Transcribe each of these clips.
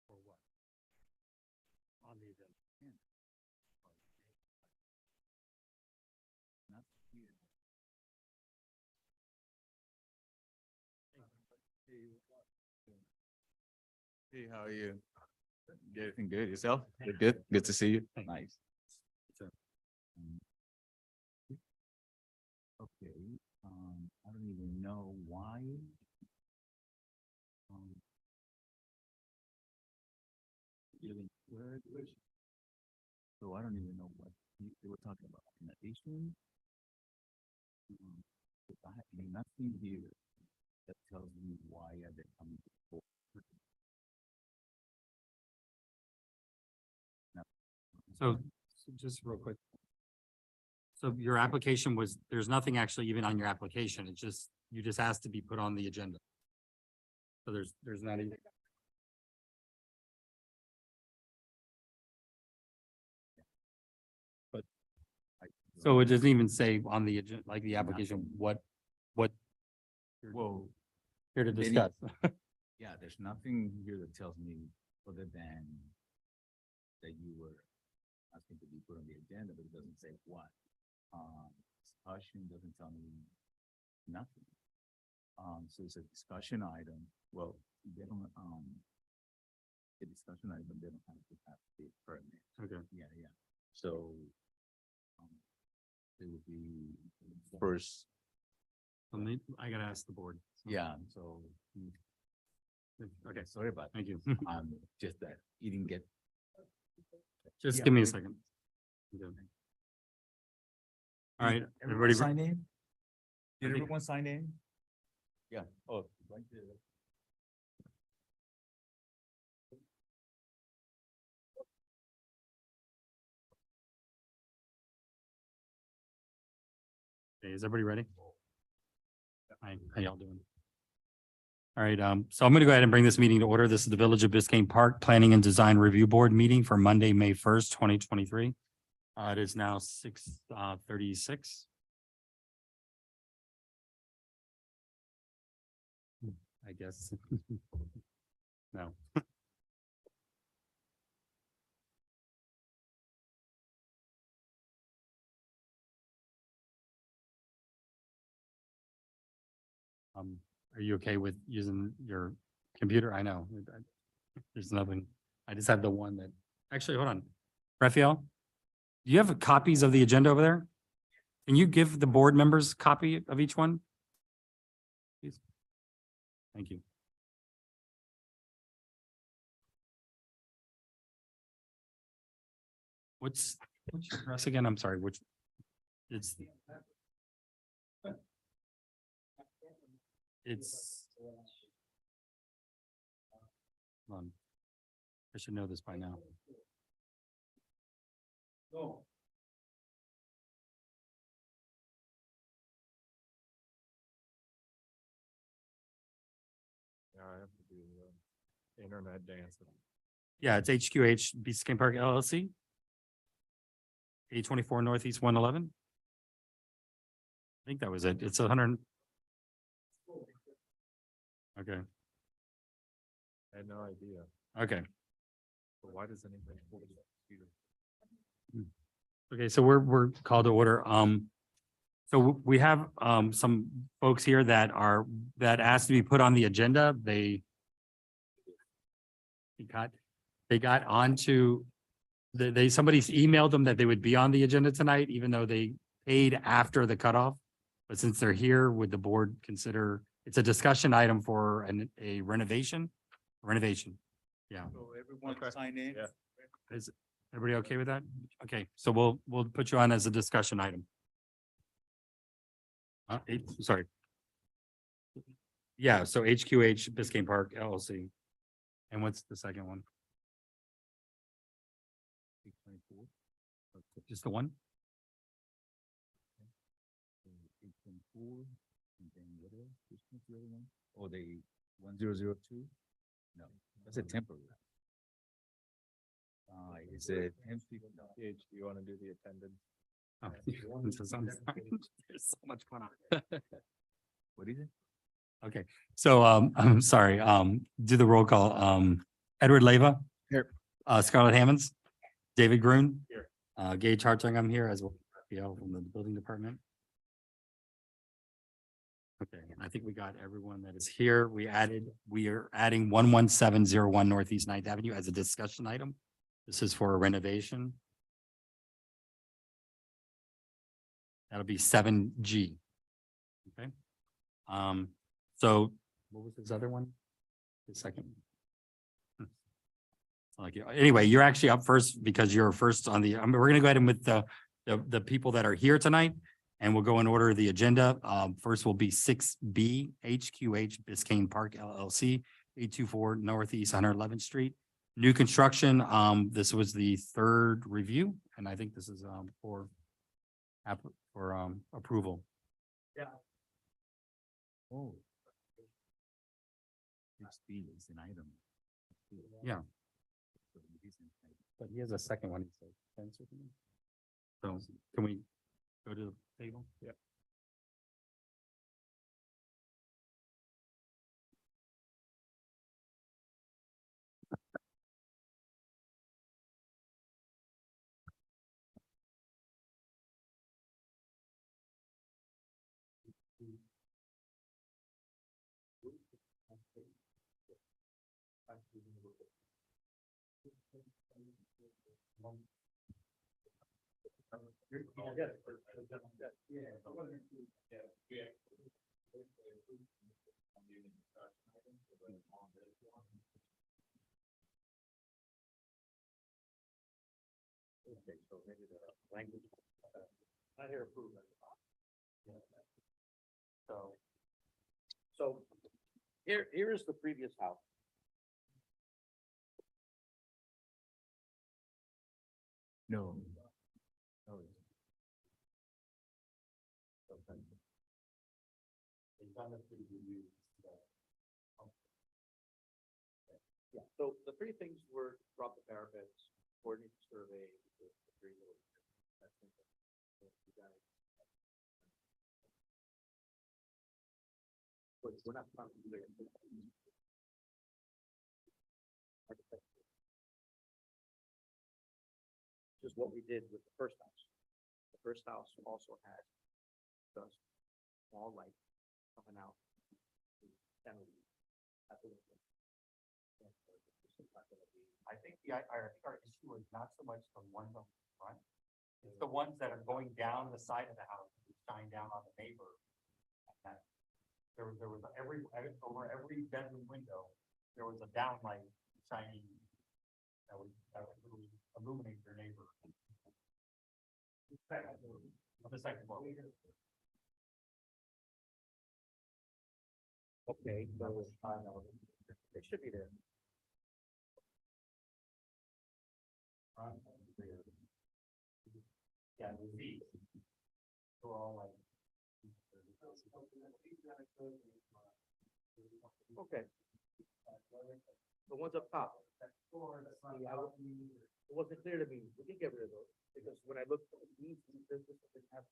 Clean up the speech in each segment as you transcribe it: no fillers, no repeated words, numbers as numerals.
For what? On the agenda. Not here. Hey, how are you? Everything good? Yourself? Good, good. Good to see you. Nice. Okay, I don't even know why. Feeling good. So I don't even know what they were talking about. In addition, if I have nothing here that tells me why are they coming before. So just real quick. So your application was, there's nothing actually even on your application. It's just, you just asked to be put on the agenda. So there's not even. But, so it doesn't even say on the agenda, like the application, what. Whoa. Here to They discuss. Yeah, there's nothing here that tells me other than that you were asking to be put on the agenda, but it doesn't say what. Discussion doesn't tell me nothing. So it's a discussion item. Well, they don't, a discussion item, they don't have to have the permit. Okay. Yeah, yeah. So, it would be first, I gotta ask the board. yeah, so. Okay, Sorry about that. thank you. Just that you didn't get. Just Yeah, give me a wait. second. Okay. All right, Everybody everybody. sign in? Did I think- everyone sign in? Yeah. Oh, right there. Okay, is everybody ready? Hi, how y'all doing? All right, so I'm gonna go ahead and bring this meeting to order. This is the Village of Biscayne Park Planning and Design Review Board meeting for Monday, May 1st, 2023. It is now 6:36. I guess. No. Are you okay with using your computer? I know. There's nothing. I just have the one that, actually, hold on. Raphael, do you have copies of the agenda over there? Can you give the board members a copy of each one? Please. Thank you. What's your address again? I'm sorry, which? It's. Hold on. I should know this by now. Yeah, I have to do internet dancing. Yeah, it's HQH Biscayne Park LLC. 824 Northeast 111. I think that was it. It's 100. Okay, I had no idea. okay. But why does anybody hold it up here? Okay, so we're called to order. So we have some folks here that asked to be put on the agenda. They got onto somebody's emailed them that they would be on the agenda tonight, even though they paid after the cutoff. But since they're here, would the board consider, it's a discussion item for a renovation? Yeah. So everyone Okay. sign in? Yeah. Is everybody okay with that? Okay, so we'll put you on as a discussion item. Sorry. Yeah, so HQH Biscayne Park LLC. And what's the second one? 824. Just the one? 824. And then what else? Which one's the other one? Oh, the 1002? No, that's a temporary. It's a temp. PH, do you want to do the attendance? Oh, this is- I'm sorry. There's so much going on. What is it? Okay, so, I'm sorry, do the roll call. Edward Leva. Here. Scarlett Hammonds. David Gruen. Here. Gage Hartung, I'm here as well, from the building department. Okay, I think we got everyone that is here. We are adding 11701 Northeast 9th Avenue as a discussion item. This is for a renovation. That'll be 7G. Okay. So what was this other one? The second. Okay, anyway, you're actually up first because you're first on the, we're gonna go ahead and with the people that are here tonight. And we'll go in order of the agenda. First will be 6B HQH Biscayne Park LLC, 824 Northeast 111th Street. New construction, this was the third review, and I think this is for approval. Yeah. Oh. 6B is an item. Yeah. But he has a second one. He said. So can we go to the table? Yeah. Okay, so maybe the language. Not here approved. So here is the previous house. No. No. Yeah, so the three things were drop the parapets, coordinate the survey. the three little- I think that you guys- We're not trying to do it. Just what we did with the first house. The first house also had just small light coming out. I think our issue is not so much the ones on the front. It's the ones that are going down the side of the house, and shine down on the neighbor. And that, there was over every bedroom window, there was a downlight shining. That would really illuminate your neighbor. On the second floor. Okay, so, it should be there. Yeah, the Z. We're all like. Okay. The ones up top. Yeah, it wasn't clear to me. We can get rid of those, because when I looked at these, this doesn't have.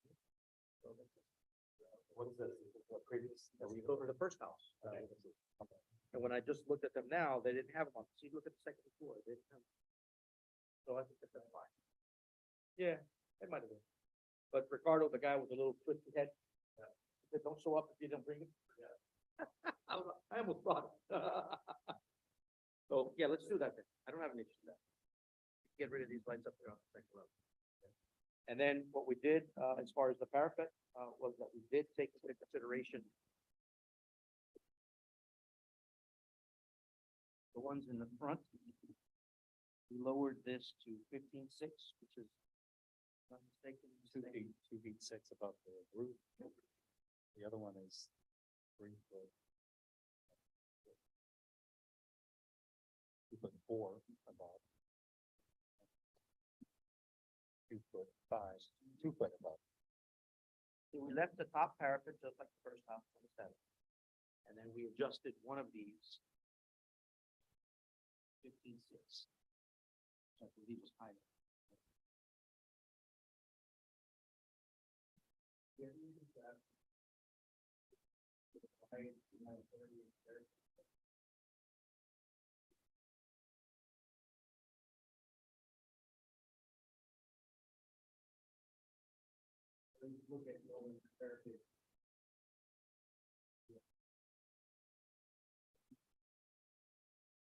What is this? What previous? Those are the first house. And when I just looked at them now, they didn't have them on. See, look at the second floor. They didn't have them. So I think that's fine. Yeah, it might have been. But Ricardo, the guy with the little twisty head, said, don't show up if you don't bring it. I almost thought. So, yeah, let's do that then. I don't have an issue with that. Get rid of these lights up there on the second level. And then what we did, as far as the parapet, was that we did take into consideration the ones in the front. We lowered this to 15.6, which is, if I'm not mistaken, 2 feet 6 above the roof. The other one is 3 foot. 2 foot 4 above. 2 foot 5, 2 foot above. So we left the top parapet just like the first house on the seven. And then we adjusted one of these. 15.6. So I believe it's higher.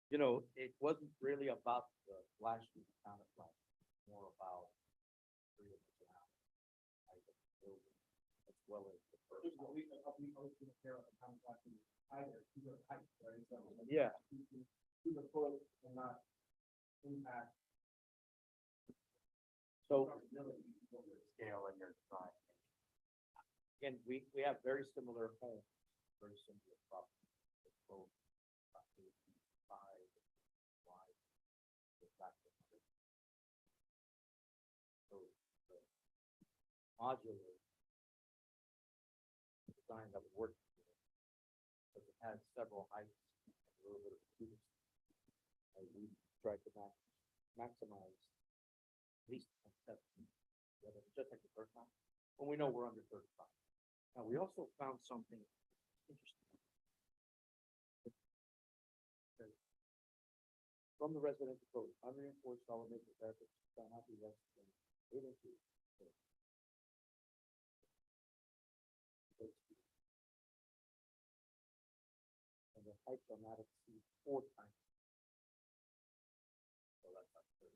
You know, it wasn't really about the flashing kind of flash, more about three of the ground, like the building, as well as the first. Yeah. So. Scale in your design. Again, we have very similar homes, very similar properties. It's both, five, wide, with back to hundred. So the modular design that we worked with, because it has several heights, and a little bit of cubes. And we tried to maximize at least conception, whether it's just like the first time, when we know we're under 35. Now, we also found something interesting. From the residential code, unreinforced solid maple parapets shall not be less than 8 inches. And the height shall not exceed 4 times. So that's not 30.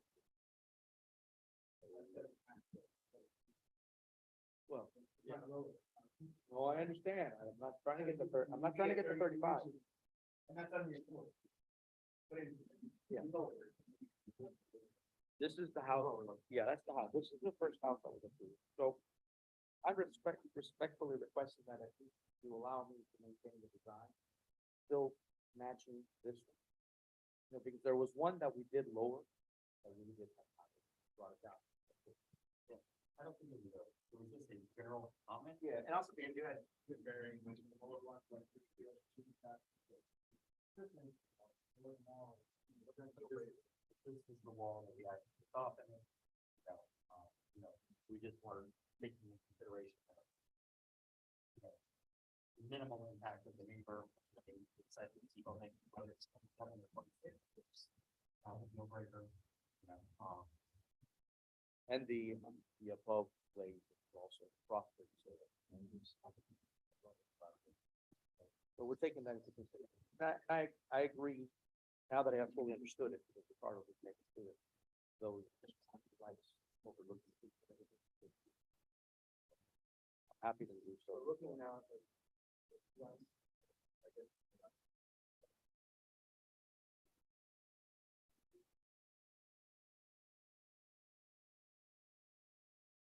Well, yeah. No, I understand. I'm not trying to get to I'm not trying to get to 35. And that's unreinforced. Yeah. This is the house, yeah, that's the house, this is the first house that was approved, so I respectfully requested that at least you allow me to maintain the design, still matching this one. You know, because there was one that we did lower, that we did, brought it down. Yeah, I don't think it was just a general comment. Yeah, and also, Dan, you had good varying, mentioned the lower one, like, this is the wall that we had to stop and, we just were taking into consideration of, minimal impact of the neighbor. Decided to keep on making projects, no breaker, and the above blade is also frosted, so. So we're taking that into consideration. I agree. Now that I have fully understood it, because the part of it makes it, those lights overlooking. I'm happy to do so. Looking now.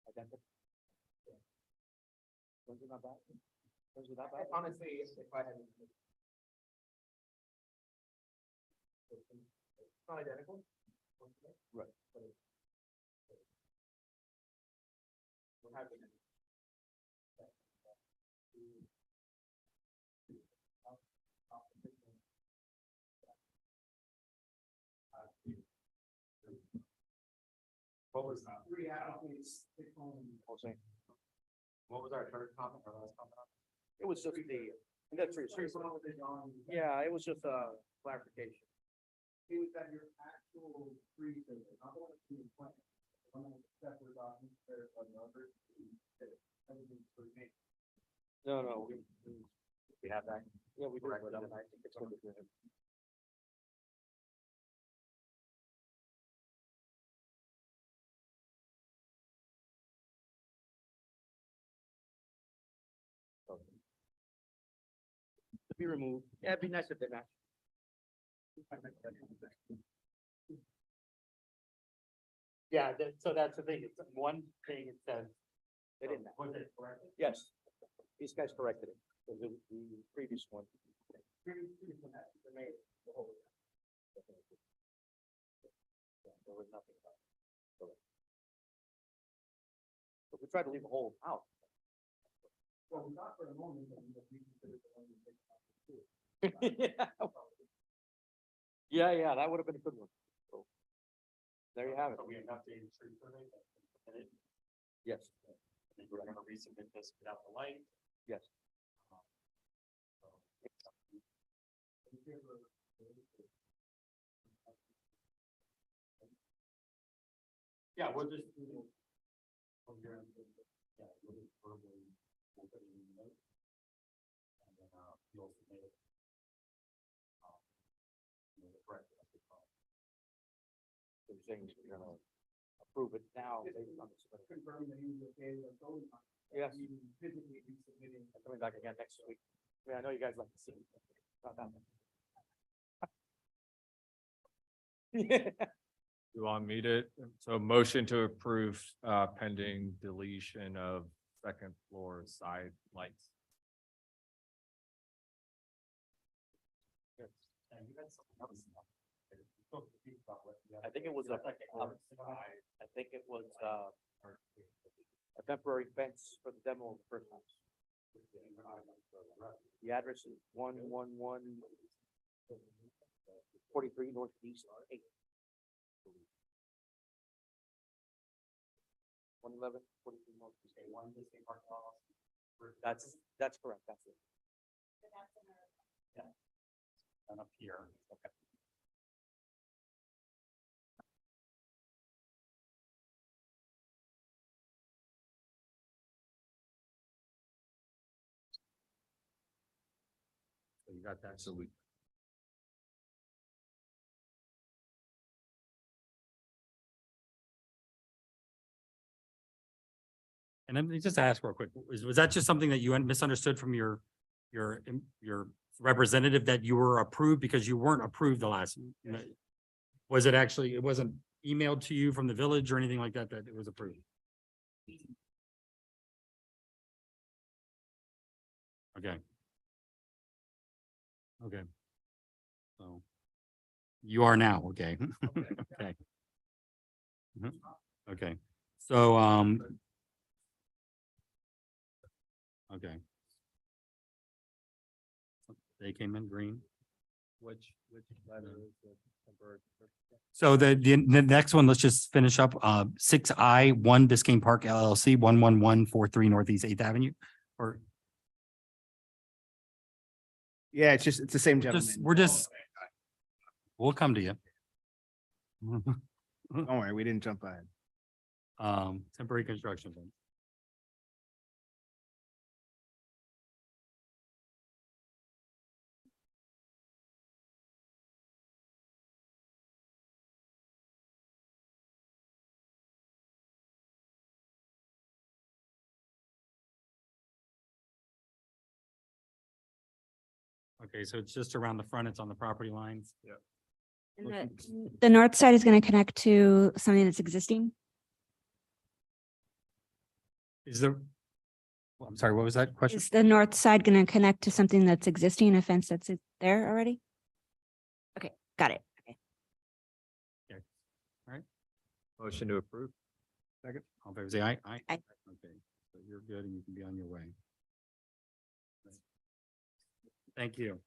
Identical. Those are not bad. Those are not bad. Honestly, if I had. It's not identical. Right. We're having it. What was that? What was our third comment or last comment? It was just that's yeah, it was just a clarification. It was that your actual tree, not the one that's being planted, the one that's separate on another. No, we have that. Yeah, we do. I think it's going to be good. To be removed. Yeah, it'd be nice if they match. Yeah, so that's the thing, it's one thing, it says. They didn't. Was it corrected? Yes, these guys corrected it, because the previous one. There was nothing about it. But we tried to leave a hole out. Well, not for a moment, but we considered the one Yeah, that would have been a good one. So, there you have it. So we have updated tree survey. Yes. And we're gonna resubmit this without the light. Yes. Yeah, we'll just. Yeah, we'll just verbally, we'll put it in the note. And then, you'll submit it. Correct. So you're saying you're gonna approve it now based on the. Confirm that he's okay with going. Yes. Physically be submitting. Coming back again next week. I mean, I know you guys like to see. Me. Not that much. Yeah. You want me to, so motion to approve pending deletion of second floor side lights. And you had something else. I think it was I think it was a temporary fence for the demo of the first house. The address is 111 43 Northeast 8. 111 43 Northeast 8. That's correct. That's it. And up here. Okay. So you got that? Absolutely. And then just to ask real quick, was that just something that you misunderstood from your representative that you were approved because you weren't approved the last? Was it actually, it wasn't emailed to you from the village or anything like that, that it was approved? Okay. Okay. So you are now, okay. Okay. Mhm. Okay, so, okay. They came in green. Which letter is the temporary? So the next one, let's just finish up, 6I1 Biscayne Park LLC, 11143 Northeast 8th Avenue, or Yeah, it's the same we're just, we'll come to you. Don't worry, we didn't jump ahead. Temporary construction. Zone. Okay, so it's just around the front, it's on the property lines. And the north side is going to connect to something that's existing. Is there? Well, I'm sorry, what was that question? Is the north side going to connect to something that's existing, a fence that's there already? Okay, got it. Okay. Motion to approve. Second, all in favor, say aye. Aye. Aye. Okay, so you're good and you can be on your way. Thank you.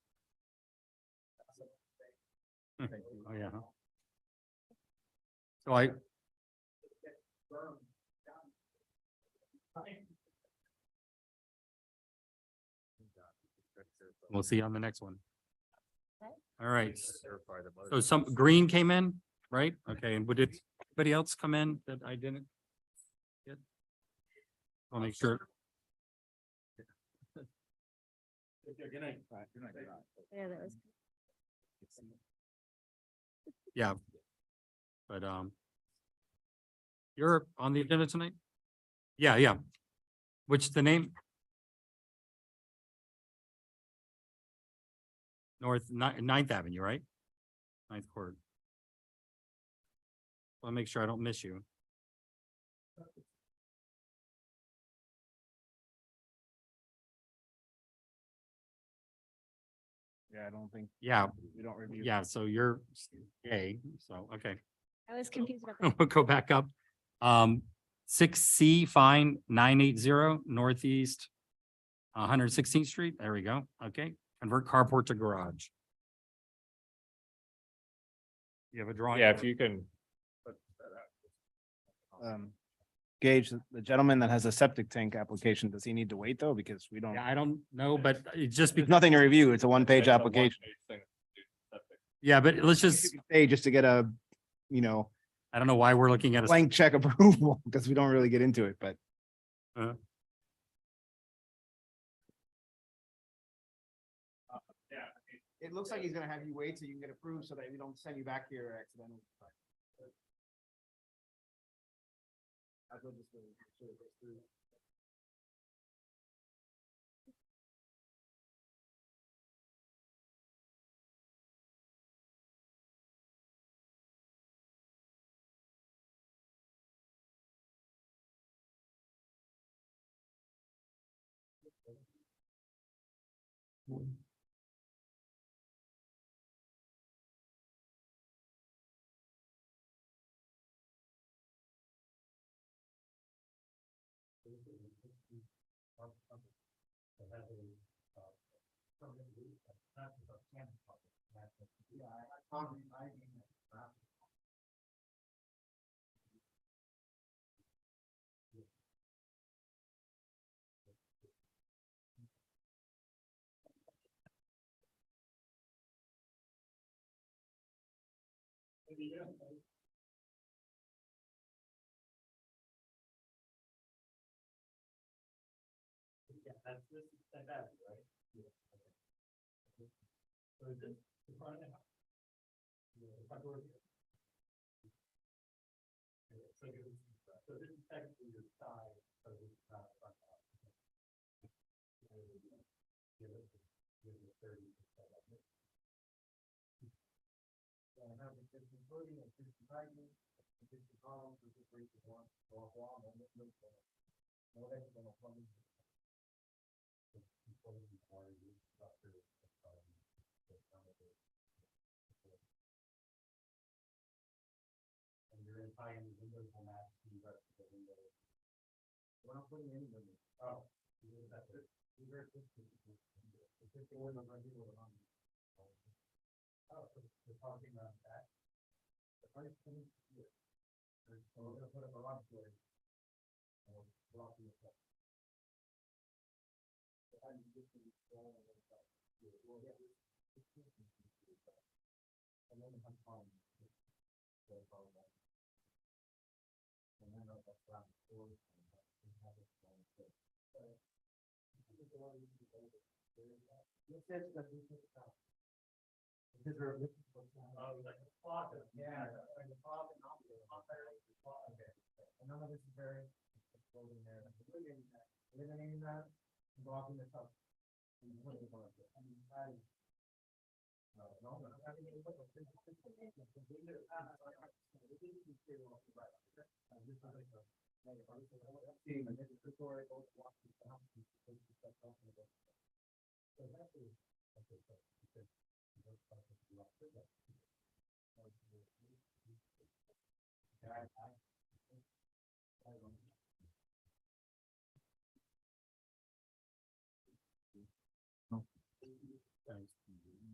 Oh, yeah. Huh? So we'll see you on the next one. All right, Verify the so motion. some green came in, right? Okay, and did anybody else come in that I didn't get? I'll make sure. Good night. Yeah, that was. Yeah. But, you're on the agenda tonight? Yeah, yeah. Which the name? Ninth Avenue, right? Ninth Court. I'll make sure I don't miss you. Yeah, I don't think, Yeah, we don't review. yeah, so you're A, so, okay. I was confused about that. We'll go back up. 6C fine 980 Northeast 116th Street. There we go. Okay. Convert carport to garage. You have a drawing? Yeah, if you can. Um, Gage, the gentleman that has a septic tank application, does he need to wait though? Because we don't, Yeah, I don't know, but it just there's because, nothing to review. It's a one-page It's a application. one-page thing to do septic. yeah, but let's You just, could say just to get a, you know, I don't know why we're looking at a. blank check approval, because we don't really get into it, but. It looks like he's gonna have you wait so you can get approved so that we don't send you back here accidentally.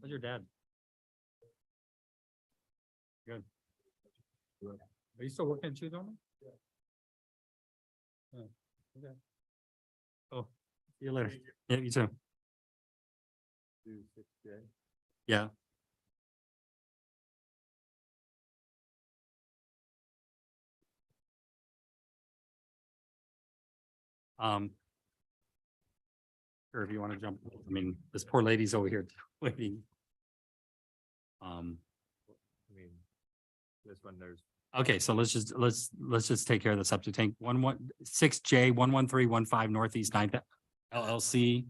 How's your dad? Good. Are you still working at Shoe Dorman? Yeah. Okay. Oh, see you later. Yeah, you too. Yeah. Sure, if you want to jump, I mean, this poor lady's over here waiting. I mean, this one, there's Okay, so let's just take care of the septic tank. 6J 11315 Northeast 9th LLC.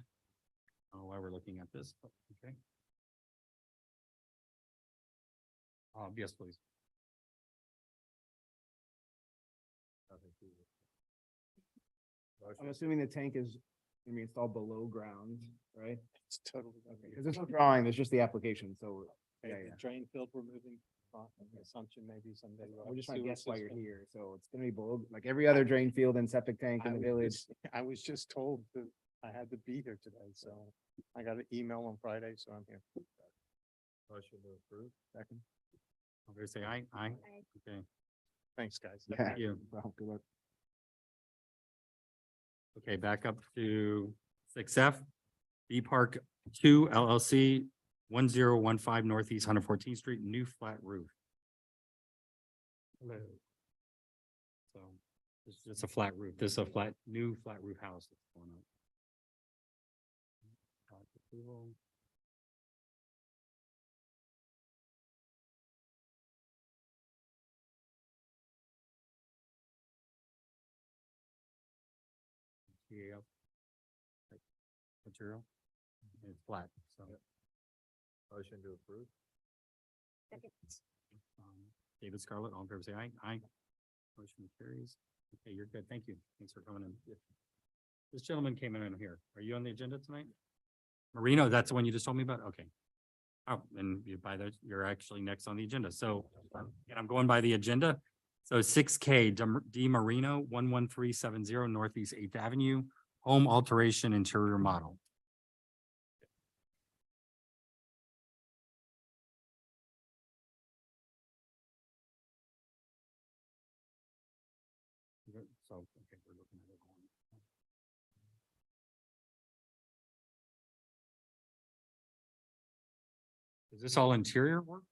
Oh, while we're looking at this, okay. Yes, please. I'm assuming the tank is gonna be installed below ground, right? It's totally. Okay, because there's no drawing, there's just the application, so, yeah, yeah. Drain field we're moving, assumption maybe someday. we'll have We're a just trying to sewer guess why you're system. here, so it's gonna be below, like every other drain field and septic tank in the village. I was just told that I had to be here today, so I got an email on Friday, so I'm here. motion to approve. Second. I'm gonna say aye, aye. Okay, Thanks, guys. Yeah. thank you. Well, good luck. Okay, back up to 6F. B Park 2 LLC, 1015 Northeast 114th Street, new flat roof. Hello. So it's just a flat roof. This is a new flat roof house that's going up. Approval. Yeah. Material. It's flat, so. Motion to approve. David Scarlett, all in favor, say aye. Aye. Motion carries. Okay, you're good. Thank you. Thanks for coming in. This gentleman came in here. Are you on the agenda tonight? Marino, that's the one you just told me about? Okay. Oh, and you by that, you're actually next on the agenda. So and I'm going by the agenda. So 6K D Marino, 11370 Northeast 8th Avenue, home alteration interior model. So, okay, we're looking at it. Is this all interior work?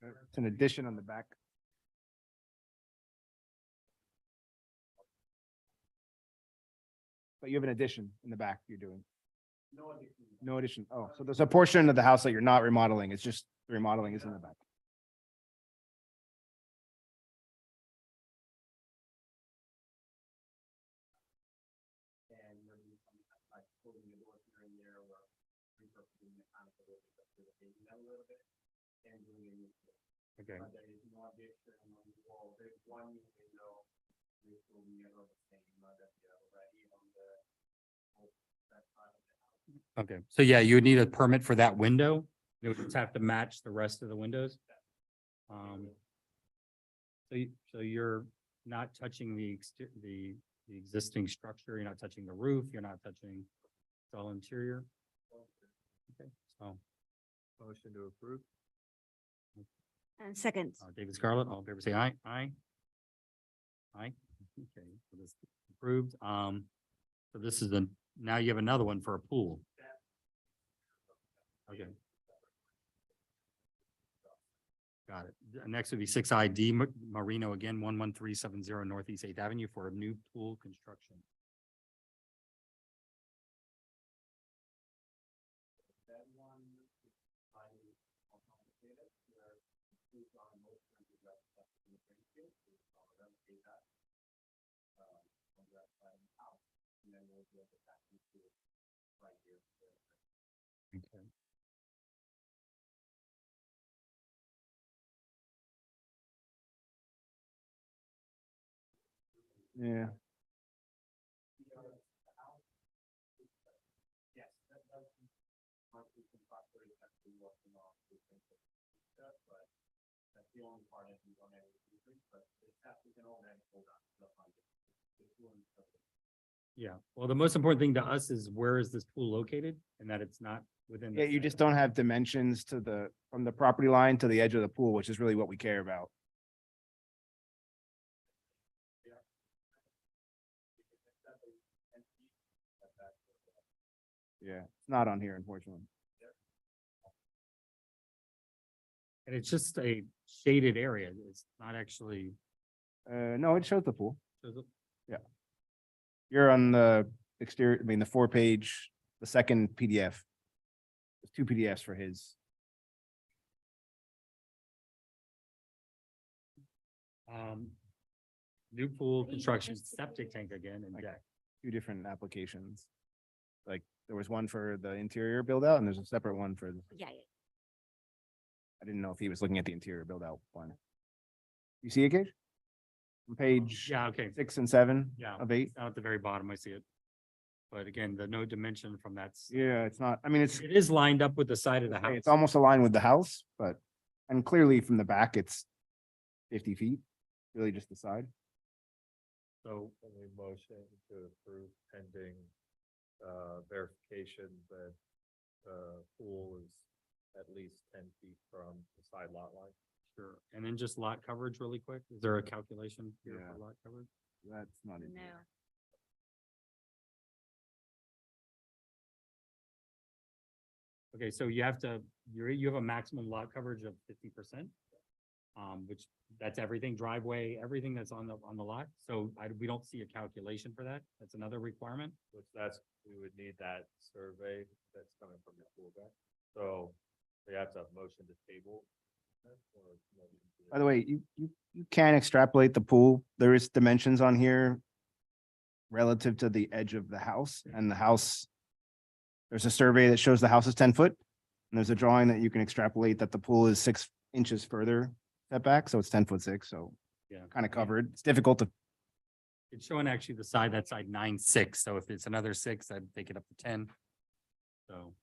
It's an addition on the back. But you have an addition in the back you're doing. No addition. Oh, so there's a portion of the house that you're not remodeling. It's just the remodeling is in the back. Okay. Okay, so yeah, you would need a permit for that window. It would just have to match the rest of the windows. So you're not touching the existing structure, you're not touching the roof, you're not touching, it's all interior. Okay, so Motion to approve. And second. David Scarlett, all in favor, say aye. Aye. Aye. Okay, so this is approved. So this is now you have another one for a pool. Okay. Got it. Next would be 6ID Marino again, 11370 Northeast 8th Avenue for a new pool construction. Okay. Yeah. Yeah, well, the most important thing to us is where is this pool located and that it's not within. Yeah, you just don't have dimensions to from the property line to the edge of the pool, which is really what we care about. Yeah, it's not on here, unfortunately. And it's just a shaded area. It's not actually. No, it shows the pool. Does it? You're on the exterior, I mean, the 4-page, the second PDF. There's 2 PDFs for his. New pool construction, septic tank again and Like- deck. 2 different applications. Like there was one for the interior build out and there's a separate one for, Yeah. I didn't know if he was looking at the interior build out one. You see it, Gage? On page Yeah, okay. 6 and 7 Yeah. of 8. Down at the very bottom, I see it. But again, the no dimension from that's, Yeah, it's not, I mean, it's it is lined up with the side of the house. it's almost aligned with the house, but, and clearly from the back, it's 50 feet, really just the side. So any motion to approve pending verification that pool is at least 10 feet from the side lot line. Sure. And then just lot coverage really quick. Is there a calculation here Yeah. for lot coverage? That's not in No. here. Okay, so you have to, you have a maximum lot coverage of 50%. Which that's everything, driveway, everything that's on the lot. So we don't see a calculation for that. That's another requirement. Which we would need that survey that's coming from the pool guy. So we have to have motion to table. that, or motion to- By the way, you can extrapolate the pool. There is dimensions on here relative to the edge of the house and the house. There's a survey that shows the house is 10 foot. And there's a drawing that you can extrapolate that the pool is 6 inches further setback, so it's 10'6", so Yeah. kind of covered. It's difficult to, It's showing actually the side, that side 9.6. So if it's another 6, I'd take it up to 10. So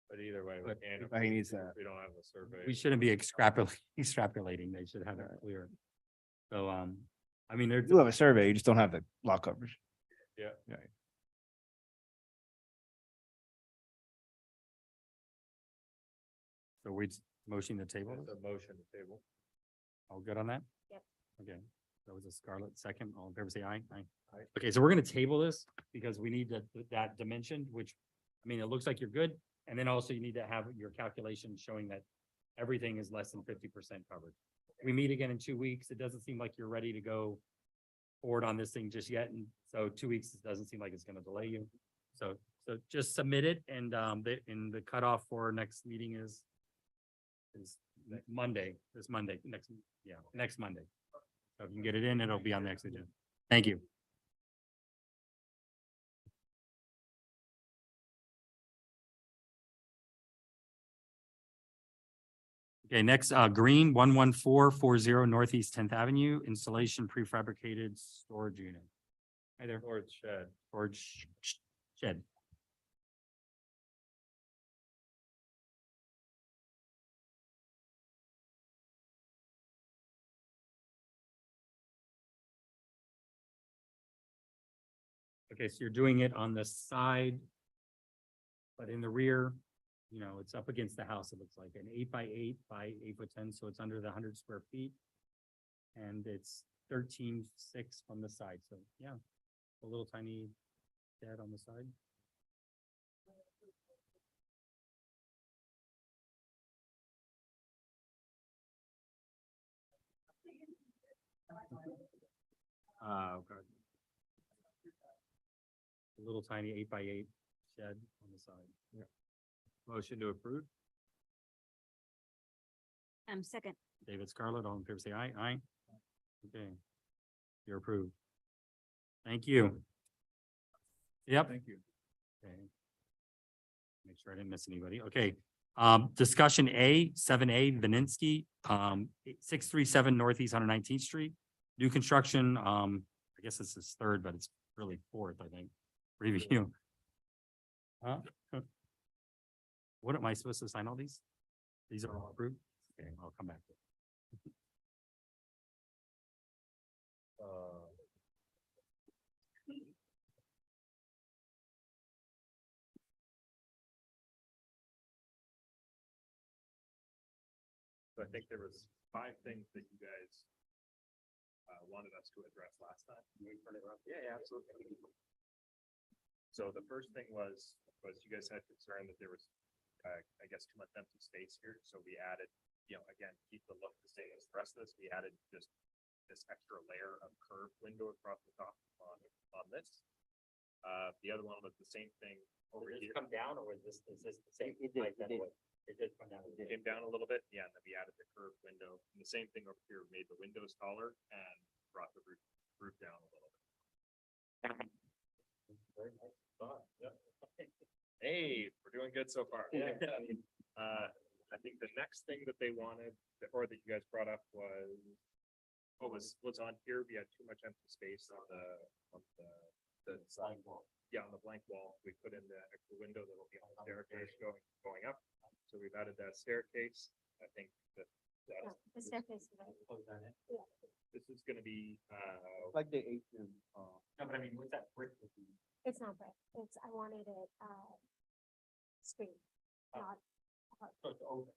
But either way, we But can't. but he needs approve it that. if We don't have a survey. we shouldn't be extrapolating. They should have it clear. So, I mean, you do have a survey, you just don't have the lot coverage. Yeah. Right. so we motion the table. It's a motion to table. All good on that? Yep. Okay, that was a Scarlet second. All in favor, say aye. Aye. Aye. Okay, so we're gonna table this because we need that dimension, which, I mean, it looks like you're good. And then also you need to have your calculation showing that everything is less than 50% covered. We meet again in 2 weeks. It doesn't seem like you're ready to go forward on this thing just yet. And so 2 weeks, it doesn't seem like it's gonna delay you. So just submit it and, the cutoff for next meeting is Monday, next Monday. So if you can get it in, it'll be on the next agenda. Thank you. Okay, next, Green 11440 Northeast 10th Avenue, installation prefabricated storage unit. Hi there. Storage shed. Storage shed. Okay, so you're doing it on the side. But in the rear, you know, it's up against the house, it looks like an 8x8 by 8'10", so it's under the 100 square feet. And it's 13.6 from the side, so yeah, a little tiny shed on the side. Okay. A little tiny 8x8 shed on the side. Motion to approve. Second. David Scarlett, all in favor, say aye. Aye. Okay. You're approved. Thank you. Yep. Thank you. Okay. Make sure I didn't miss anybody. Okay. Discussion A, 7A, Vininsky, 637 Northeast 119th Street. New construction, I guess this is third, but it's really fourth, I think. Review. Huh? What am I supposed to sign all these? These are all approved? Okay, I'll come back. So I think there was 5 things that you guys wanted us to address last time. Yeah, absolutely. So the first thing was you guys had concern that there was, I guess, too much empty space here. So we added, again, keep the look the same as the rest of this. We added just this extra layer of curved window across the top on this. The other one was the same thing over here. Come down or is this the same? It did, it did. It did come down. It came down a little bit, yeah, and then we added the curved window. And the same thing over here, made the windows taller and brought the roof down a little bit. Very nice spot. Yep. Hey, we're doing good so far. Yeah. I think the next thing that they wanted, or that you guys brought up was, was on here, we had too much empty space on the Side wall. yeah, on the blank wall. We put in the extra window that will be on the staircase going up. So we've added that staircase. I think that The staircase, right? Close that in. this is gonna be, Like the atrium, No, but I mean, what's that brick? would be? It's not brick. I wanted it, screen, Oh. not, So it's open.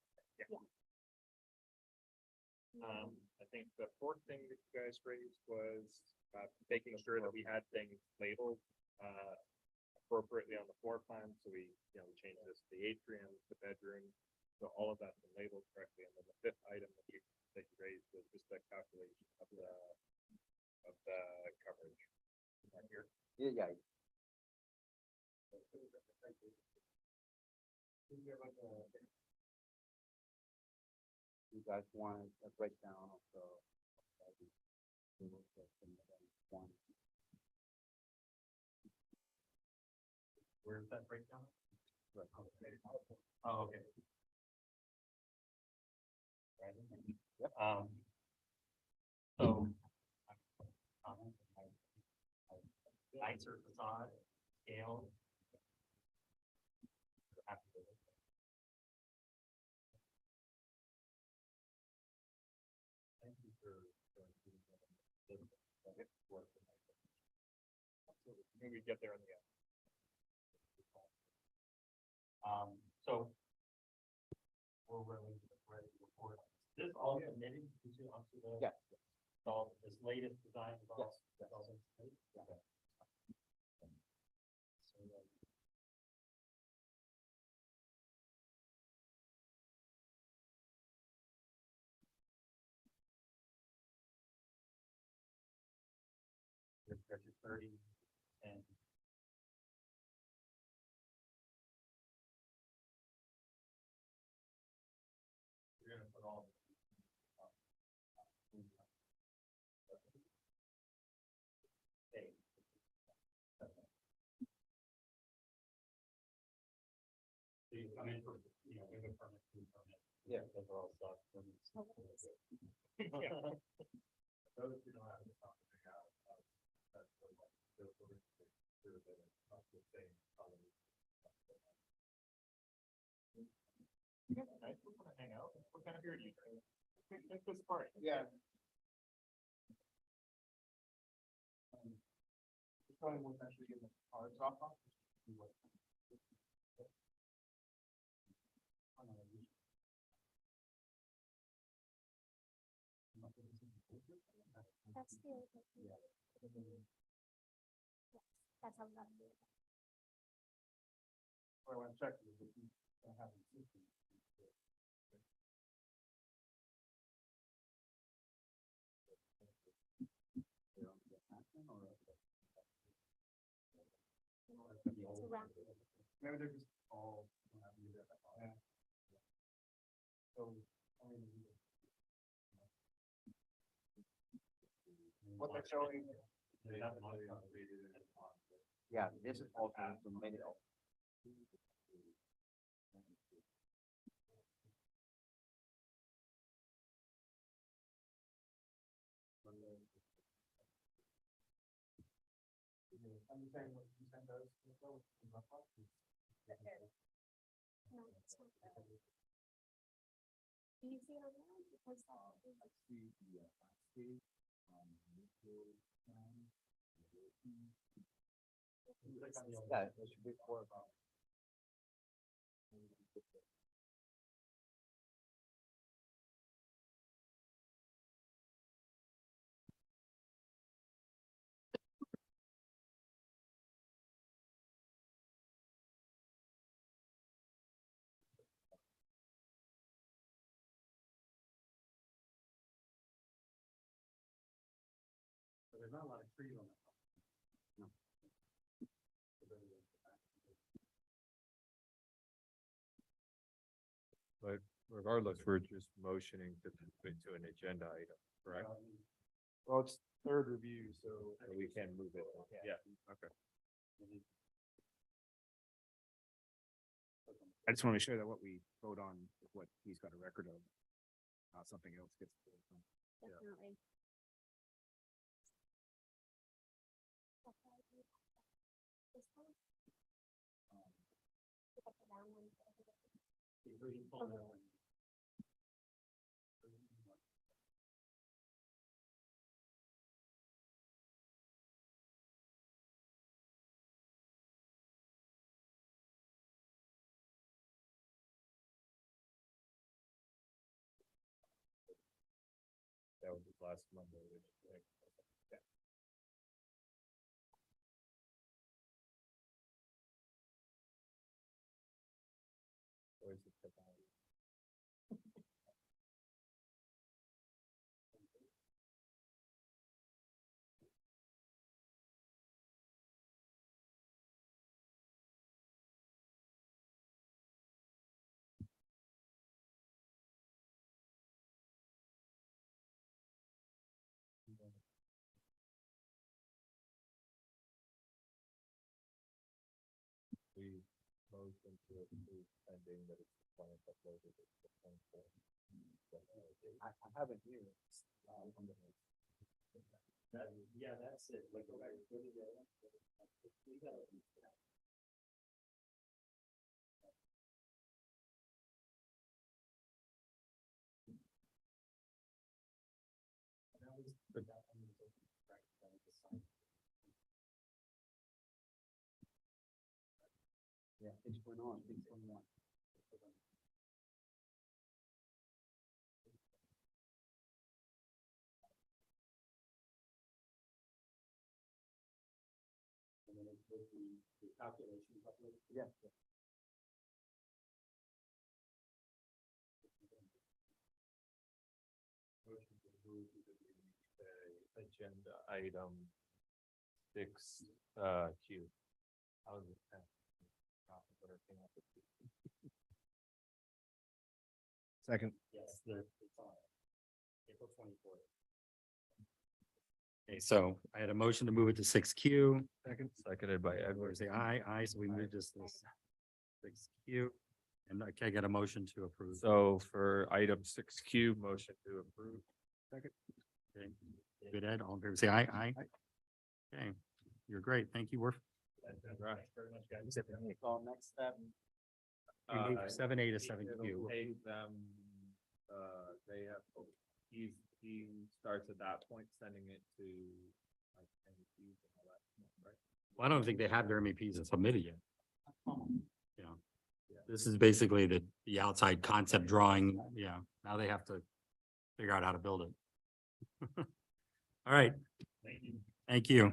I think the fourth thing that you guys raised was making sure that we had things labeled appropriately on the floor plan, so we, we changed this to the atrium, the bedroom, so all of that's been labeled correctly, and then the fifth item that you raised was just the calculation of the coverage. Right here. Yeah. You guys want a breakdown of the. Where's that breakdown? Oh, okay. Yep. So. Heights or facade, scale. Thank you for. Maybe we get there in the end. So. We're ready to report. This all submitted onto the. Yeah. All this latest design. Is all- Yes. that's all been submitted? Okay. So, your pressure 30 and. You're gonna put all. Okay. So you come in for, with a permit, Yeah. those are all stuff. Yeah. Those who don't have the stuff to figure out, that's what, those are sure that it's not the same color. Nice, we're gonna hang out. What kind of beer do you drink? Think this part. Yeah. Probably won't actually get the cards off. That's the other thing. Yes, that's how I'm doing it. I want to check. If you have a system. It's around. Maybe they're just all. Yeah. So, I mean. What they're showing. Yeah, this is also the middle. I'm saying what you sent us. No, it's not that. Do you see it on there? Because Yeah, it should be four about. So there's not a lot of trees on that. But regardless, we're just motioning to put to an agenda item, correct? Well, it's third review, so. So we can move it. Yeah, okay. I just want to make sure that what we vote on is what he's got a record of. Something else gets. definitely. This one? Pick up the down one. Okay. That was last Monday. which, like, Where's the technology? We motion to approve pending that it's the plan uploaded at the plan form. I have it here. Yeah, that's it. Like, Yeah, it's going on, it's going on. Yeah. Motion to approve agenda item 6, Q. How is it? Second. yes, it's on April 24th. Okay, so I had a motion to move it to 6Q. Seconded by Edward Edward. say aye, so we moved this 6Q. And can I get a motion to approve? So for item 6Q, motion to approve. Okay. Good, Ed, all in favor, say aye. Okay, you're great. Thank you. We're Right. So next step. we moved 7A to 7Q. Pay them, they have, he starts at that point, sending it to like MEPs and all that, right? Well, I don't think they have their MEPs submitted yet. Yeah. This is basically the outside concept drawing. Yeah, now they have to figure out how to build it. All right. Thank you.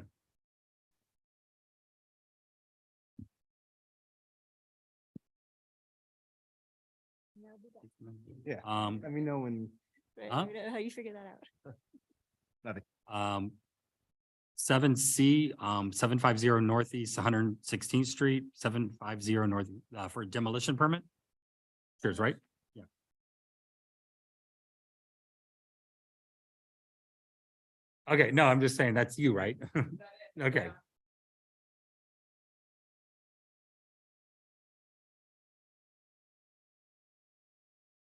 Yeah. Um, Let me know when. Huh? How you figure that out? 7C, 750 Northeast 116th Street, 750 North, for demolition permit? Cheers, right? Yeah. Okay, no, I'm just saying that's you, right? Okay.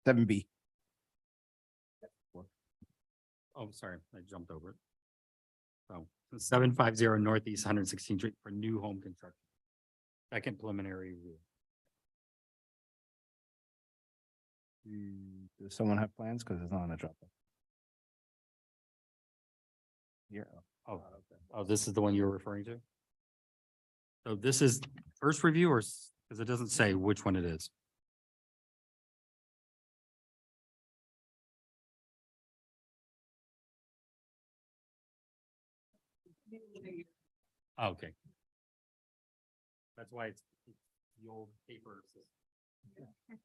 Seven B. Oh, sorry, I jumped over it. So 750 Northeast 116th Street for new home construction. Second preliminary review. Does someone have plans? Because it's not on the drop. Here. Oh, this is the one you're referring to? So this is first review or, because it doesn't say which one it is. Oh, okay. That's why it's the old paper system.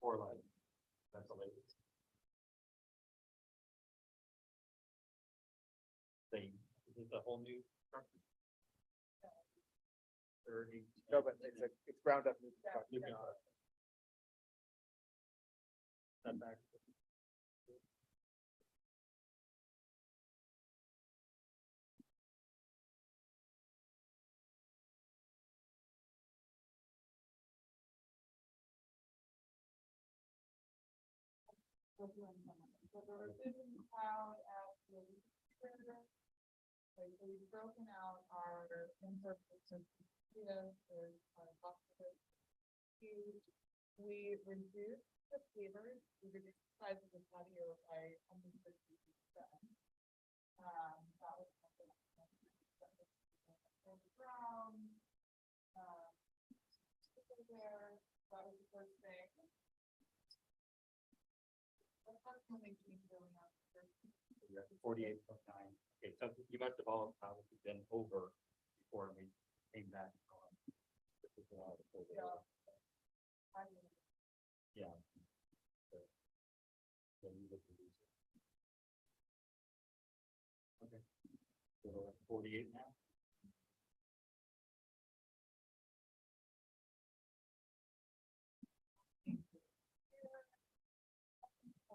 Four line. That's a late. whole new structure. 30. No, but it's ground up. New construction. Setback. So the revision cloud at the. Okay, so we've broken out our interface of there's lots of it. We reduced the pavers, we reduced the size of the patio by 150%. That was something. Brown. There, that was the first thing. But that's something change going on. You're at 48.9. Okay, so you must have all probably been over before we came back. Yeah. So you look at these. Okay. So we're at 48 now.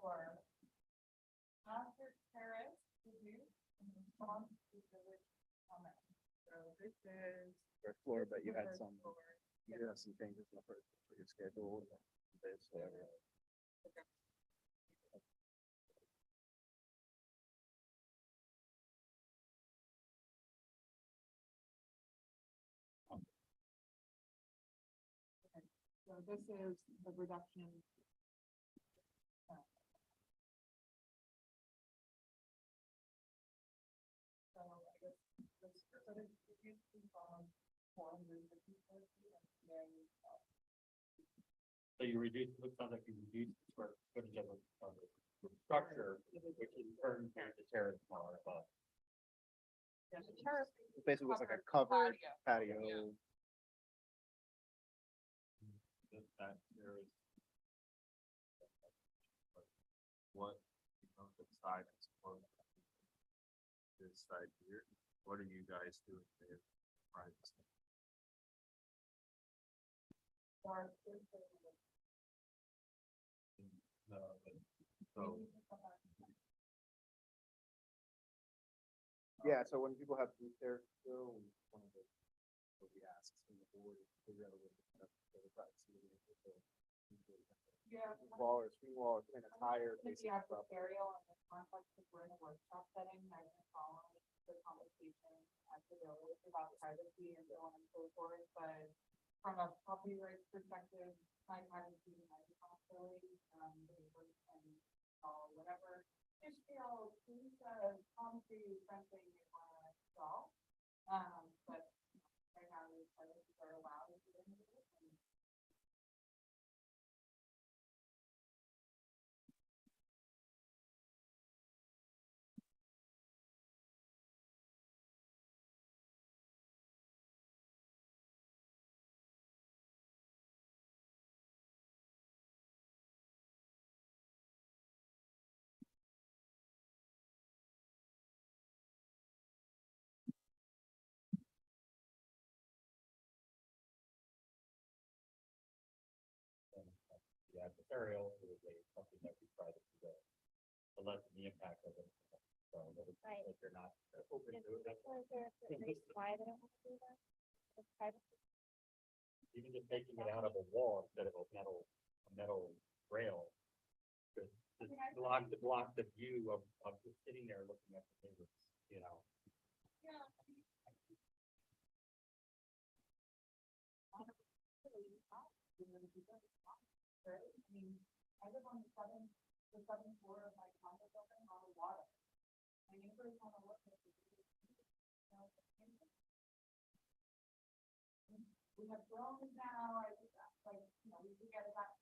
For after terrace reduce in response to village comment. So this is. First floor, but you had first some, floor. you did have some changes in the first, for your schedule. This, whatever. So this is the reduction. So I guess this sort of reduced from 450 square feet and then. So you reduce, looks like you reduce the square footage of the structure, which in turn made the terrace smaller above. Yeah, the terrace. It basically was like a covered patio. That there is. What, the side is closed. This side here, what are you guys doing there? Right. So, Yeah, so when people have booth there, still, one of the, what we ask from the board is to figure out a way to kind of get a privacy with the Yeah. wall or screen wall, and it's higher. If you have the burial and the complex, if we're in a workshop setting, I can follow the conversation at the village about privacy and so on and so forth, but from a copyright perspective, my privacy and my responsibility, the neighbors and all whatever. If please, concrete fencing you want to install, but right now, the privacy are allowed to do it. The adversarial is something that we try to do to lessen the impact of it. So that it's, Right. if you're not open to it, that's Is there a reason why they don't want to do that? It's privacy. even just making it out of a wall instead of a metal rail. To block the view of just sitting there looking at the neighbors, you know. Yeah. Right? I mean, I live on the seventh floor of my condo building on the water. My neighbors want to look at the. We have drones now, I just, like, we get it back.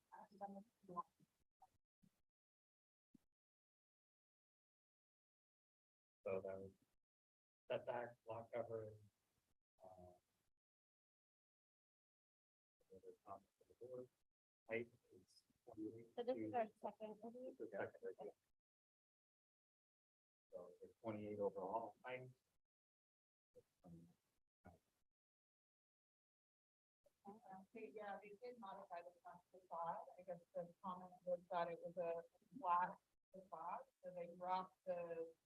So that was setback, block cover. Height is 28. So this is our second review. This is the second review. So it's 28 overall height. Okay, yeah, they did modify the front facade. I guess the comment was that it was a flat facade, so they dropped the,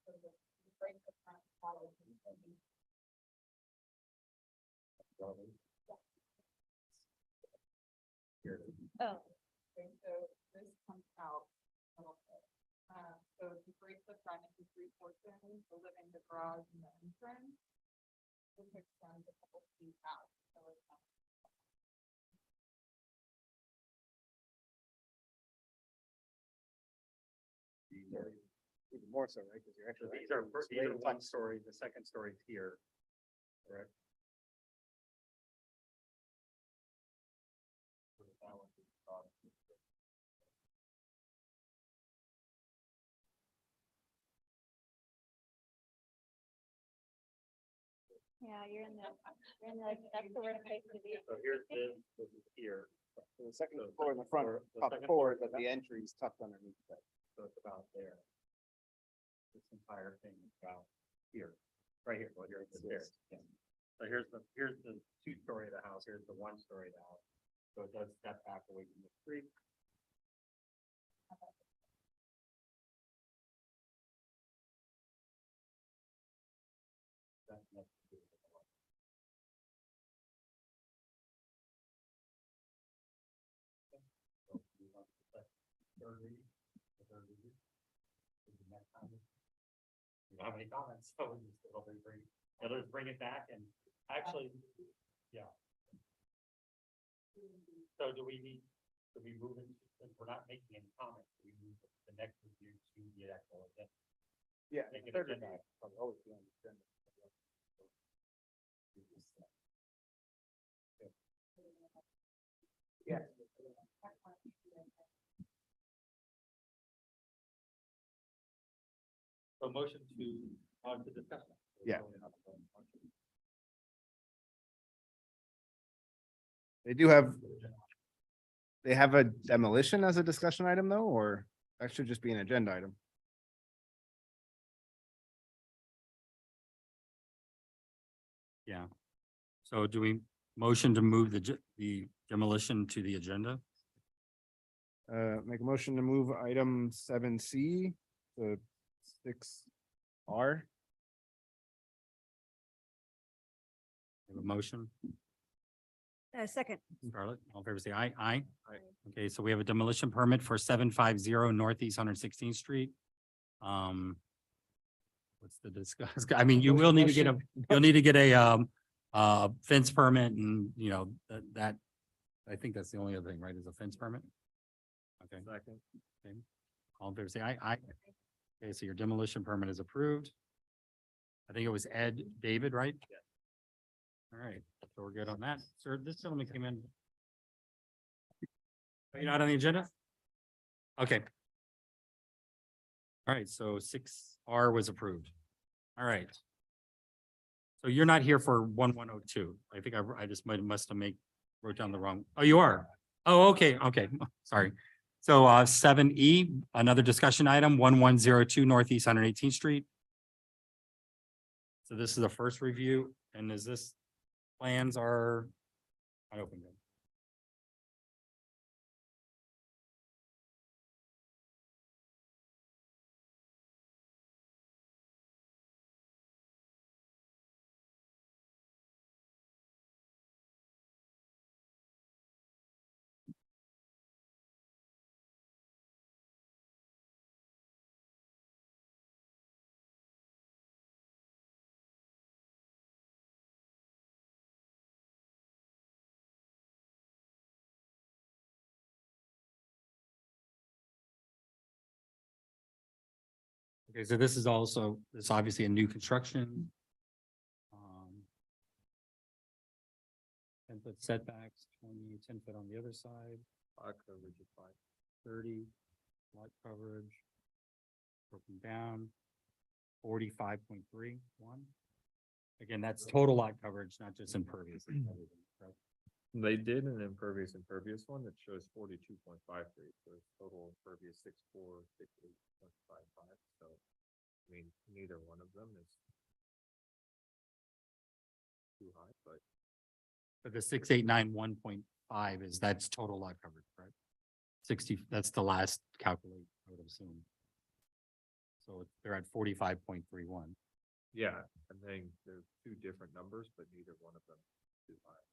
sort of the break the front facade. Oh. Okay, so this comes out a little bit. So if you break the front into three portions, the living, the garage, and the entrance, this extends a couple feet out. So it's not. Even more so, right? Because you're So actually. these are one story, the second story is here. Correct. Yeah, you're in that's the worst place to be. So here's this is here. So the second So floor in the front, the top second forward, floor- but the entry is tucked underneath that. So it's about there. This entire thing is about here, right here, well, here's the stairs. Yeah. So here's the two-story of the house, here's the one-story of the house. So it does step back away from the street. That's next to the door. So we want the third reading, the third reading. Is the next time. We don't have any comments, so we just let's bring it back and actually, yeah. So do we move it, since we're not making any comments, do we move the next review to the actual agenda? Yeah. Make it third agenda reading. item. Probably always be on the agenda. Yeah. So motion to discuss. that. Yeah. They have a demolition as a discussion item though, or that should just be an agenda item? Yeah. So do we motion to move the demolition to the agenda? Make a motion to move item 7C to 6R. We have a motion, Second. Scarlett, all in favor, say aye. Aye. Okay, so we have a demolition permit for 750 Northeast 116th Street. What's the discuss? I mean, you will need to get you'll need to get a fence permit and, you know, that, I think that's the only other thing, right, is a fence permit? Okay. Second. Okay. All in favor, say aye. Aye. Okay, so your demolition permit is approved. I think it was Ed David, right? Yeah. All right, so we're good on that. Sir, this gentleman came in. Are you not on the agenda? Okay. All right, so 6R was approved. All right. So you're not here for 1102. I think I just must have wrote down the wrong. Oh, you are? Oh, okay, okay, sorry. So 7E, another discussion item, 1102 Northeast 118th Street. So this is the first review, and is this plans are unopened? Okay, so this is also, it's obviously a new construction. 10-foot setbacks, 10 foot on the other side. Lot coverage of 530, lot coverage. Broken down, 45.31. Again, that's total lot coverage, not just impervious. and everything, correct? They did an impervious one that shows 42.53, so it's total impervious 6468.55. So, I mean, neither one of them is too high, but But the 6891.5 is, that's total lot coverage, right? 60, that's the last calculate, I would assume. So they're at 45.31. yeah, and then they're two different numbers, but neither one of them is too high.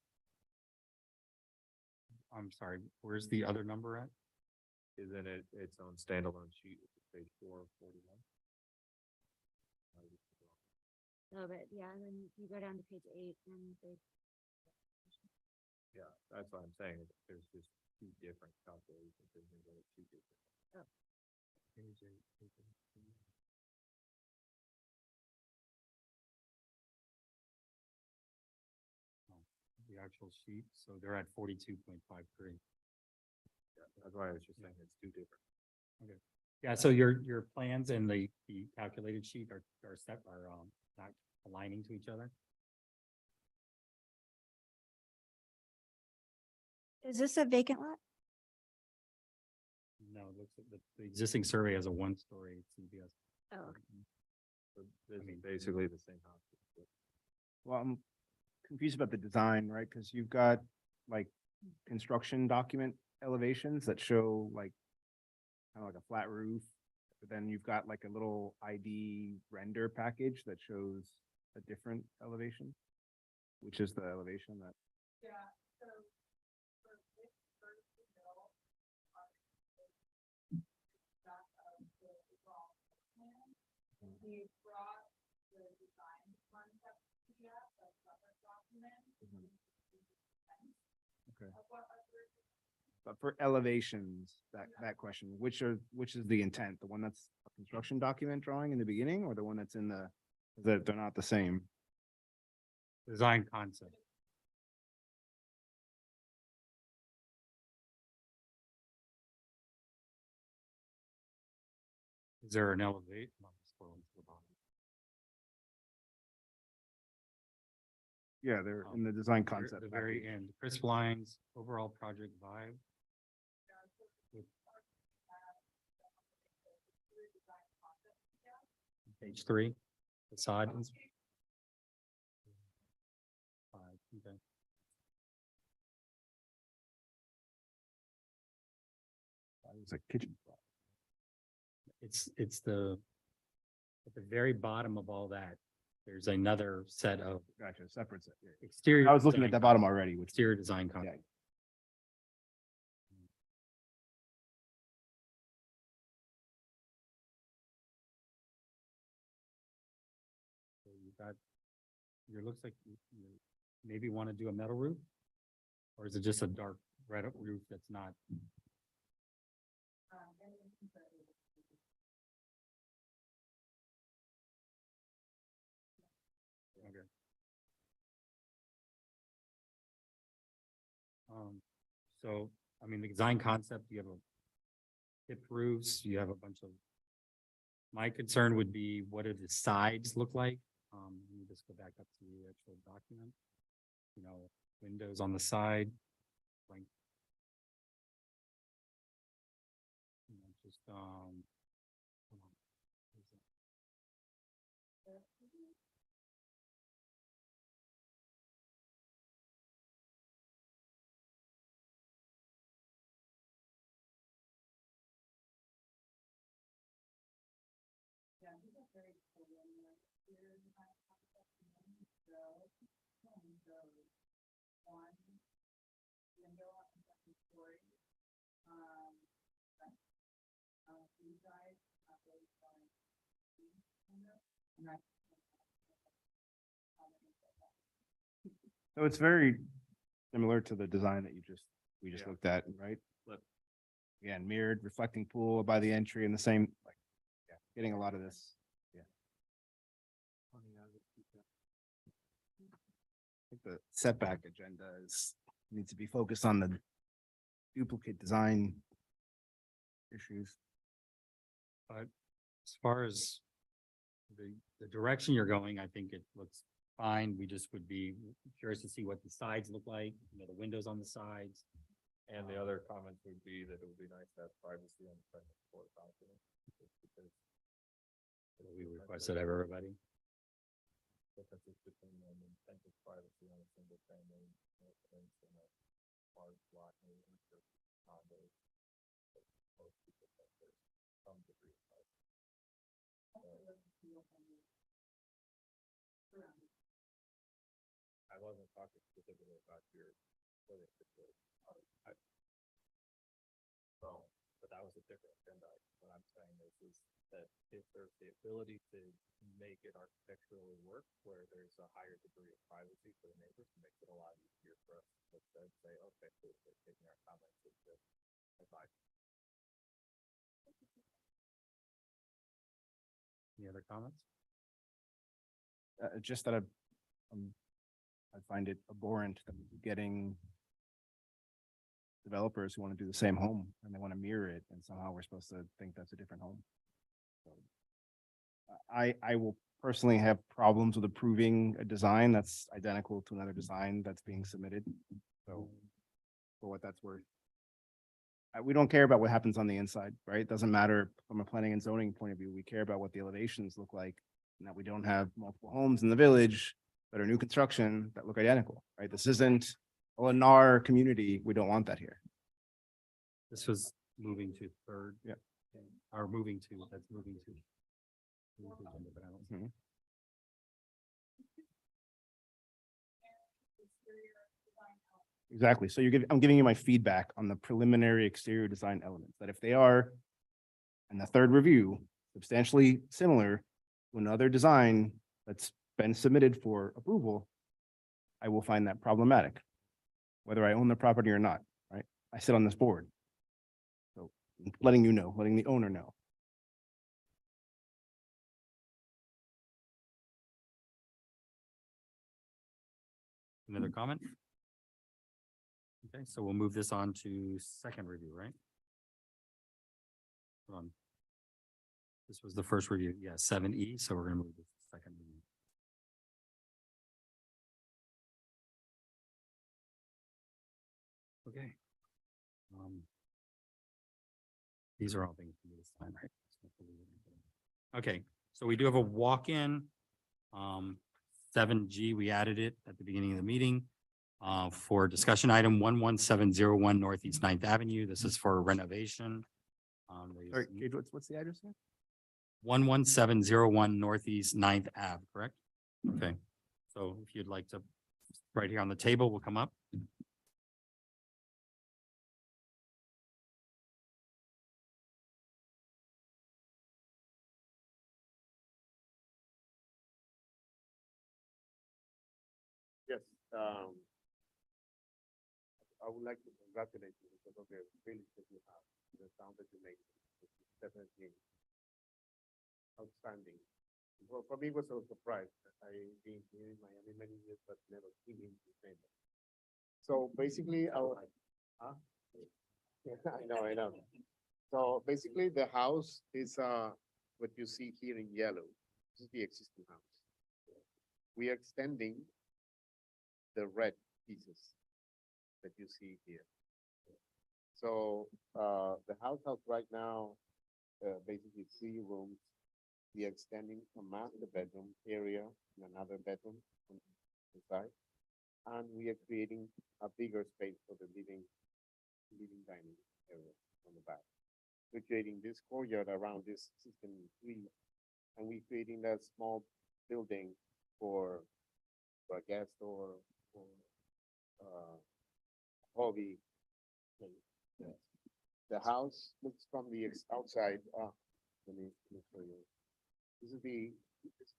I'm sorry, where's the other number at? Isn't it its own standalone sheet, which is page 441? Oh, but yeah, and then you go down to page 8 and they. Yeah, that's what I'm saying, is there's just two different calculations, and there's only two different. Oh. Page 8, page 8. Oh, the actual sheet, so they're at 42.53. Yeah, that's why I was just saying it's two different. Yeah, so your plans and the calculated sheet are not aligning to each other. Is this a vacant lot? No, it looks at the existing survey has a one-story CBS. Oh, okay. So this mean, is basically the same house. Well, I'm confused about the design, right? Because you've got like construction document elevations that show like kind of like a flat roof. But then you've got like a little ID render package that shows a different elevation, which is the elevation that. Yeah, so for this first bill, back of the overall plan, we brought the design concept PDF, a separate document. Okay. Of what our first But for elevations, that question, which is the intent? The one that's a construction document drawing in the beginning or the one that's in the, that they're not the same? Design concept. Is there an elevate? No, I'm scrolling to the bottom. Yeah, they're in the design Very- concept. The very package. end, Chris Blines, overall project vibe. With Page 3, facade. Okay. It's a kitchen. It's at the very bottom of all that, there's another set of Gotcha, separate set. Yeah. exterior. I was looking at design the bottom already, which. Exterior design Yeah. concept. So you got, your looks like you maybe want to do a metal roof? Or is it just a dark red roof that's not? Okay. So, I mean, the design concept, you have a hip roofs, you have a bunch of. My concern would be, what do the sides look like? Let me just go back up to the actual document. You know, windows on the side. Like. You know, just, hold on. Where's that? Yeah, these are very preliminary. Here's my concept and then windows, one window on the second story. Three sides, those window. Right. So it's very similar to the design that we just Yeah. looked at, right? Flip. Again, mirrored reflecting pool by the entry and the same, like, yeah, getting a lot of this. Yeah. I think the setback agenda needs to be focused on the duplicate design issues. But as far as the direction you're going, I think it looks fine. We just would be curious to see what the sides look like, you know, the windows on the sides. And the other comments would be that it would be nice to have privacy on the second floor balcony. Just because We requested of everybody. differences between an incentive privacy on a single family residence and a large lot neighborhood or condo. Most people think there's some degree of privacy. I wasn't talking specifically about your living situation. So, but that was a different agenda. What I'm saying is that if there's the ability to make it architecturally work, where there's a higher degree of privacy for the neighbors, it makes it a lot easier for us to then say, okay, cool, we're taking our comments into advice. Any other comments? Just that I find it abhorrent that we're getting developers who want to do the same home and they want to mirror it, and somehow we're supposed to think that's a different home. So, I will personally have problems with approving a design that's identical to another design that's being submitted. So for what that's worth. We don't care about what happens on the inside, right? It doesn't matter from a planning and zoning point of view. We care about what the elevations look like, and that we don't have multiple homes in the village that are new construction that look identical, right? This isn't a Lennar community. We don't want that here. This was moving to third. Yeah. Or moving to, that's moving to. But I don't see. Exactly. So I'm giving you my feedback on the preliminary exterior design elements, that if they are in the third review, substantially similar to another design that's been submitted for approval, I will find that problematic, whether I own the property or not, right? I sit on this board. So letting you know, letting the owner know. Another comment? Okay, so we'll move this on to second review, right? Hold on. This was the first review, yeah, 7E, so we're gonna move to the second review. Okay. These are all things for me to sign, right? Okay, so we do have a walk-in. 7G, we added it at the beginning of the meeting. For discussion item 11701 Northeast 9th Avenue. This is for renovation. Sorry, Gage, what's the address here? 11701 Northeast 9th Ave, correct? Okay, so if you'd like to, right here on the table, will come up. Yes, I would like to congratulate you because of the village that you have, the sound that you made. It's definitely outstanding. Well, for me, it was a surprise. I've been here in Miami many years, but never seen him the same. So basically, huh? Yeah, I know. So basically, the house is what you see here in yellow. This is the existing house. We are extending the red pieces that you see here. So the house right now, basically 3 rooms. We are extending a master bedroom area and another bedroom on the side. And we are creating a bigger space for the living dining area on the back. We're creating this courtyard around this system 3, and we're creating that small building for a guest or hobby. The house looks from the outside. Let me show you. This is the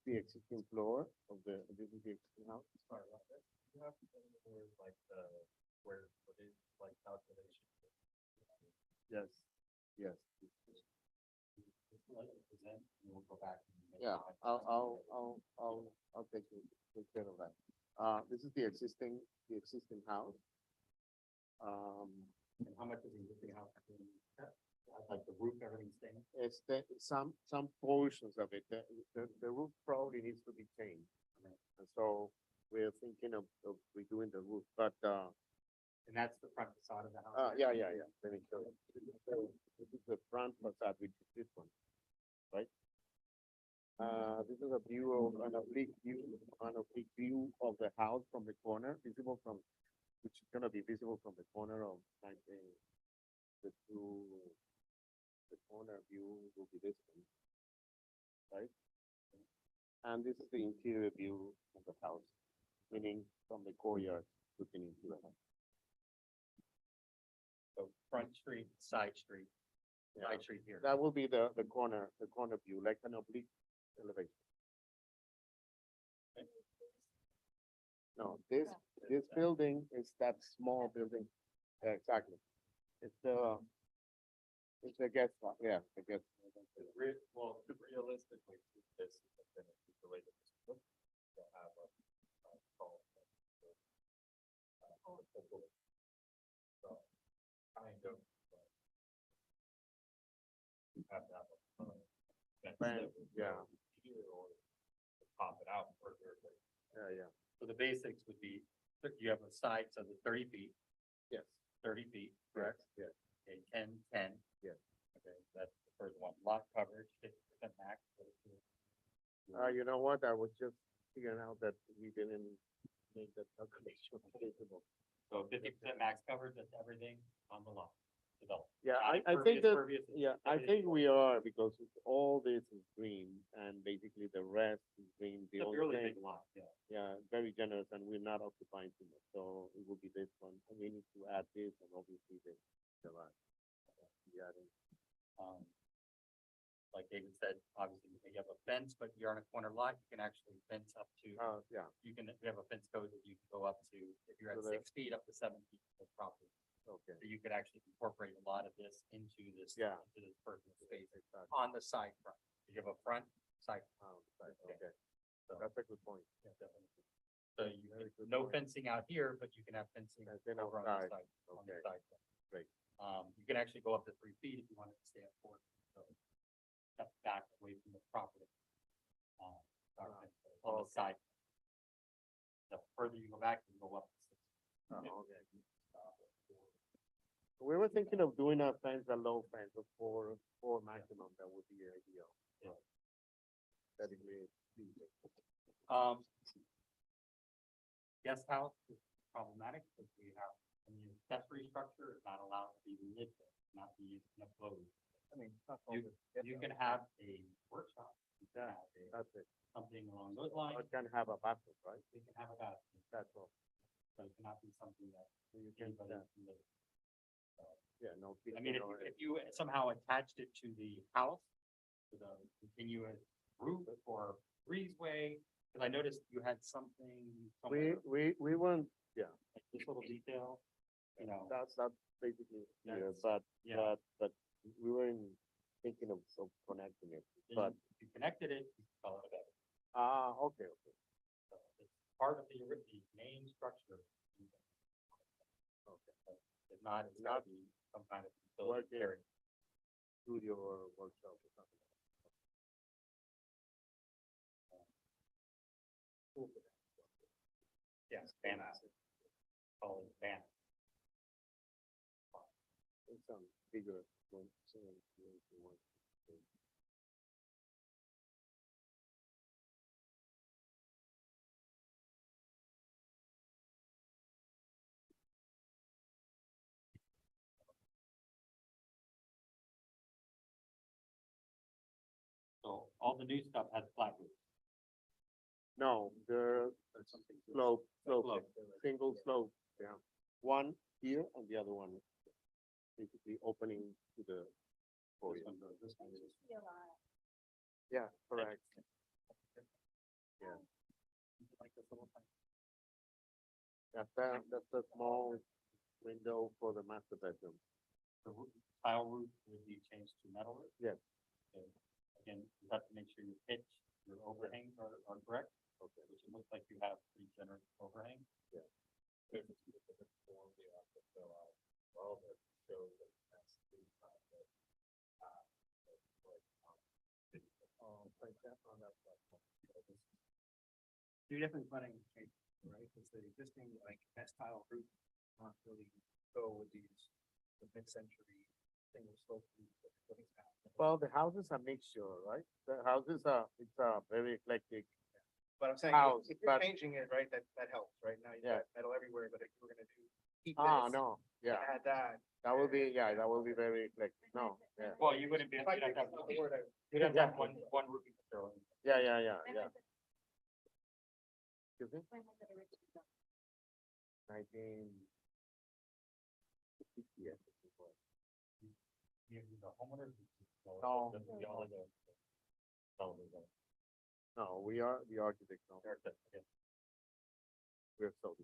existing floor of this is the existing house. Sorry about that. You have to like where it is like calculation. Yes, yes. We'll go back. Yeah, I'll take care of that. This is the existing house. And how much is the existing house? Like the roof, everything's staying? It's some portions of it. The roof probably needs to be changed. And so we're thinking of redoing the roof, but And that's the front facade of the house? yeah. Let me show you. This is the front facade, which is this one, right? This is a view of, an oblique view of the house from the corner, visible from, which is gonna be visible from the corner of, like, the two, the corner view will be this one, right? And this is the interior view of the house, meaning from the courtyard looking into the house. So front street, side street, Yeah. side street here. That will be the corner view, like an oblique elevation. No, this building is that small building. Yeah, exactly. It's a guest, yeah, a guest. Well, realistically, this is the way that this looks, to have a, call. So, kind of. Have to have a. fence Fence, that would yeah. go here or pop it out further, but Yeah. So the basics would be, you have a side, so the 30 feet, Yes. 30 feet, correct? Yes. Okay, 10. Yes. Okay, that's the first one. Lot coverage, 50% max. You know what? I was just figuring out that we didn't make that calculation visible. So 50% max coverage, that's everything on the lot developed. Yeah, Not I think that, impervious, it's yeah, I everything. think we are, because all this is green and basically the rest is green. The It's a only really thing, big lot, yeah. yeah, very generous, and we're not occupying too much, so it will be this one. And we need to add this and obviously the lot. Yeah, Like David said, obviously you have a fence, but you're on a corner lot, you can actually fence up to, yeah, you have a fence code that you can go up to, if you're at So that- 6 feet, up to 7 feet of property. okay, So you could actually incorporate a lot of this into this. Yeah. Into this personal space exactly. on the side front. You have a front, side. Okay, So, that's a good point. yeah, definitely. So you, Very good no point. fencing out here, but you can have fencing And then over on the outside, side, on the okay. side. Great. You can actually go up to 3 feet if you wanted to stay at 4. So step back away from the property. On the okay. side. The further you go back, you go up. to 6. Okay. We were thinking of doing a fence, a low fence of four maximum, that would be ideal. Yeah. That is really. Guest house is problematic because we have, the accessory structure is not allowed to be lit, not be used in a closed. I mean, You can have a workshop, you can have That's it. something along those Or lines, can have a bathroom, right? you can have a bathroom, That's all. but it cannot be something that So you can, anybody can live. yeah, no. I mean, if you somehow attached it to the house, to the continuous roof or breezeway, because I noticed you had something. somewhere, We weren't, yeah, like this little detail, you know, that's basically, yeah, That's- yeah. but we weren't thinking of connecting it, but, if you connected it, you could call it a bed. okay. So it's part of the main structure. Okay. If not, it's gotta be some kind of facility Working. carrying. Studio or workshop or something. Yes, banner. Call it banner. It's some bigger one, so if you want. So all the new stuff has flat roofs. No, they're slope, Slope. single slope, yeah. One here and the other one basically opening to the. This one goes, this one is. Yeah, correct. Yeah. Like this little thing. That's a small window for the master bedroom. The tile roof would be changed to metal roof. Yes. Okay. Again, you have to make sure your pitch, your overhangs are correct. Okay. Which it looks like you have pretty generous overhang. Yeah. there's a specific form you have to fill out, well, that shows that that's the, like that on that platform. Two different planning changes, right? Because the existing like S tile roof not really go with these the mid-century Well, the houses are mixture, right? The houses are, it's very eclectic. But I'm saying, House, if you're but- changing it, right, that helps, right? Now you Yeah. got metal everywhere, but if you were gonna do, keep Ah, this, no, yeah, add that. that will be, yeah, that will be very eclectic, no, yeah. Well, you wouldn't be, If I take out the word, you'd have to have one roofing material. Yeah, yeah, yeah, yeah. Excuse me? 19. Yeah. No. No, we are the architects. No. We're so.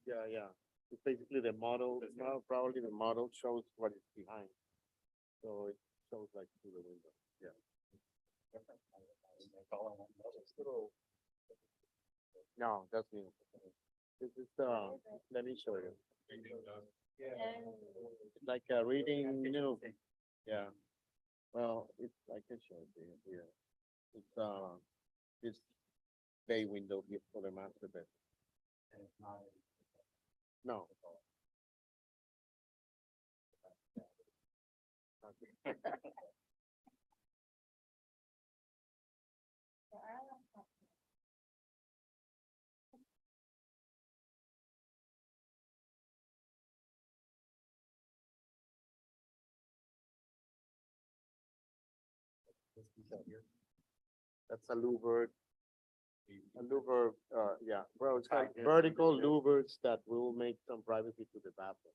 Yeah, yeah. It's basically the model, now probably the model shows what is behind. So it shows like through the window, yeah. No, that's new. This is, let me show you. It's like a reading new, yeah. Well, it's, I can show it to you here. It's, this bay window here for the master bed. No. That's a louvered. A louver, yeah, well, it's like vertical louvers that will make some privacy to the bathroom,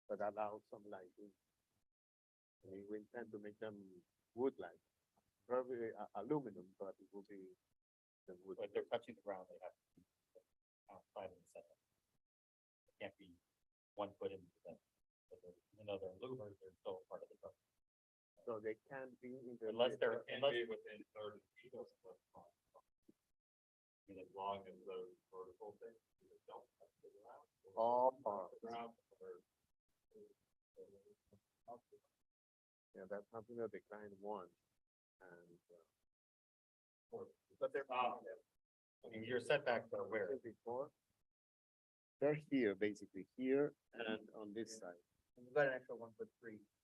but allow some lighting. We intend to make them wood light, probably aluminum, but it will be the wood. But they're touching the ground, they have to be outside of the setback. It can't be 1 foot into them. But they're louvers, they're still part of the structure. So they can be in the. Unless they're, unless. within 30 feet of the front. I mean, as long as those vertical things, don't touch the ground. Oh. Ground or. Yeah, that's something that the client wants, and. But they're, I mean, your setbacks are where? Before. They're here, basically here and on this side. And you got an extra 1'3",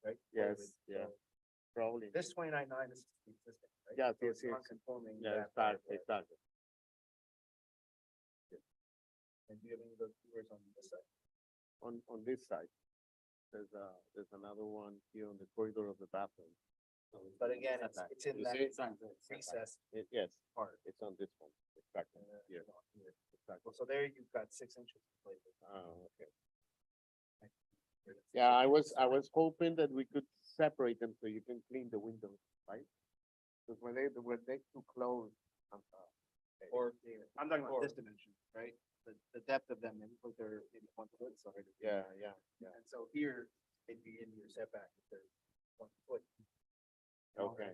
right? Yes, yeah, probably. This 29.9 is existing, right? Yes, So yes, it's yes. non-conforming Yeah, that part exactly, there. exactly. And do you have any of those viewers on this side? On this side. There's another one here on the corridor of the bathroom. But again, it's in You that see? recess Yes, part. it's on this one, exactly, here. Exactly. So there you've got 6 inches. to play with. Oh, okay. Yeah, I was hoping that we could separate them so you can clean the windows, right? Because when they too close. Or, I'm talking about this dimension, right? The depth of them, because they're in 1 foot, so. Yeah, yeah, yeah, And so here, they'd be in your setback if they're 1 foot. okay.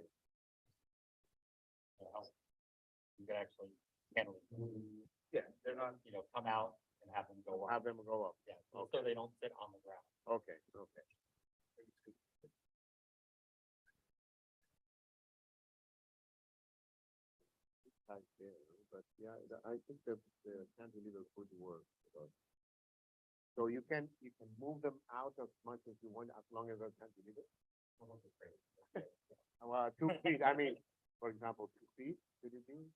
You can actually, handle it. Yeah, they're not. You know, come out and have them go Have up. them go up, Yeah, so they don't sit on the ground. okay, okay. Like there, but yeah, I think the cantilever could work. So you can move them out as much as you want, as long as they're cantilever. Well, 2 feet, I mean, for example, 2 feet, could it be?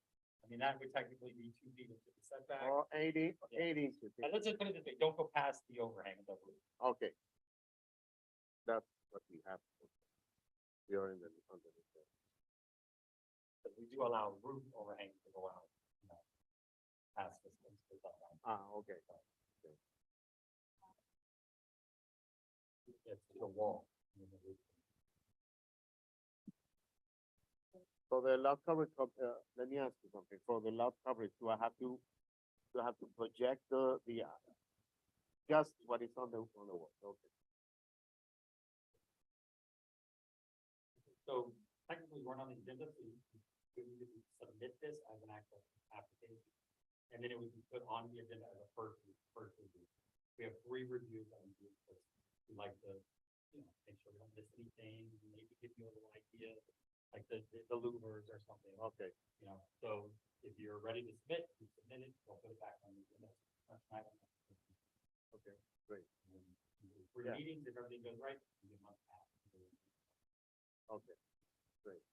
I mean, that would technically be 2 feet into the setback. Or 80, Yeah. 80 inches. Let's just put it this way, don't go past the overhang of the roof. Okay. That's what we have. We are in the, underneath there. But we do allow roof overhangs to go out. You know, past this. Okay. It's the wall. So the lot coverage, let me ask you something. For the lot coverage, do I have to project just what is on the wall? Okay. So technically, we're not on the agenda, so we would submit this as an actual application. And then it would be put on the agenda as a first review. We have 3 reviews that we do, because we like to, you know, make sure we don't miss anything, maybe give you a little idea like the louvers or something. Okay, You know, so if you're ready to submit, you submit it, we'll put it back on the agenda. okay, great, For Yeah. meetings, if everything goes right, you get months out. okay, great.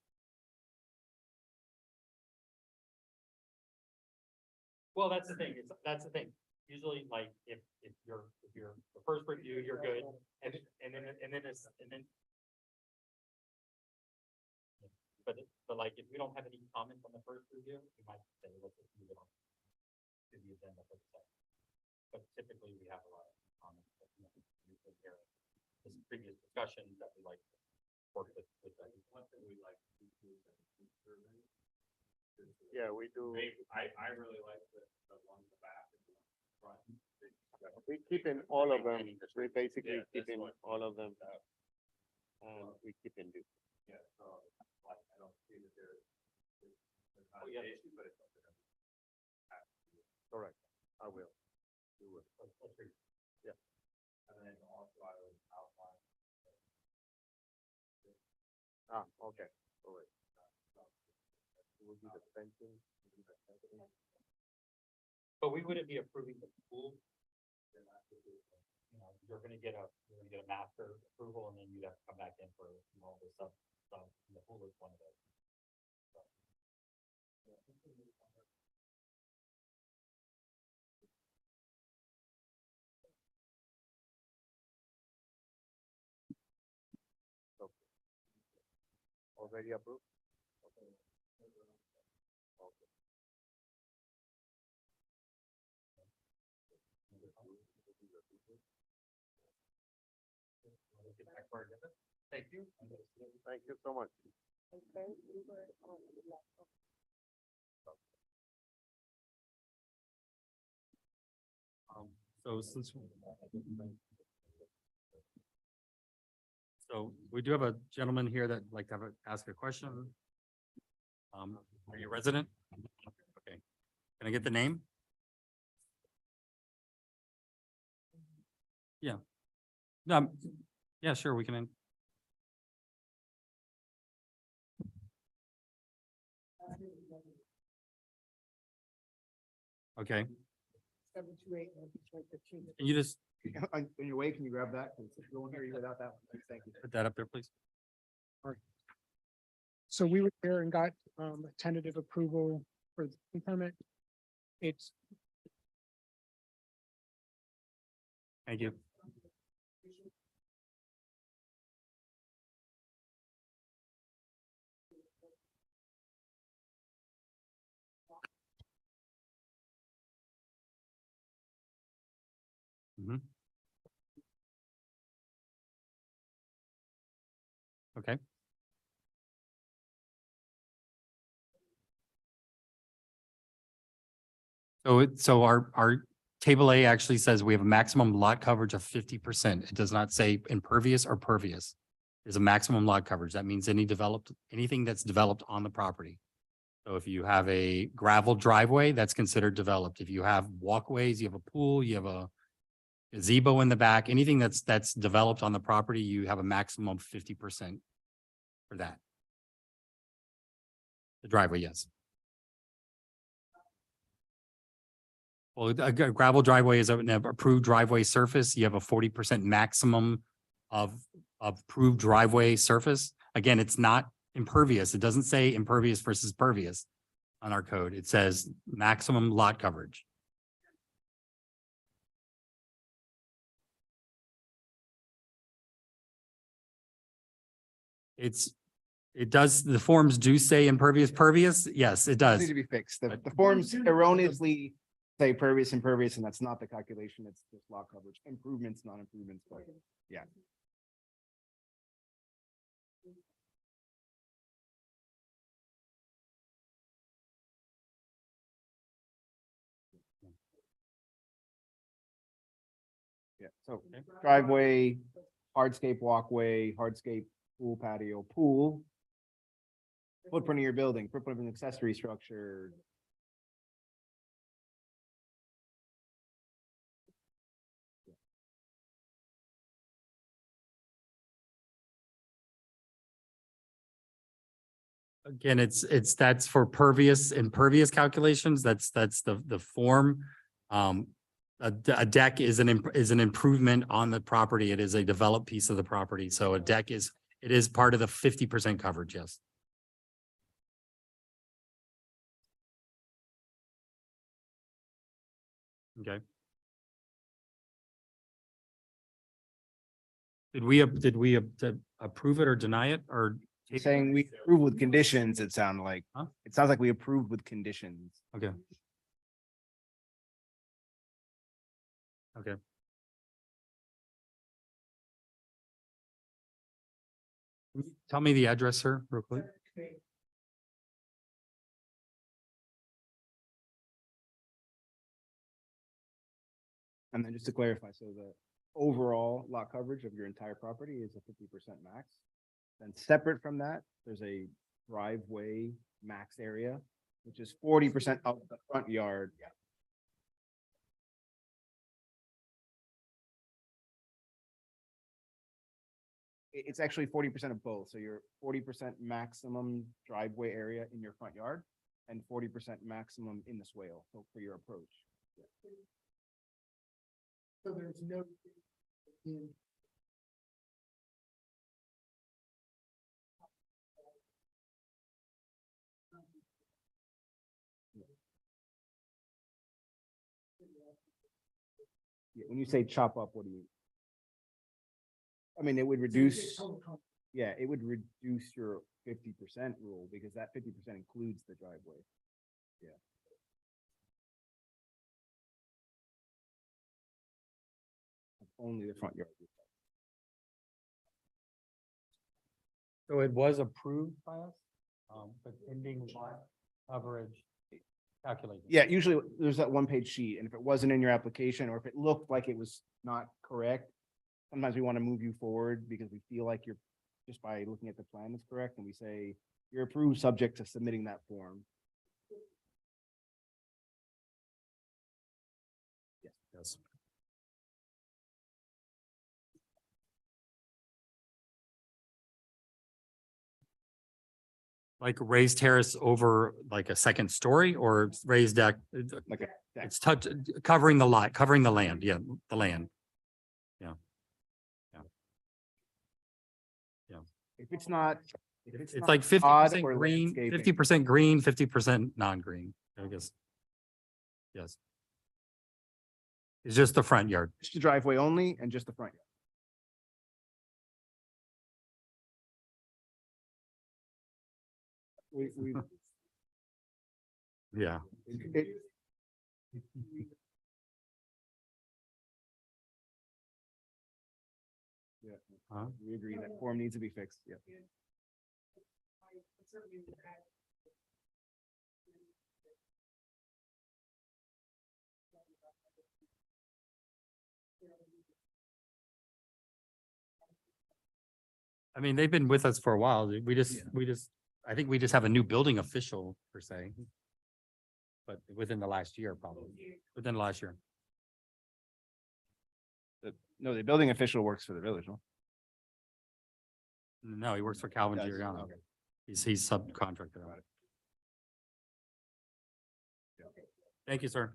Well, that's the thing, that's the thing. Usually, like, if you're, the first review, you're good, and then it's, and then. But like, if we don't have any comments on the first review, we might say, let's just move it on. To the agenda for the second. But typically, we have a lot of comments that, you know, we take care of. This previous discussion that we like to work with. One thing we like to do is survey. Yeah, we do. I really like the one in the back and the one in front. We keep in all of them, we basically Yeah, keep that's in what- all of them. And we keep in this. Yeah, so, like, I don't see that there's not Oh, yeah. an issue, but it's something that we have to do. Correct, I will. Do it. Yeah. And then also I would outline. Okay, all right. Will be the fencing. But we wouldn't be approving the pool. You know, you're gonna get a master approval, and then you'd have to come back in for all the stuff, and the pool is one of those. Already approved? Okay. Thank you. Thank you so much. So since. So we do have a gentleman here that'd like to ask a question. Are you a resident? Okay. Can I get the name? Yeah. No, yeah, sure, we can. Okay, 728, can you just On your way, can you grab that? 'Cause we won't hear you without that one. Thank you. put that up there, please? So we were there and got a tentative approval for the permit. It's Thank you. Mhm. Okay. So our table A actually says we have a maximum lot coverage of 50%. It does not say impervious or pervious. There's a maximum lot coverage. That means anything that's developed on the property. So if you have a gravel driveway, that's considered developed. If you have walkways, you have a pool, you have a gazebo in the back, anything that's developed on the property, you have a maximum of 50% for that. The driveway, yes. Well, a gravel driveway is an approved driveway surface. You have a 40% maximum of approved driveway surface. Again, it's not impervious. It doesn't say impervious versus pervious on our code. It says maximum lot coverage. The forms do say impervious, pervious. Yes, it Those does. need to be fixed. The forms erroneously say pervious and pervious, and that's not the calculation. It's just lot coverage, improvements, non-improvements, but yeah. Yeah, so driveway, hardscape walkway, hardscape pool patio, pool. Footprint of your building, footprint of an accessory structure, Again, that's for pervious, impervious calculations. That's the form. A deck is an improvement on the property. It is a developed piece of the property. So a deck it is part of the 50% coverage, yes. Okay. Did we approve it or deny it or? Saying we approve with conditions, it sounded like. Huh? It sounds like we approved with conditions. Okay. Okay. Tell me the address, sir, real quick. And then just to clarify, so the overall lot coverage of your entire property is a 50% max. Then separate from that, there's a driveway max area, which is 40% of the front yard. It's actually 40% of both. So you're 40% maximum driveway area in your front yard and 40% maximum in the swale, so for your approach. So there's no. Yeah, when you say chop up, what do you? I mean, it would reduce, yeah, it would reduce your 50% rule because that 50% includes the driveway. Yeah. Only the front yard. So it was approved by us, but pending lot coverage calculation. Yeah, usually there's that one-page sheet, and if it wasn't in your application, or if it looked like it was not correct, sometimes we want to move you forward because we feel like you're, just by looking at the plan is correct, and we say, you're approved subject to submitting that form. Yes. Like raised terrace over like a second story or raised deck? Like a, It's covering the lot, covering the land. Yeah, the land. if it's not. if It's not like odd 50% or green, landscaping. 50% green, 50% non-green, I guess. Yes. It's just the front yard. Just the driveway only and just the front yard. We, Yeah. it, yeah, Huh? we agree that form needs to be fixed, yeah. I mean, they've been with us for a while. I think we just have a new building official per se. But within the last year, probably, within the last year. No, the building official works for the village, no? No, he works for Calvin Does, Giuliano. okay. He's subcontracted on it. Thank you, sir.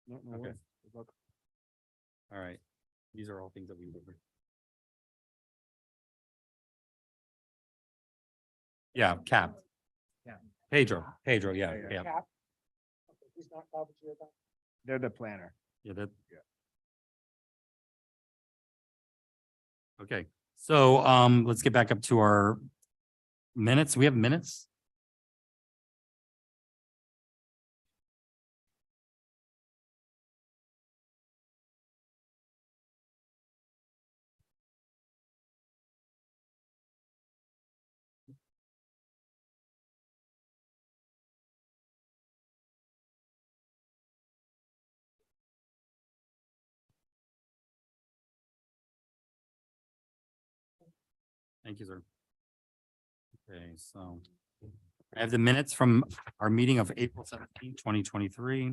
No, no Okay. worries. Good luck. All right. These are all things that we would. Yeah, Cap. Yeah. Pedro, yeah, Yeah, yeah. Cap. Okay, he's not Calvin Giuliano. They're the planner. Yeah, that. Okay, so, let's get back up to our minutes. We have minutes? Thank you, sir. Okay, so I have the minutes from our meeting of April 17, 2023.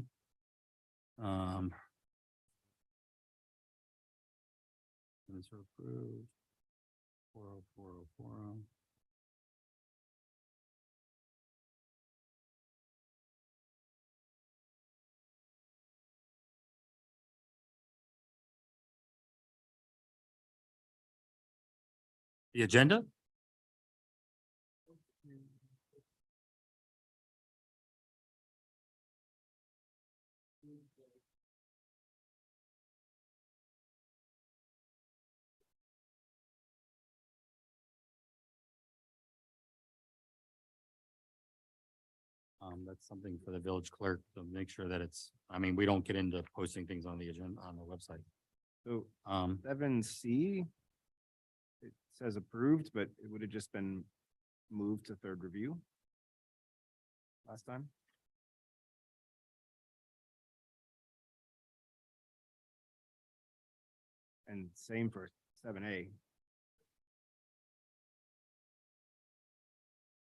Minutes are approved. 40404. The agenda? That's something for the village clerk to make sure that it's, I mean, we don't get into posting things on the agenda, on the website. So Um, 7C, it says approved, but it would have just been moved to third review last time. And same for 7A.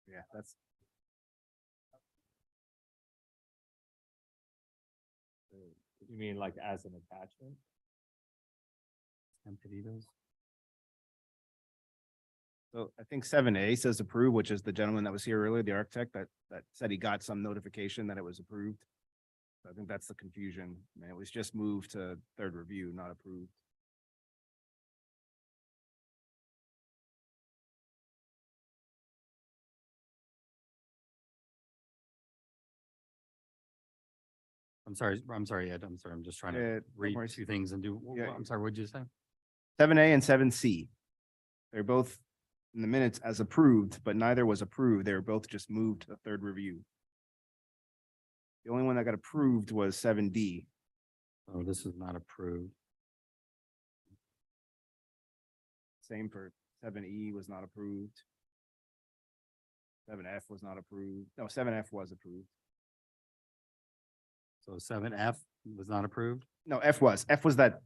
Yeah, that's, You mean like as an attachment? Tempeditos. so I think 7A says approved, which is the gentleman that was here earlier, the architect that said he got some notification that it was approved. So I think that's the confusion. And it was just moved to third review, not approved. I'm sorry, Ed, I'm sorry, I'm just trying Yeah, to no read worries. two things and do, Yeah. I'm sorry, what'd you say? 7A and 7C. They're both in the minutes as approved, but neither was approved. They were both just moved to the third review. The only one that got approved was 7D. Oh, this is not approved. Same for 7E was not approved. 7F was not approved. No, 7F was approved. So 7F was not approved? No, F was that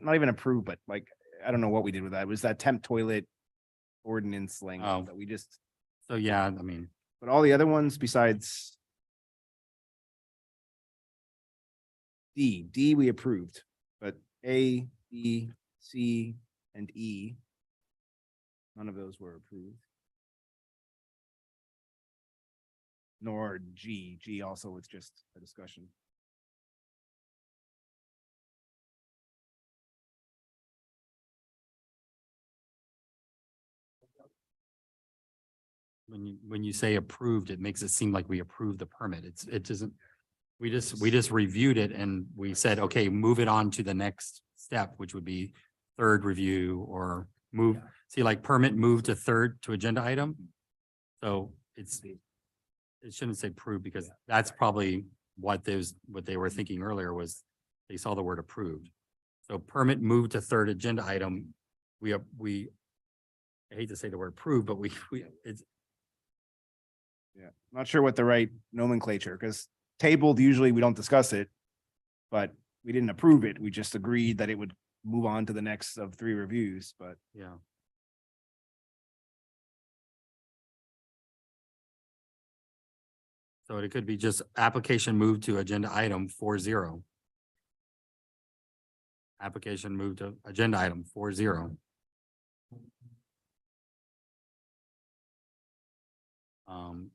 not even approved, but like, I don't know what we did with that. It was that temp toilet ordinance language Oh. that we just, So yeah, I mean, but all the other ones besides D we approved, but A, B, C, and E, none of those were approved. Nor G. G also was just a discussion. when you say approved, it makes it seem like we approved the permit. It doesn't. We just reviewed it and we said, okay, move it on to the next step, which would be third review or move, see like permit move to third to agenda item. So it shouldn't say approved because that's probably what they were thinking earlier was they saw the word approved. So permit move to third agenda item. I hate to say the word approved, but it's, Yeah, not sure what the right nomenclature, because tabled, usually we don't discuss it. But we didn't approve it. We just agreed that it would move on to the next of 3 reviews, but yeah. So it could be just application moved to agenda item 40. Application moved to agenda item 40.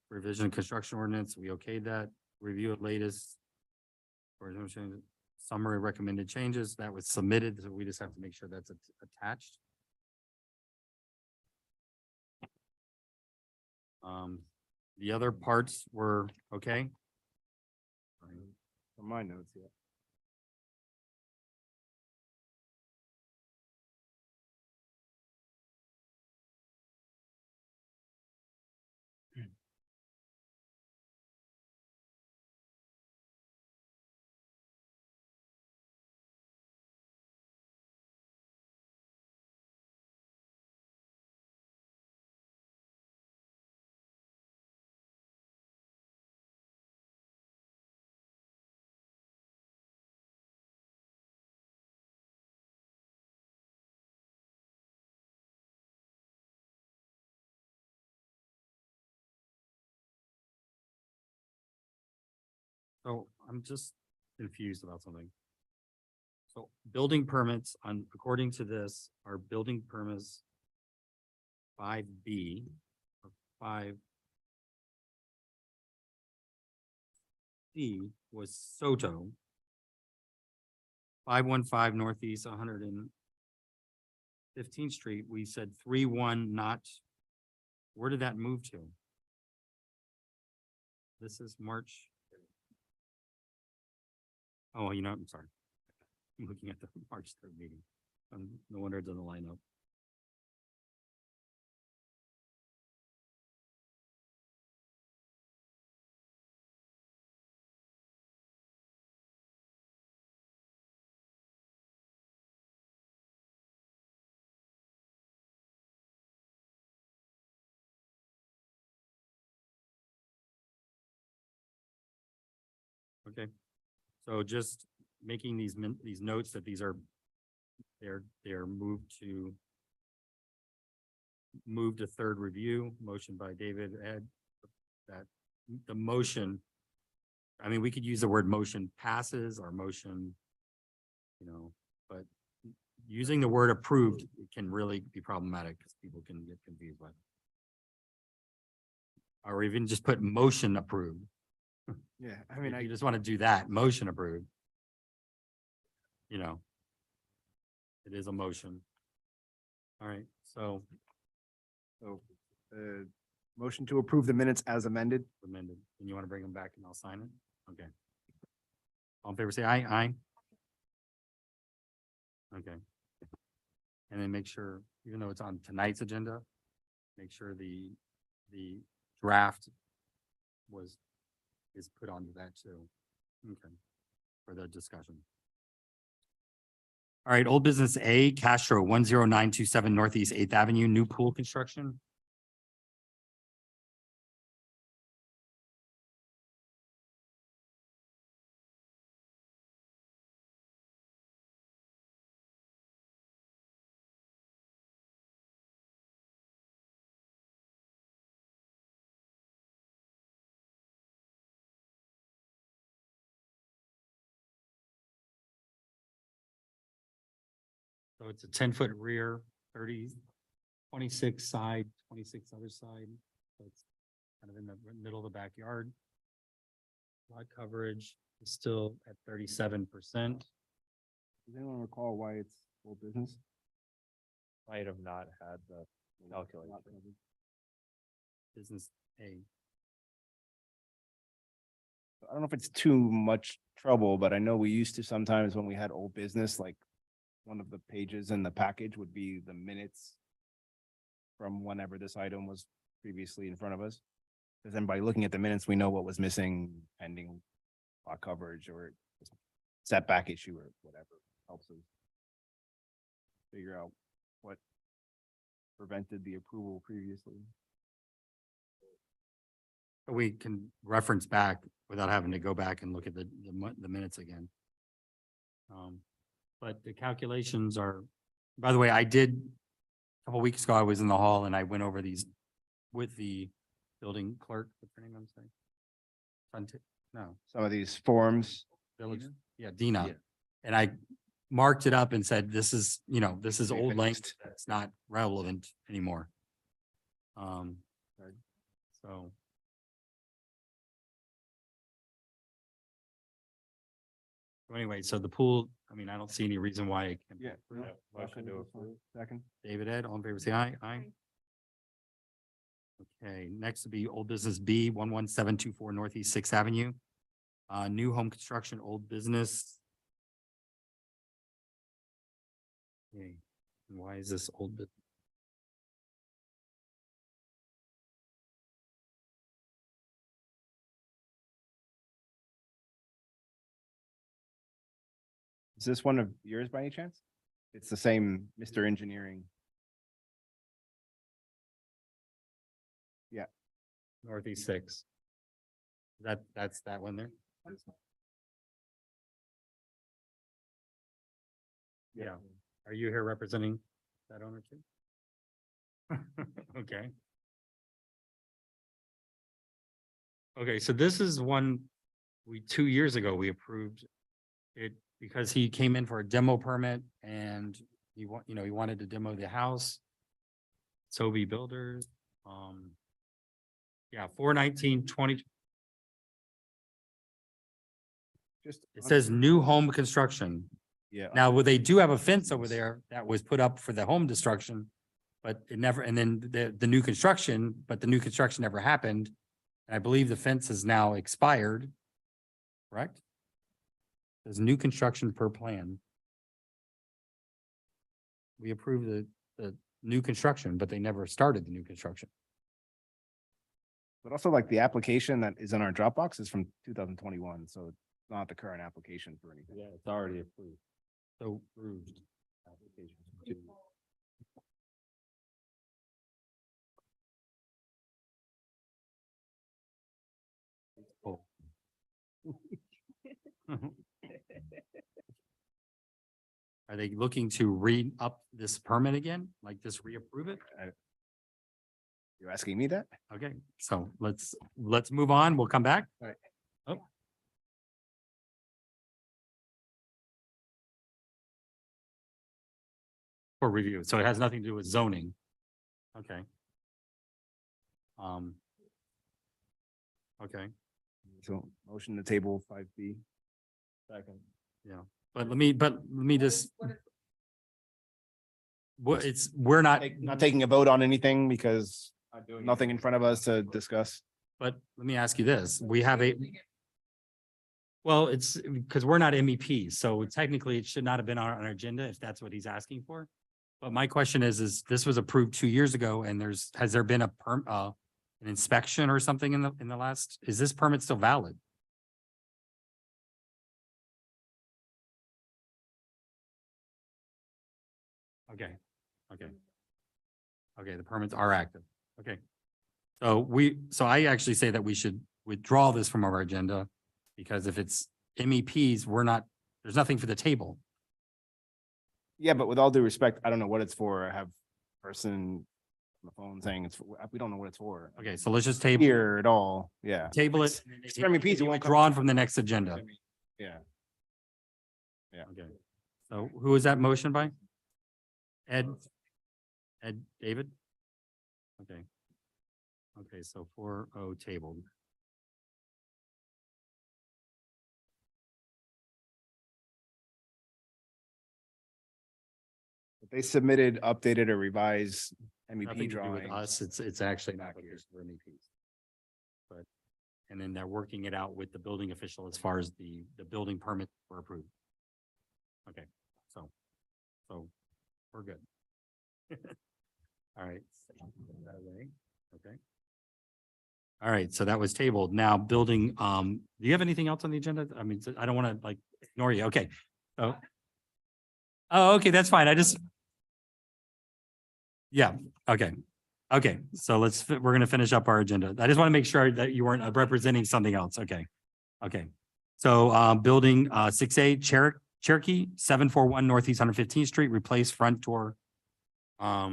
Revision construction ordinance, we okayed that, review of latest. Summary recommended changes, that was submitted, so we just have to make sure that's attached. The other parts were okay. from my notes, yeah. So I'm just confused about something. So building permits according to this, are building permits 5B or 5D was Soto. 515 Northeast 100 15th Street, we said 3-1 not, where did that move to? This is March. Oh, you know, I'm sorry. I'm looking at the March 3rd meeting. No wonder it doesn't line up. Okay, so just making these these notes that these are, they're moved to third review, motion by David, Ed, that the motion, I mean, we could use the word motion passes or motion, you know, but using the word approved it can really be problematic because people can get confused by it. Or even just put motion approved. Yeah, I mean, If you just want to do that, motion approved. You know. It is a motion. All right, so motion to approve the minutes as amended. amended, and you want to bring them back and I'll sign it? Okay. All in favor, say aye, aye. Okay. And then make sure, even though it's on tonight's agenda, make sure the draft is put onto that too. Okay. For the discussion. All right, old business A, Castro 10927 Northeast 8th Avenue, new pool construction. So it's a 10-foot rear, 26 side, 26 other side. So it's kind of in the middle of the backyard. Lot coverage is still at 37%. Does anyone recall why it's old business? Might have not had the calculation. Business A. I don't know if it's too much trouble, but I know we used to sometimes when we had old business, like one of the pages in the package would be the minutes from whenever this item was previously in front of us. Because then by looking at the minutes, we know what was missing, pending lot coverage or setback issue or whatever. Helps us figure out what prevented the approval previously. We can reference back without having to go back and look at the minutes again. But the calculations are, by the way, I did, a couple weeks ago, I was in the hall and I went over these with the building clerk, what's her name, I'm saying? No, Some of these forms. village, yeah, Dina. And I marked it up and said, this is, you know, this is Be old fixed. language that's not relevant anymore. So. Anyway, so the pool, I mean, I don't see any reason why it can't be approved. Motion to approve. Second. David, Ed, all in favor, say aye. Aye. Okay, next would be old business B, 11724 Northeast 6th Avenue. New home construction, old business. Okay, and why is this old business? Is this one of yours by any chance? It's the same Mr. Engineering. Northeast 6. That's that one there? Yeah. Are you here representing that owner too? Okay. Okay, so this is one 2 years ago, we approved it because he came in for a demo permit and he wanted to demo the house. Sobe Builders, yeah, 41920. Just It says new home construction. Yeah. Now, well, they do have a fence over there that was put up for the home destruction. But it never, and then the new construction, but the new construction never happened. And I believe the fence is now expired. Correct? There's new construction per plan. We approved the new construction, but they never started the new construction. But also like the application that is in our Dropbox is from 2021, so it's not the current application for anything. Yeah, it's already approved. So approved. Application. Oh. Are they looking to re-up this permit again? Like just reapprove it? You're asking me that? Okay, so let's move on. We'll come back. All right. Oh. For review. So it has nothing to do with zoning. Okay. Okay, So motion to table 5B. Second. yeah, but let me just. What we're not. Not taking a vote on anything because Not doing nothing in anything. front of us to discuss. But let me ask you this, we have well, it's because we're not MEPs, so technically it should not have been on our agenda if that's what he's asking for. But my question is this was approved 2 years ago and has there been an inspection or something in the last, is this permit still valid? Okay, okay. Okay, the permits are active. Okay. So I actually say that we should withdraw this from our agenda because if it's MEPs, there's nothing for the table. Yeah, but with all due respect, I don't know what it's for. I have a person on the phone saying we don't know what it's for. Okay, so let's just table, Here at all, yeah. table it. It's for MEPs, it won't come- Withdrawn from the next agenda. Yeah. Okay. So who was that motion by? Ed? David? Okay. Okay, so 4-0 tabled. They submitted updated or revised MEP Nothing to do with drawings. us. It's actually an application for MEPs. But, and then they're working it out with the building official as far as the building permit were approved. Okay, so we're good. All right. That way, okay. All right, so that was tabled. Now building, do you have anything else on the agenda? I mean, I don't want to like ignore you. Okay. Oh, okay, that's fine. Yeah, okay. Okay, so we're gonna finish up our agenda. I just want to make sure that you weren't representing something else. Okay. Okay. So building 6A Cherokee 741 Northeast 115th Street, replace front door. Okay.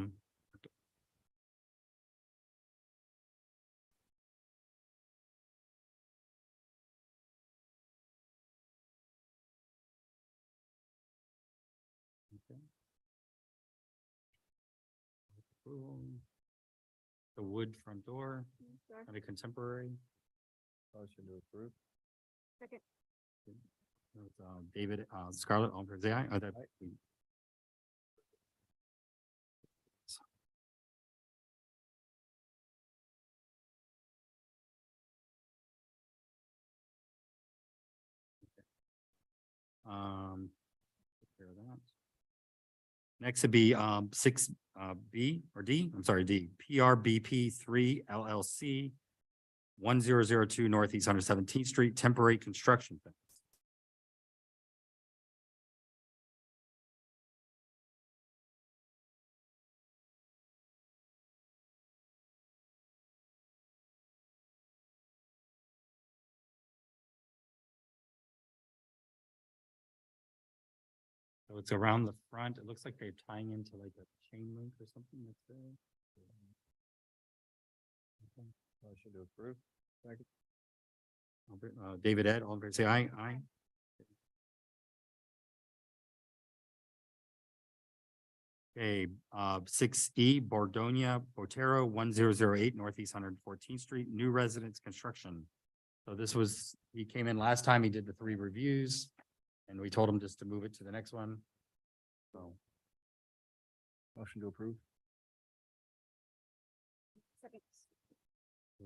The wood front door, and a contemporary. Motion to approve. Second. With, David, Scarlett, all for the aye. Take care of that. Next would be 6 or D, I'm sorry, D, PRBP 3 LLC 1002 Northeast 117th Street, temporary construction fence. So it's around the front. It looks like they're tying into like a chain link or something that's there. Okay. Motion to approve. Second. David, Ed, all in favor, say aye. Aye. Okay, 6E, Botero 1008 Northeast 114th Street, new residence construction. So he came in last time, he did the 3 reviews. And we told him just to move it to the next one. So, Motion to approve.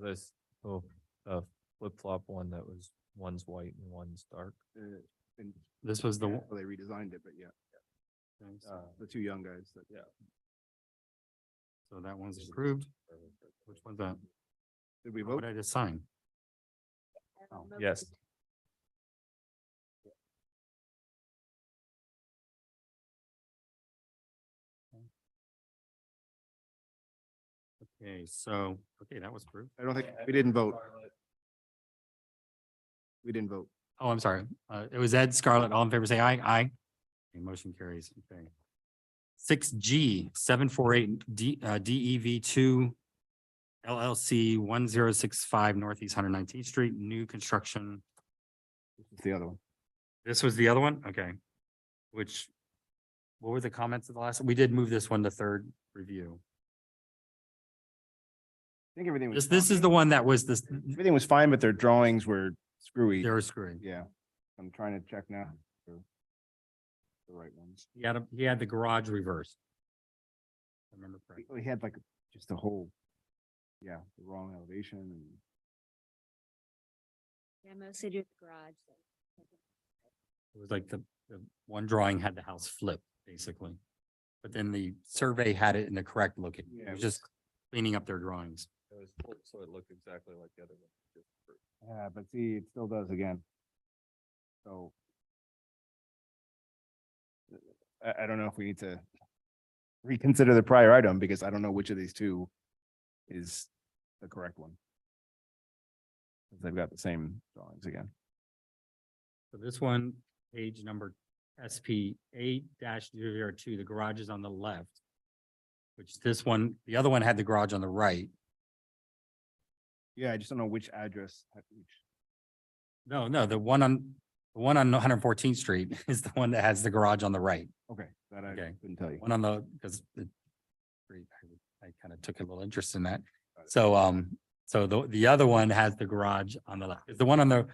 This, flip flop one that was, one's white and one's dark. And this was the, well, they redesigned it, but yeah, the two young guys that, yeah. so that one's approved. Which one's that? Did we What vote? did I just sign? Oh, Yes. Okay, so, okay, that was approved. I don't think, we didn't vote. We didn't vote. Oh, I'm sorry. It was Ed, Scarlett, all in favor, say aye. Aye. Okay, motion carries. Okay. 6G, 748 DEV 2 LLC 1065 Northeast 119th Street, new construction. It's the other one. This was the other one? Okay. Which, what were the comments of the last? We did move this one to third review. I think everything was. This is fine. the one that was this, Everything was fine, but their drawings were screwy. they were screwing. Yeah, I'm trying to check now. for The right ones. He had the garage reversed. I remember correctly. We had like just a whole, yeah, the wrong elevation and. Yeah, mostly do with the garage. It was like the one drawing had the house flipped, basically. But then the survey had it in the correct looking. It was just cleaning up their drawings. It was flipped, so it looked exactly like the other one. just approved. Yeah, but see, it still does again. So. I don't know if we need to reconsider the prior item because I don't know which of these two is the correct one. 'Cause they've got the same drawings again. So this one, page number SP 8-002, the garage is on the left. Which this one, the other one had the garage on the right. Yeah, I just don't know which address. had each. No, the one on 114th Street is the one that has the garage on the right. Okay, that I Okay. couldn't tell you. One on the, because I kind of took a little interest in that. So, so the other one has the garage on the left. The one on the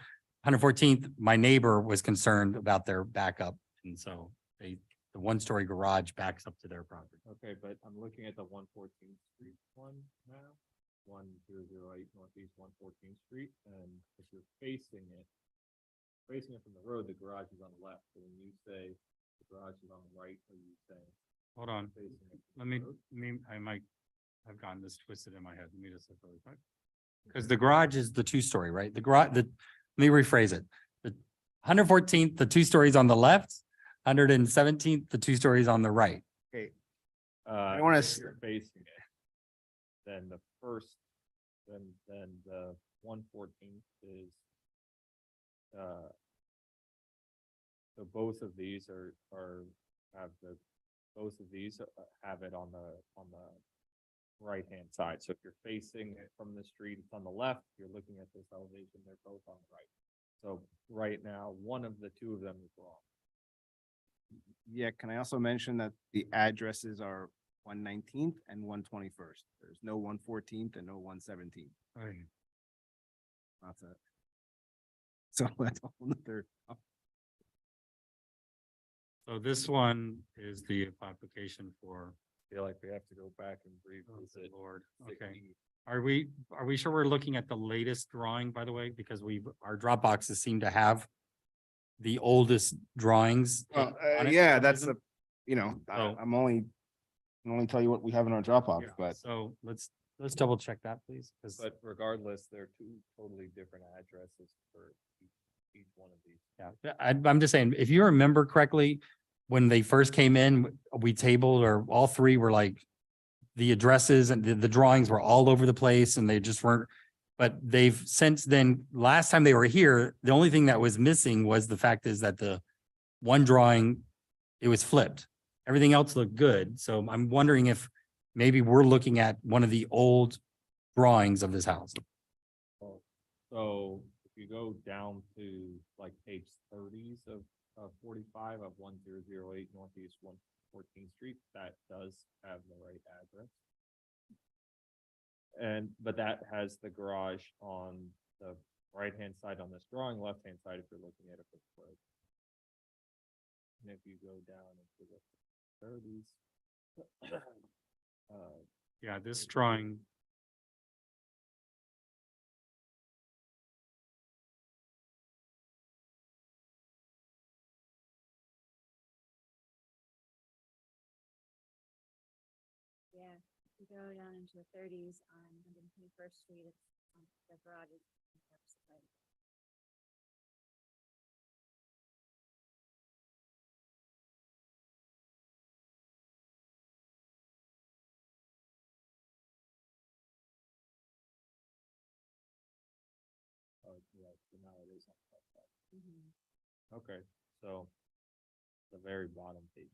114th, my neighbor was concerned about their backup. And so the one-story garage backs up to their property. Okay, but I'm looking at the 114th Street one now, 1008 Northeast 114th Street, and if you're facing it from the road, the garage is on the left. So when you say the garage is on the right, are you saying Hold on, facing it? from the road? I might have gotten this twisted in my head. Let me just look really quick. Because the garage is the two-story, right? Let me rephrase it. The 114th, the two stories on the left, 117th, the two stories on the right. Okay, I don't wanna if s- you're facing it, then the first, then the 114th is, so both of these both of these have it on the right-hand side. So if you're facing it from the street, it's on the left, you're looking at this elevation, they're both on the right. So right now, one of the two of them is wrong. yeah, can I also mention that the addresses are 119th and 121st? There's no 114th and no 117th. That's it. So that's a whole nother. So this one is the application for, Feel like we have to go back and oh, revisit. good Lord, okay. 6E. Are we sure we're looking at the latest drawing, by the way? Because our Dropboxes seem to have the oldest drawings. Well, on it yeah, for some that's reason. So- I'm only, can only tell you what we have in our Dropbox, Yeah, but So let's double check that, please, because But regardless, they're two totally different addresses for each one of these. yeah, I'm just saying, if you remember correctly, when they first came in, we tabled, or all three were like, the addresses and the drawings were all over the place and they just weren't. But they've since then, last time they were here, the only thing that was missing was the fact is that the one drawing, it was flipped. Everything else looked good. So I'm wondering if maybe we're looking at one of the old drawings of this house. So if you go down to like page 30s of 45 of 1008 Northeast 114th Street, that does have the right address. But that has the garage on the right-hand side on this drawing, left-hand side if you're looking at it. And if you go down into the thirties. Yeah, this drawing. Yeah, if you go down into the thirties on 121st Street, it's the garage is. Oh, yeah, so now it is on the left side. Okay, so the very bottom page.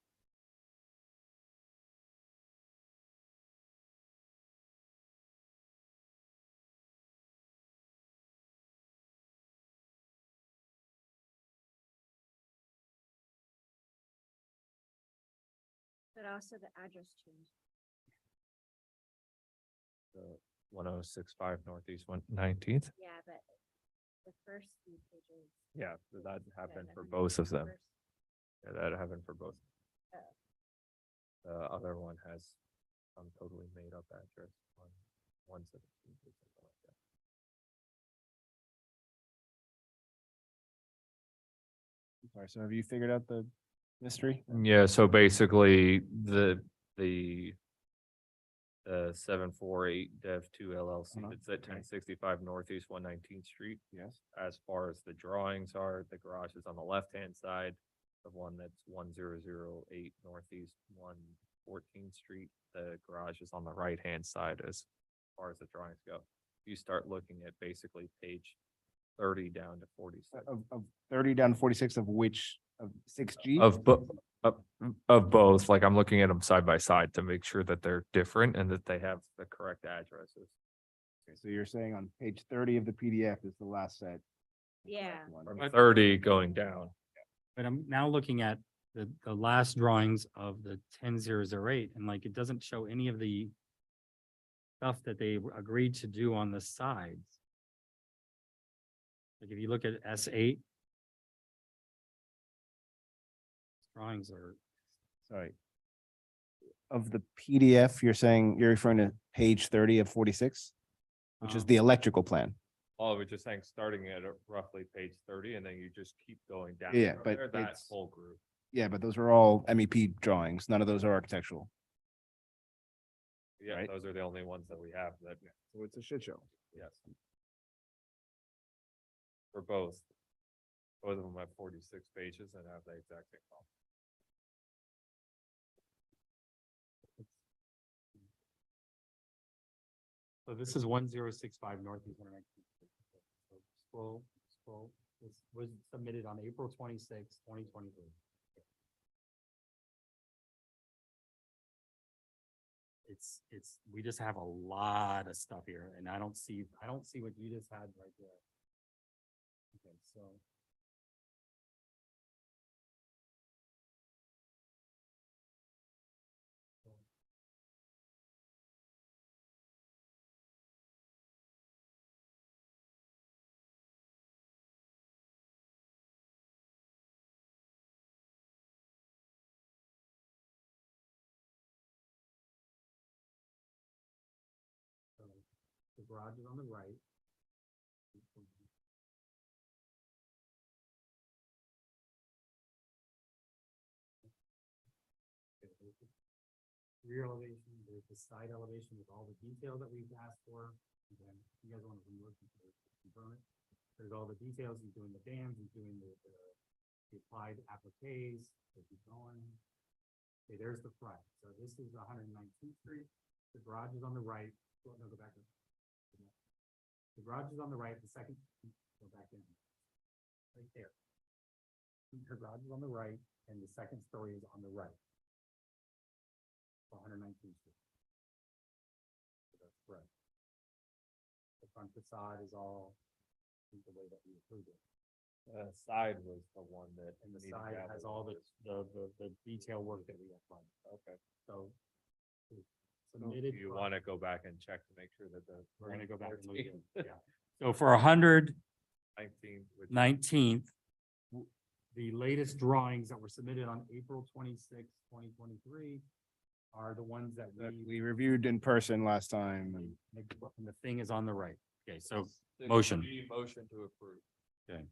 But also the address change. The 1065 Northeast 119th. Yeah, but the first few pages. Yeah, so that happened for happened both of them. first. Yeah, that happened for both. Oh. The other one has some totally made up address on 117 or something like that. Sorry, so have you figured out the mystery? Yeah, so basically the 748 Dev 2 LLC, Uh-huh, it's at okay. 1065 Northeast 119th Street. Yes. As far as the drawings are, the garage is on the left-hand side. The one that's 1008 Northeast 114th Street, the garage is on the right-hand side as far as the drawings go. You start looking at basically page 30 down to 46. Of 30 down to 46 of which, of 6G? Of both, like I'm looking at them side by side to make sure that they're different and that they have the correct addresses. Okay, so you're saying on page 30 of the PDF is the last set. Yeah. From But- 30 going down. But I'm now looking at the last drawings of the 10008 and like, it doesn't show any of the stuff that they agreed to do on the sides. Like if you look at S8. Drawings are, Sorry. Of the PDF, you're saying, you're referring to page 30 of 46? Which is the electrical plan. Oh, we're just saying, starting at roughly page 30 and then you just keep going down. Yeah, from but there, that it's- whole group. Yeah, but those are all MEP drawings. None of those are architectural. Yeah, Right. those are the only ones that we have that, So it's a shit show. yes. For both. Both of them have 46 pages and have the exact same font. so this is 1065 Northeast 119th. So scroll, this was submitted on April 26, 2023. We just have a lot of stuff here and I don't see what you just had right there. Okay, so. So the garage is on the right. Rear elevation, there's the side elevation with all the detail that we've asked for. And then you guys want to confirm it. There's all the details, he's doing the dams, he's doing the applied appliques, so keep going. Okay, there's the front. So this is 119th Street. The garage is on the right. Go back. The garage is on the right, the second, go back in. Right there. The garage is on the right and the second story is on the right. 119th Street. So that's correct. The front facade is all the way that we approved it. Side was the one that. And the needed side to have has a all little the detail work that we have done. Okay. So. it's Do Submitted. you for- want to go back and check to make sure that the. We're gonna go back and look at 14th, it. Yeah. So for 119th, 19, which the latest drawings that were submitted on April 26, 2023 are the ones that That we, we reviewed in person last time and and the thing is on the right. Okay, so Six motion. B, motion to approve.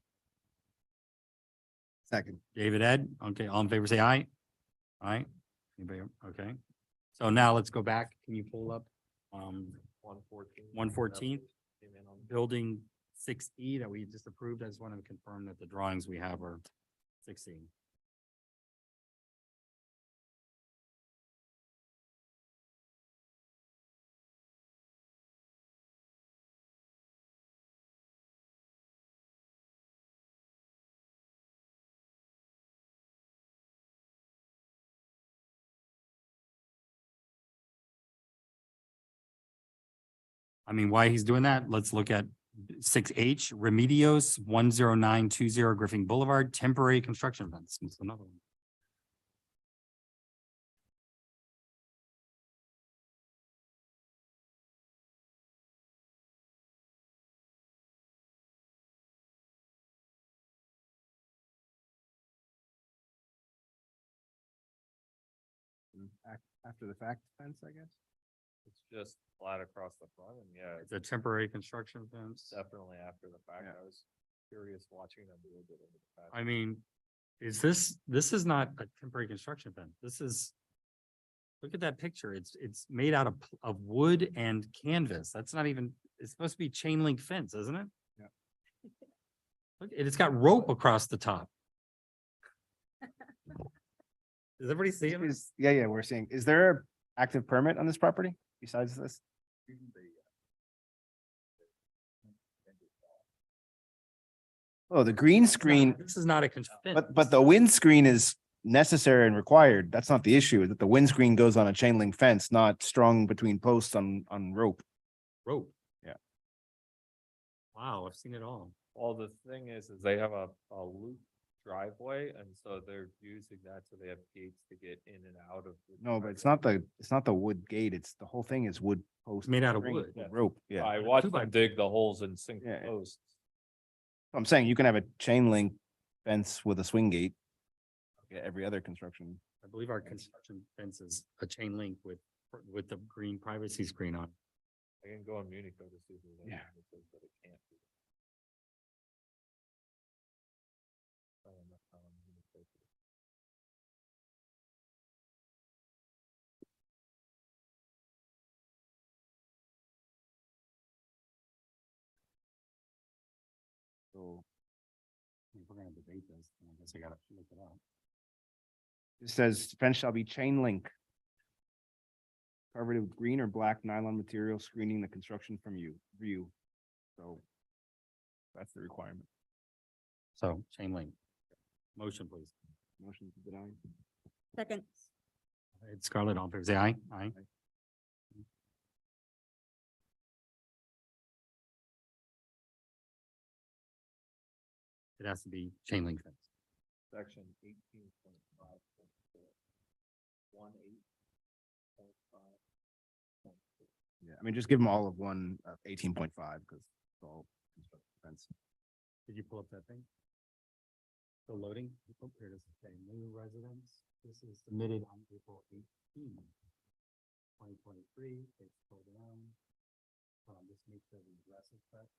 second. David, Ed, okay, all in favor, say aye. Aye. Anybody, okay. So now let's go back. Can you pull up, 114. 114, Came in on- building 6E that we just approved? I just want to confirm that the drawings we have are 6E. I mean, why he's doing that, let's look at 6H, Remedios 10920 Griffin Boulevard, temporary construction fence. It's another one. After the fact fence, I guess. It's just flat across the front and yeah, It's a temporary construction fence. definitely after the fact. Yeah. I was curious watching them do it over the past. I mean, this is not a temporary construction fence. This is, look at that picture. It's made out of wood and canvas. That's not even, it's supposed to be chain link fence, isn't it? Yeah. Look, it's got rope across the top. Does everybody see it? Yeah, we're seeing, is there a active permit on this property besides this? Oh, the green screen, This is not a fence. but the windscreen is necessary and required. That's not the issue, is that the windscreen goes on a chain link fence, not strung between posts on rope. Rope. Yeah. Wow, I've seen it all. Well, the thing is they have a loop driveway and so they're using that so they have gates to get in and out of. the No, but driveway. it's not the wood gate. It's the whole thing is wood post. Made out of string wood. with Rope, yeah. I watched Two by them dig the holes in single Yeah. posts. I'm saying you can have a chain link fence with a swing gate. Yeah, every other construction. I believe our construction fence is a chain link with the green privacy screen on. I can go on Munich though to see. if there's Yeah. anything that says that it can't be. I don't know how I'm gonna take it. So If we're gonna debate this, then I guess I gotta look it up. it says fence shall be chain link. Covered with green or black nylon material screening the construction from view. So that's the requirement. So chain link. Motion, please. Motion to deny. Second. It's Scarlett, all in favor, say aye. Aye. It has to be chain link fence. Section 18.5.4. 18.5. Yeah, I mean, just give them all of one 18.5 because it's all construction fence. Did you pull up that thing? Still loading? Oh, here it is. Okay, new residents. This is submitted on April 18, 2023. They scroll down. Just make sure the address is correct.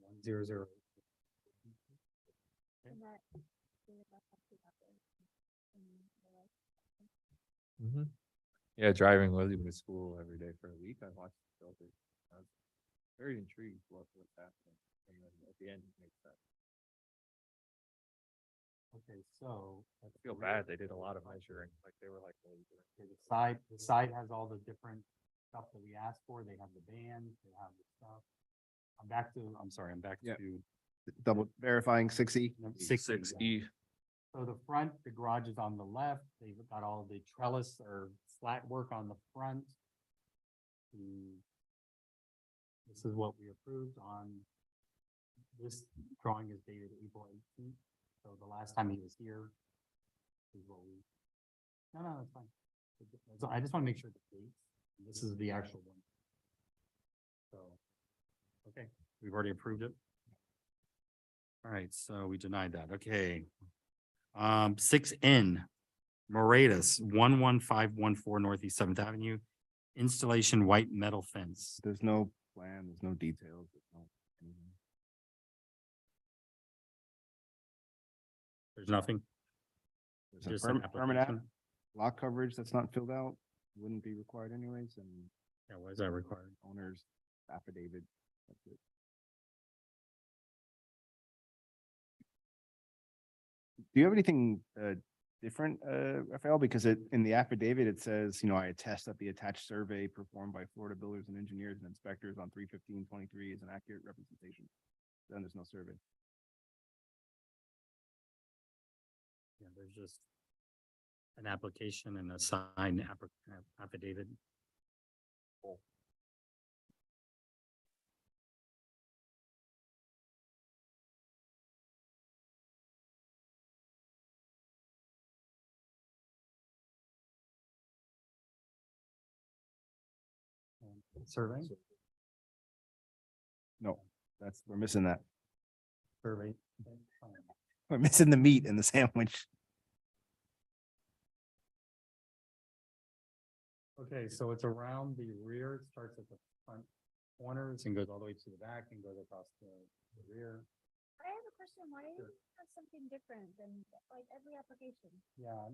100. Yeah, driving William to school every day for a week. I watched the filter. I was very intrigued what's happening. And then at the end, it makes sense. Okay, so. I feel bad. They did a lot of measuring, like they were like. Okay, the side has all the different stuff that we asked for. They have the band, they have the stuff. I'm back Yeah. to Double verifying 6E. 6E. So the front, the garage is on the left. They've got all the trellis or slat work on the front. This is what we approved on. This drawing is dated April 18th. So the last time he was here is what we. No, that's fine. So I just want to make sure the dates. This is the actual one. So, okay, we've already approved it. All right, so we denied that. Okay. 6N, Moratus, 11514 Northeast Seventh Avenue, installation white metal fence. There's no plan, there's no details. There's no anything. There's nothing. There's a Just an permanent application. lot coverage that's not filled out, wouldn't be required anyways, and Yeah, why is that required? owner's affidavit. That's it. Do you have anything different, Rafael? Because in the affidavit, it says, I attest that the attached survey performed by Florida builders and engineers and inspectors on 3/15/23 is an accurate representation. Then there's no survey. Yeah, there's just an application and a signed affidavit. Survey? No, we're missing that. Survey. We're missing the meat in the sandwich. Okay, so it's around the rear, it starts at the front corners and goes all the way to the back and goes across the rear. I have a question. Why do you have something different than like every application? Yeah,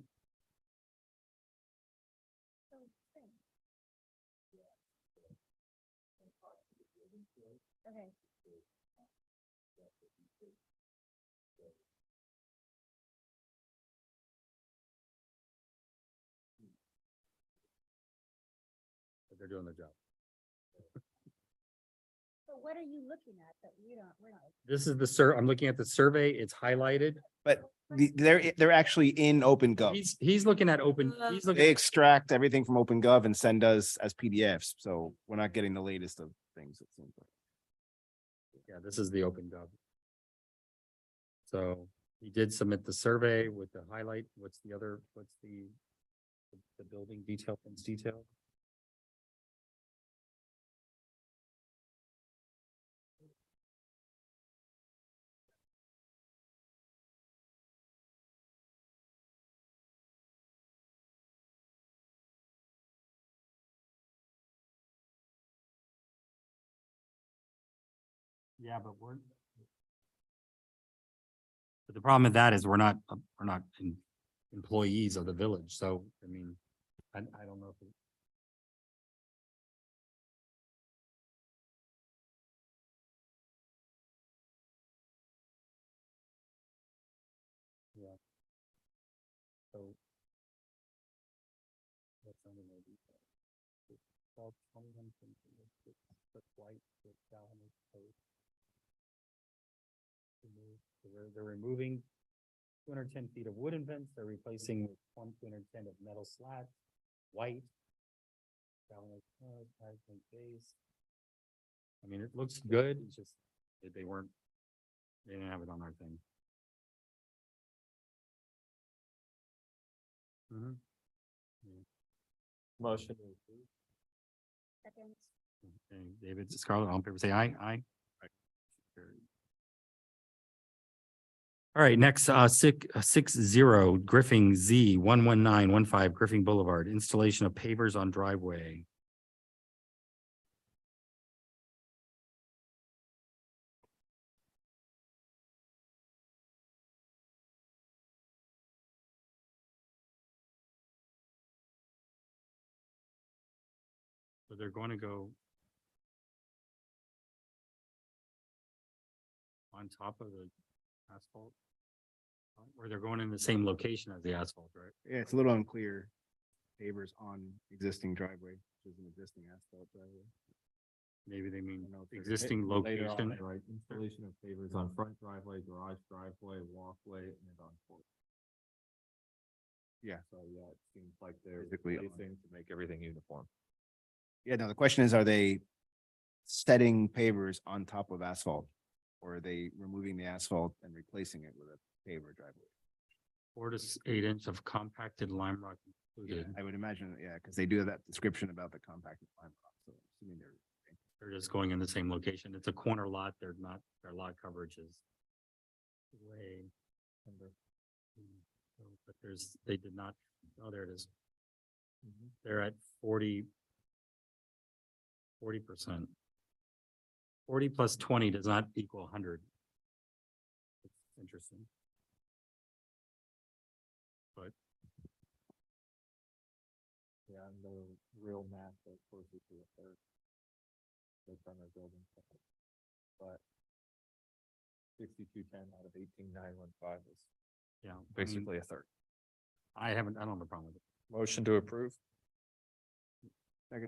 So same. Okay. but they're doing their job. So what are you looking at that we're not? This is I'm looking at the survey, it's highlighted. But they're actually in OpenGov. He's looking at he's looking. They extract everything from OpenGov and send us as PDFs, so we're not getting the latest of things, it seems like. Yeah, this is the open gov. So he did submit the survey with the highlight. What's the building detail, fence detail? Yeah, but the problem with that is we're not employees of the village, so, I mean, I don't know if. Yeah. So. That's under no detail. It's 1221 the white with galvanized post. They're removing 210 feet of wooden fence. They're replacing with 210 of metal slats, white. Galvanized post, high-point base. I mean, it looks good. It's just that they didn't have it on our thing. Motion. Seconds. Okay, David, Scarlett, all in favor, say aye. Aye. All right, next, 660 Griffing Z 11915 Griffing Boulevard, installation of pavers on driveway. So they're going to go on top of the asphalt? Or they're going in the same location as the asphalt, right? Yeah, it's a little unclear. Pavers on existing driveway, which is an existing asphalt driveway. Maybe they mean I don't know if they're existing Later on, location. right, installation of pavers on front driveway, garage driveway, walkway, and on porch. Yeah. So, yeah, it seems like they're Physically on. replacing to make everything uniform. Yeah, no, the question is, are they setting pavers on top of asphalt? Or are they removing the asphalt and replacing it with a paver driveway? 4 to 8 inch of compacted lime rock included. I would imagine, yeah, because they do have that description about the compacted lime rock, so assuming They're just going in the same location. It's a corner lot. They're not, their lot coverage is way. But they did not, oh, there it is. They're at 40%. 40 plus 20 does not equal 100. It's interesting. But Yeah, and the real math is closer to a third. The primary building. But 6210 out of 18915 is yeah, basically a third. I don't have a problem with it. Motion to approve. Okay,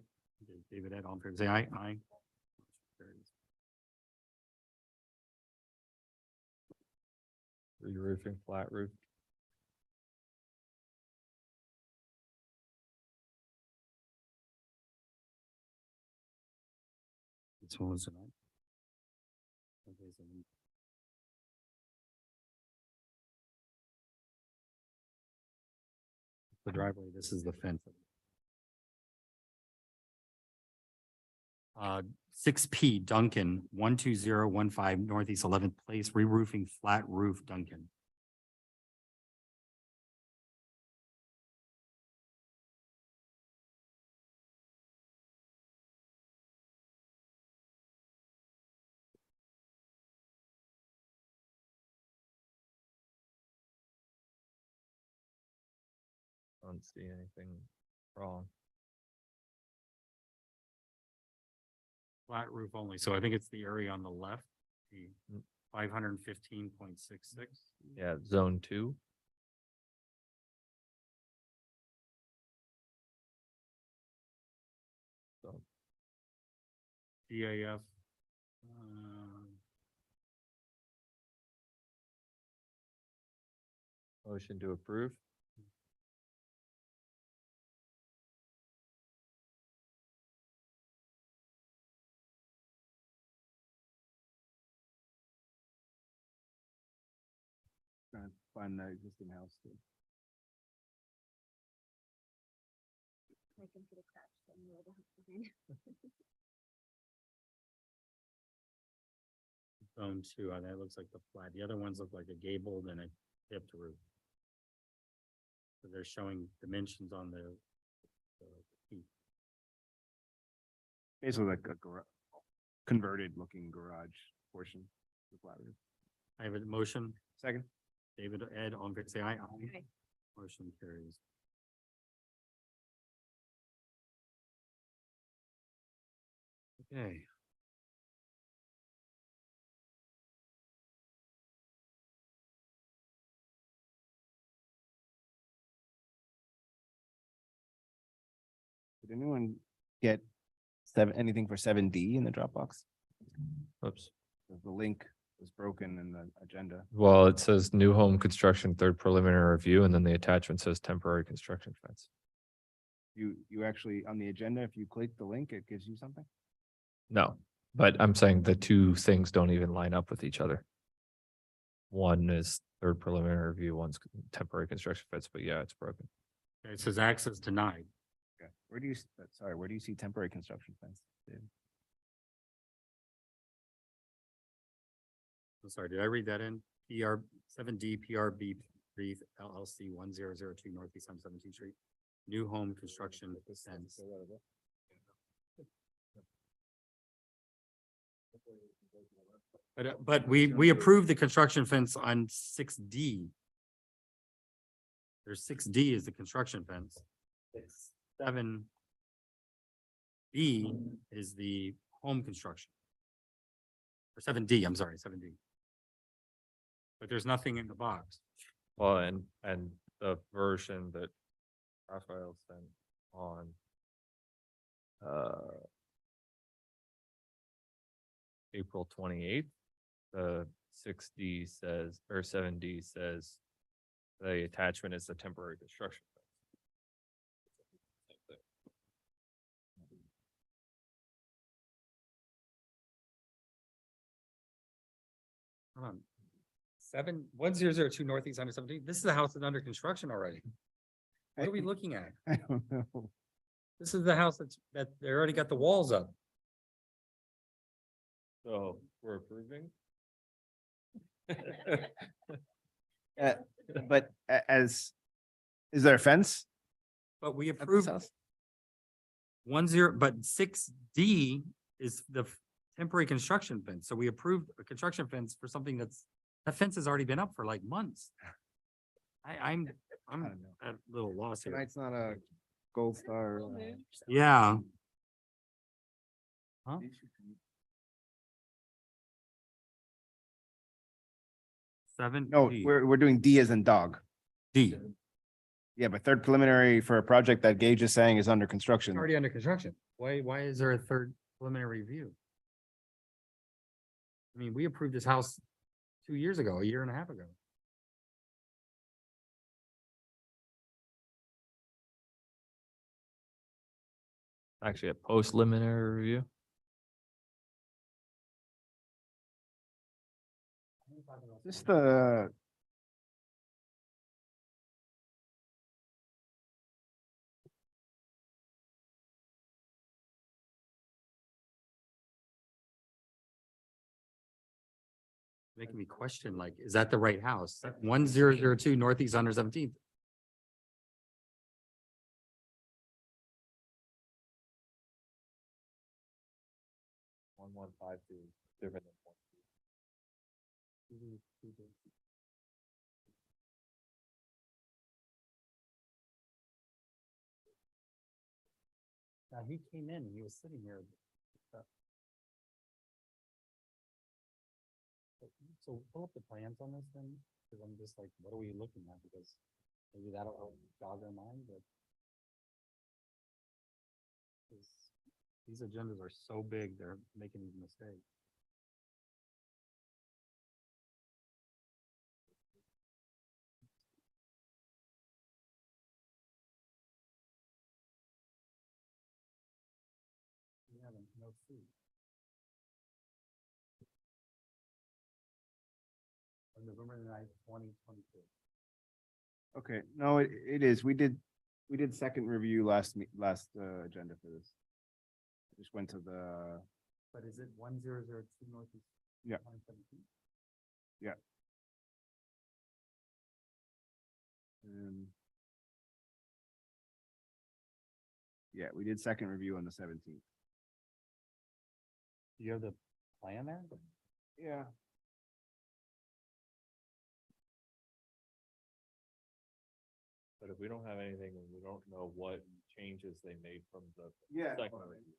David, Ed, all in favor, say aye. Aye. Re-roofing, flat roof. This one was tonight. Okay, so the driveway, this is the fence. 6P Duncan, 12015 Northeast 11th Place, re-roofing flat roof Duncan. Don't see anything wrong. Flat roof only, so I think it's the area on the left, the 515.66. Yeah, zone 2. So DAF. motion to approve. Trying to find the existing house too. Zone 2, that looks like the flat. The other ones look like a gabled and a tipped roof. So they're showing dimensions on the peak. Basically like a converted looking garage portion of the flat roof. I have a motion. Second. David, Ed, all in favor, say aye. Aye. Motion carries. Okay. Did anyone get anything for 7D in the Dropbox? Oops. The link was broken in the agenda. Well, it says new home construction, third preliminary review, and then the attachment says temporary construction fence. You actually, on the agenda, if you click the link, it gives you something? No, but I'm saying the two things don't even line up with each other. One is third preliminary review, one's temporary construction fence, but yeah, it's broken. It says access denied. Okay. Where do you, sorry, where do you see temporary construction fence? Dave? I'm sorry, did I read that in? PR 7D PRB 3 LLC 1002 Northeast 17th Street. New home construction fence. But we approved the construction fence on 6D. There's 6D is the construction fence. 7B is the home construction. Or 7D, I'm sorry, 7D. But there's nothing in the box. Well, and the version that Raphael sent on April 28th, the 6D says, or 7D says the attachment is the temporary construction. Hold on. 1002 Northeast 117. This is the house that's under construction already. What are we looking at? I don't know. This is the house that they already got the walls up. So we're approving? But is there a fence But we at this approved house? 10, but 6D is the temporary construction fence. So we approved a construction fence for something that fence has already been up for like months. I'm don't know. at a little loss here. Tonight's not a gold star. Yeah. Huh? Seven. No, we're doing D as in dog. D. Yeah, but third preliminary for a project that Gage is saying is under construction. Already under construction. Why is there a third preliminary review? I mean, we approved this house 2 years ago, a year and a half ago. Actually, a post-preliminary review. Just the. Making me question, like, is that the right house? 1002 Northeast 117th. One five two different than one. Now, he came in, he was sitting here. So pull up the plans on this then, because I'm just like, what are we looking at? Because maybe that'll help jog our mind, but. These agendas are so big, they're making these mistakes. Yeah, no food. On November 9th, 2022. Okay, no, it is. We did second review last agenda for this. Just went to the, But is it 1002 Northeast? Yeah. 117th? yeah, we did second review on the 17th. Do you have the plan there? Yeah. But if we don't have anything and we don't know what changes they made from the Yeah. second review.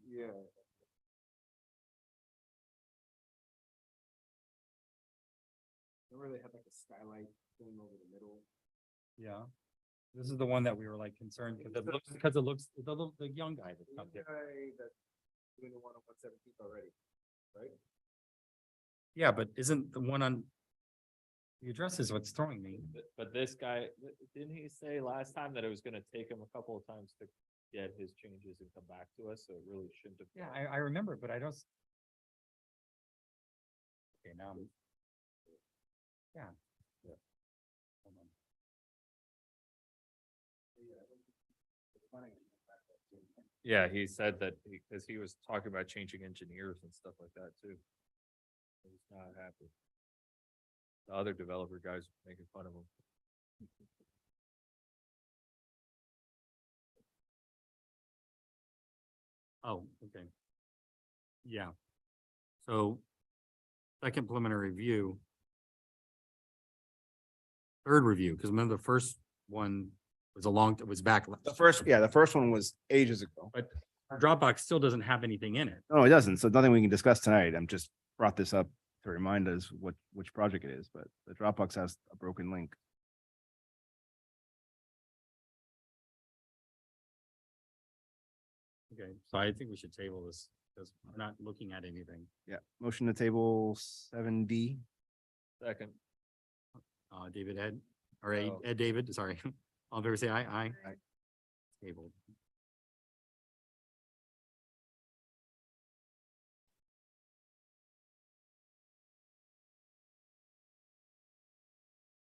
Yeah. Remember they had like a skylight thing over the middle? Yeah. This is the one that we were like concerned because it looks, the young guy that's up there. That's doing the one on 117th already, right? Yeah, but isn't the one on, the address is what's throwing me. But this guy, didn't he say last time that it was gonna take him a couple of times to get his changes and come back to us, so it really shouldn't have. Yeah, I remember, but I don't. Okay, now. Yeah. Hold on. Yeah, he said that because he was talking about changing engineers and stuff like that too. He's not happy. The other developer guys making fun of him. Oh, okay. Yeah. So second preliminary review. Third review, because remember the first one was it was back. The first one was ages ago. But our Dropbox still doesn't have anything in it. No, it doesn't. So nothing we can discuss tonight. I'm just brought this up to remind us which project it is, but the Dropbox has a broken link. Okay, so I think we should table this because we're not looking at anything. Yeah, motion to table 7D. Second. David Ed, or Ed, Oh. Ed David, sorry. All in favor say aye. Aye. Aye. Tabled.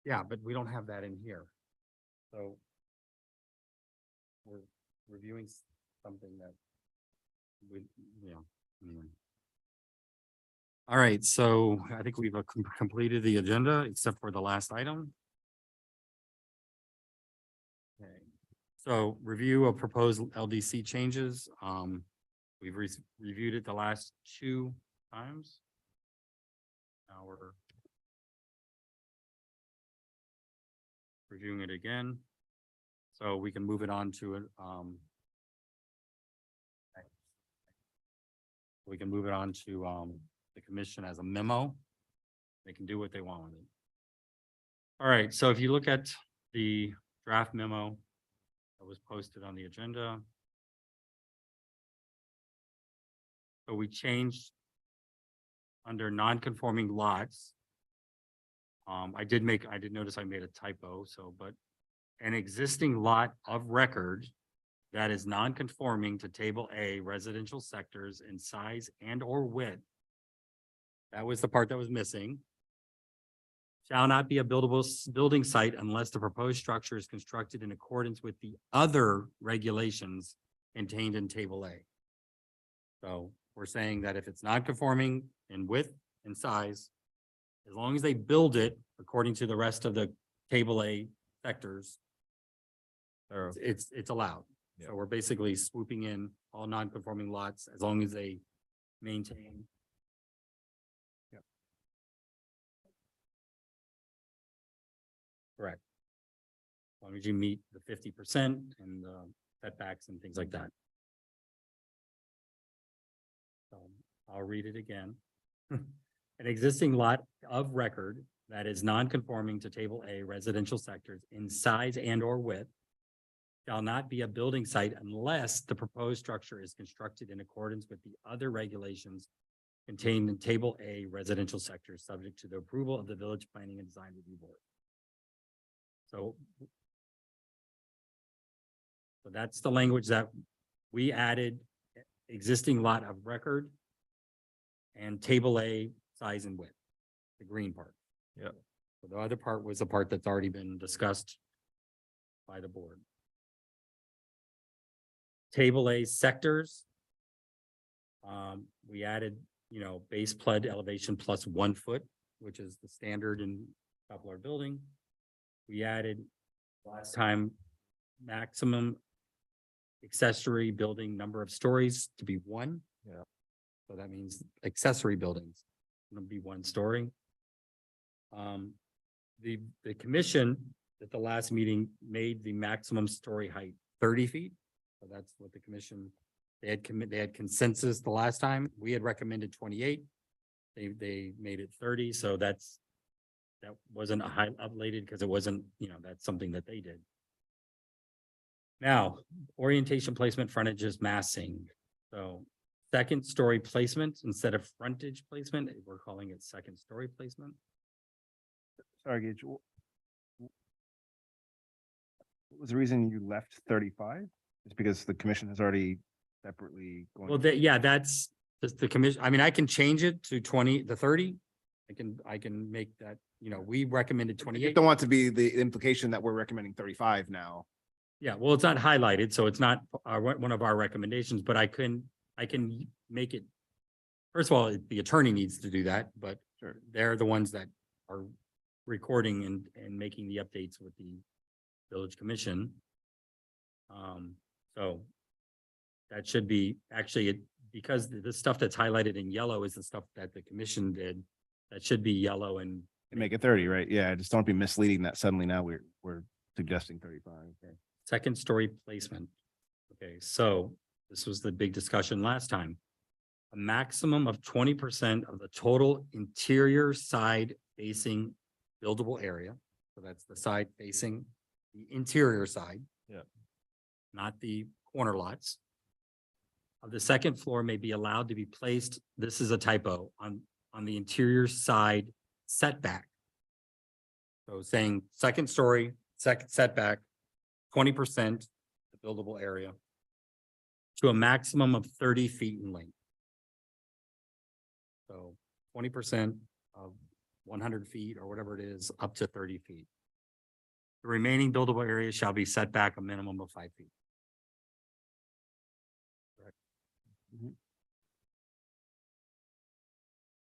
Yeah, but we don't have that in here. So we're reviewing something that we, you know, anyway. All right, so I think we've completed the agenda except for the last item. Okay, so review of proposed LDC changes. We've reviewed it the last 2 times. Now we're reviewing it again. So we can move it on to it. We can move it on to the commission as a memo. They can do what they want with it. All right, so if you look at the draft memo that was posted on the agenda. So we changed under non-conforming lots. I did notice I made a typo, so, but an existing lot of record that is non-conforming to table A residential sectors in size and or width. That was the part that was missing. Shall not be a buildable building site unless the proposed structure is constructed in accordance with the other regulations contained in table A. So we're saying that if it's not conforming in width and size, as long as they build it according to the rest of the table A sectors, it's allowed. So we're basically swooping in all non-conforming lots as long as they maintain. Yep. Correct. As long as you meet the 50% and setbacks and things like that. So I'll read it again. An existing lot of record that is non-conforming to table A residential sectors in size and or width shall not be a building site unless the proposed structure is constructed in accordance with the other regulations contained in table A residential sectors, subject to the approval of the Village Planning and Design Review Board. So that's the language that we added: existing lot of record and table A size and width, the green part. Yeah. So the other part was the part that's already been discussed by the board. Table A sectors. We added, base flood elevation plus 1 foot, which is the standard in Poplar building. We added last time maximum accessory building number of stories to be 1. Yeah. So that means accessory buildings will be 1 story. The commission at the last meeting made the maximum story height 30 feet. So that's what the commission, they had consensus the last time. We had recommended 28. They made it 30. So that wasn't a high updated because it wasn't, that's something that they did. Now, orientation, placement, frontages, massing. So 2nd story placement instead of frontage placement, we're calling it 2nd story placement. Sorry, Gage. What was the reason you left 35? It's because the commission has already separately going. Well, that's just the commission. I mean, I can change it to 30. I can make that, we recommended You 28. don't want to be the implication that we're recommending 35 now. Yeah, well, it's not highlighted, so it's not one of our recommendations, but I can make it. First of all, the attorney needs to do that, but Sure. they're the ones that are recording and making the updates with the village commission. So that should be actually because the stuff that's highlighted in yellow is the stuff that the commission did. That should be yellow and Make it 30, right? Yeah, just don't be misleading that suddenly now we're suggesting 35. Okay. 2nd story placement. Okay, so this was the big discussion last time. A maximum of 20% of the total interior side facing buildable area. So that's the side facing the interior side. Yeah. Not the corner lots. Of the 2nd floor may be allowed to be placed, this is a typo, on the interior side setback. So saying 2nd story, second setback, 20% the buildable area to a maximum of 30 feet in length. So 20% of 100 feet or whatever it is, up to 30 feet. The remaining buildable area shall be set back a minimum of 5 feet.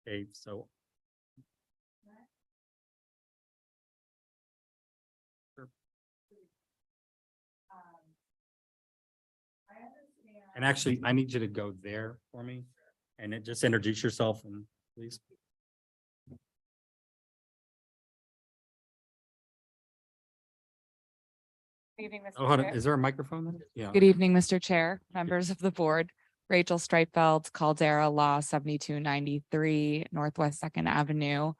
Okay, so. And actually, I need you to go there for me and then just introduce yourself and please. Good evening, Mr. Oh, hold on. Chair. Is there a microphone there? Yeah. Good evening, Mr. Chair, members of the board. Rachel Streitfeld, Caldera Law 7293 Northwest Second Avenue.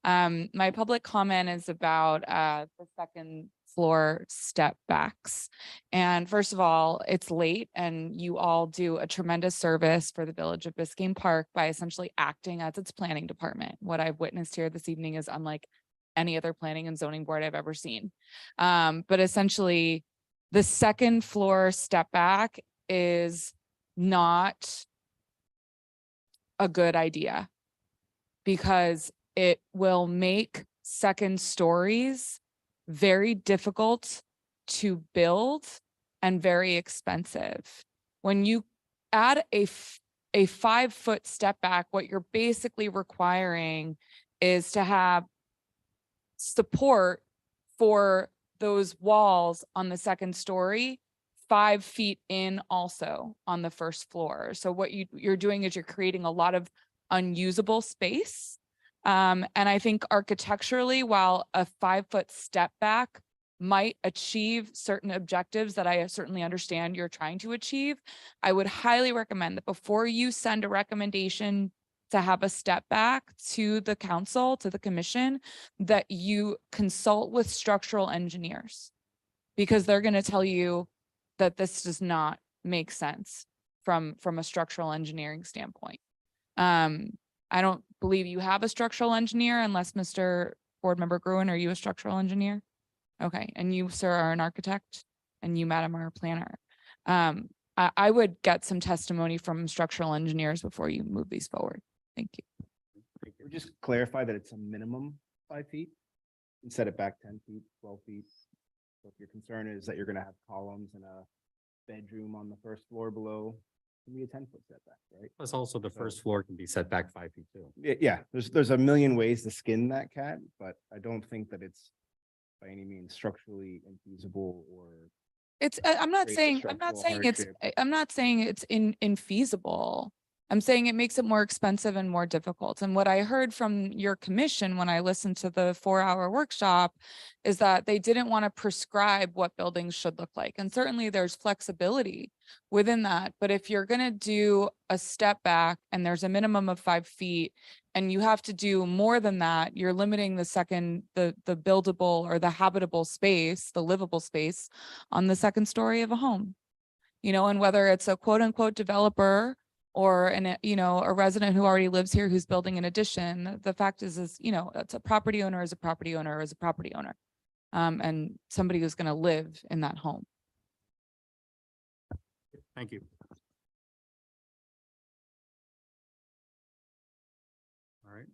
My public comment is about the second floor step backs. And first of all, it's late and you all do a tremendous service for the Village of Biscayne Park by essentially acting as its planning department. What I've witnessed here this evening is unlike any other planning and zoning board I've ever seen. But essentially, the second floor step back is not a good idea because it will make second stories very difficult to build and very expensive. When you add a 5-foot step back, what you're basically requiring is to have support for those walls on the second story 5 feet in also on the first floor. So what you're doing is you're creating a lot of unusable space. And I think architecturally, while a 5-foot step back might achieve certain objectives that I certainly understand you're trying to achieve, I would highly recommend that before you send a recommendation to have a step back to the council, to the commission, that you consult with structural engineers, because they're going to tell you that this does not make sense from a structural engineering standpoint. I don't believe you have a structural engineer unless Mr. Board Member Gruen, are you a structural engineer? Okay, and you, sir, are an architect, and you, madam, are a planner. I would get some testimony from structural engineers before you move these forward. Thank you. We just clarify that it's a minimum 5 feet and set it back 10 feet, 12 feet. So if your concern is that you're gonna have columns and a bedroom on the first floor below, it can be a 10-foot setback, right? Plus also the first floor can be set back 5 feet too. Yeah, there's a million ways to skin that cat, but I don't think that it's by any means structurally infeasible or It's, I'm not creates a saying, structural I'm not saying it's infeasible. I'm saying it makes it more expensive and more difficult. And what I heard from your commission when I listened to the 4-hour workshop is that they didn't want to prescribe what buildings should look like. And certainly there's flexibility within that. But if you're going to do a step back and there's a minimum of 5 feet and you have to do more than that, you're limiting the buildable or the habitable space, the livable space on the second story of a home. You know, and whether it's a quote unquote developer or a resident who already lives here who's building an addition, the fact is, it's a property owner is a property owner is a property owner. And somebody who's going to live in that home. Thank you. All right.